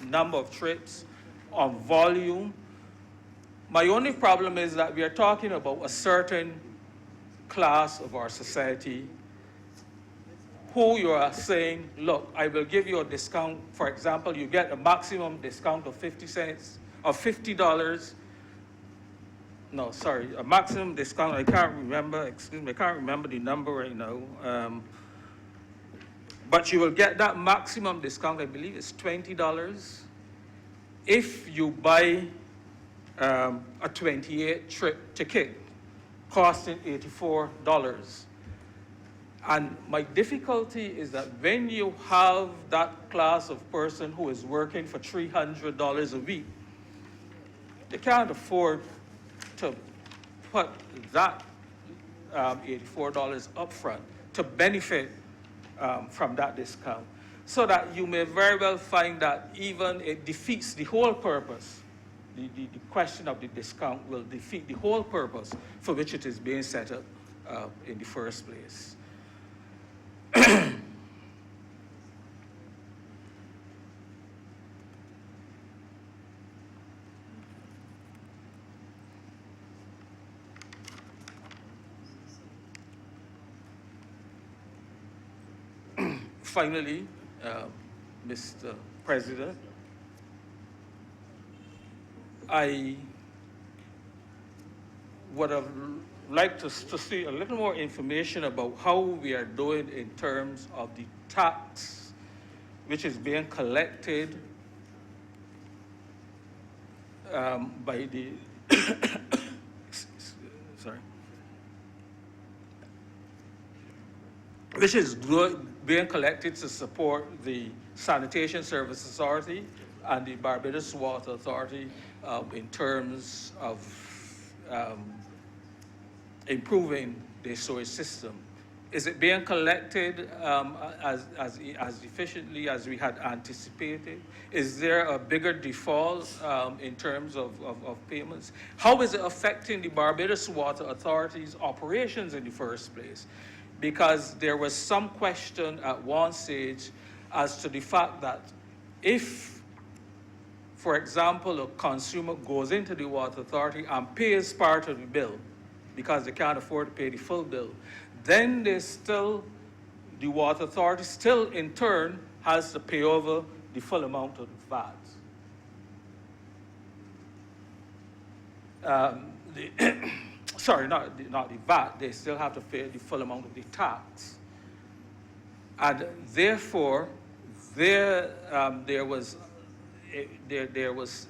number of trips on volume. My only problem is that we are talking about a certain class of our society who you are saying, look, I will give you a discount. For example, you get a maximum discount of $50. No, sorry, a maximum discount. I can't remember the number right now. But you will get that maximum discount, I believe it's $20, if you buy a 28-trip ticket costing $84. And my difficulty is that when you have that class of person who is working for $300 a week, they can't afford to put that $84 up front to benefit from that discount. So that you may very well find that even it defeats the whole purpose. The question of the discount will defeat the whole purpose for which it is being set up in the first place. Finally, Mr. President, I would have liked to see a little more information about how we are doing in terms of the tax which is being collected by the which is being collected to support the Sanitation Service Authority and the Barbados Water Authority in terms of improving the sewage system. Is it being collected as efficiently as we had anticipated? Is there a bigger default in terms of payments? How is it affecting the Barbados Water Authority's operations in the first place? Because there was some question at one stage as to the fact that if, for example, a consumer goes into the water authority and pays part of the bill because they can't afford to pay the full bill, then the water authority still in turn has to pay over the full amount of the VAT. Sorry, not the VAT, they still have to pay the full amount of the tax. And therefore, there was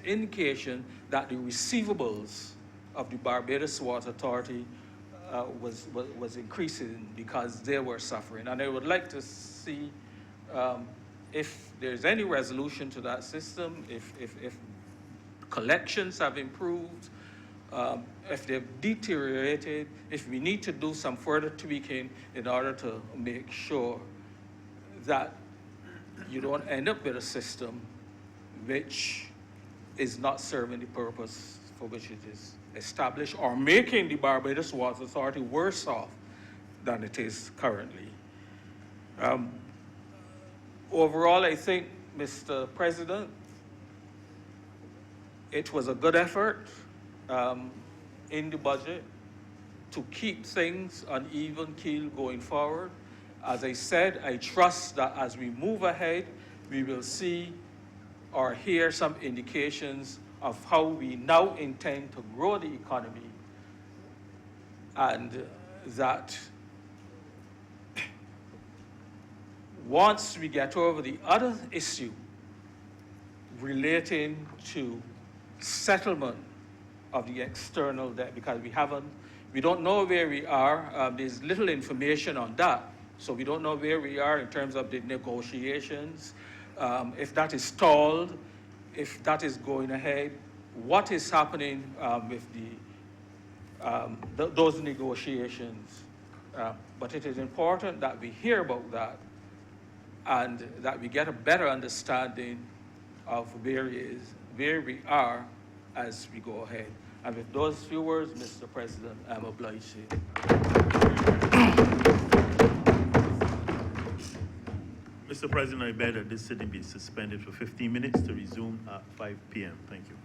indication that the receivables of the Barbados Water Authority was increasing because they were suffering. And I would like to see if there's any resolution to that system, if collections have improved, if they've deteriorated, if we need to do some further tweaking in order to make sure that you don't end up with a system which is not serving the purpose for which it is established, or making the Barbados Water Authority worse off than it is currently. Overall, I think, Mr. President, it was a good effort in the budget to keep things on even keel going forward. As I said, I trust that as we move ahead, we will see or hear some indications of how we now intend to grow the economy, and that once we get over the other issue relating to settlement of the external debt, because we don't know where we are. There's little information on that, so we don't know where we are in terms of the negotiations, if that is stalled, if that is going ahead, what is happening with those negotiations. But it is important that we hear about that and that we get a better understanding of where we are as we go ahead. And with those few words, Mr. President, I'm obliged to.
Mr. President, I better this sitting be suspended for 15 minutes to resume at 5 p.m. Thank you.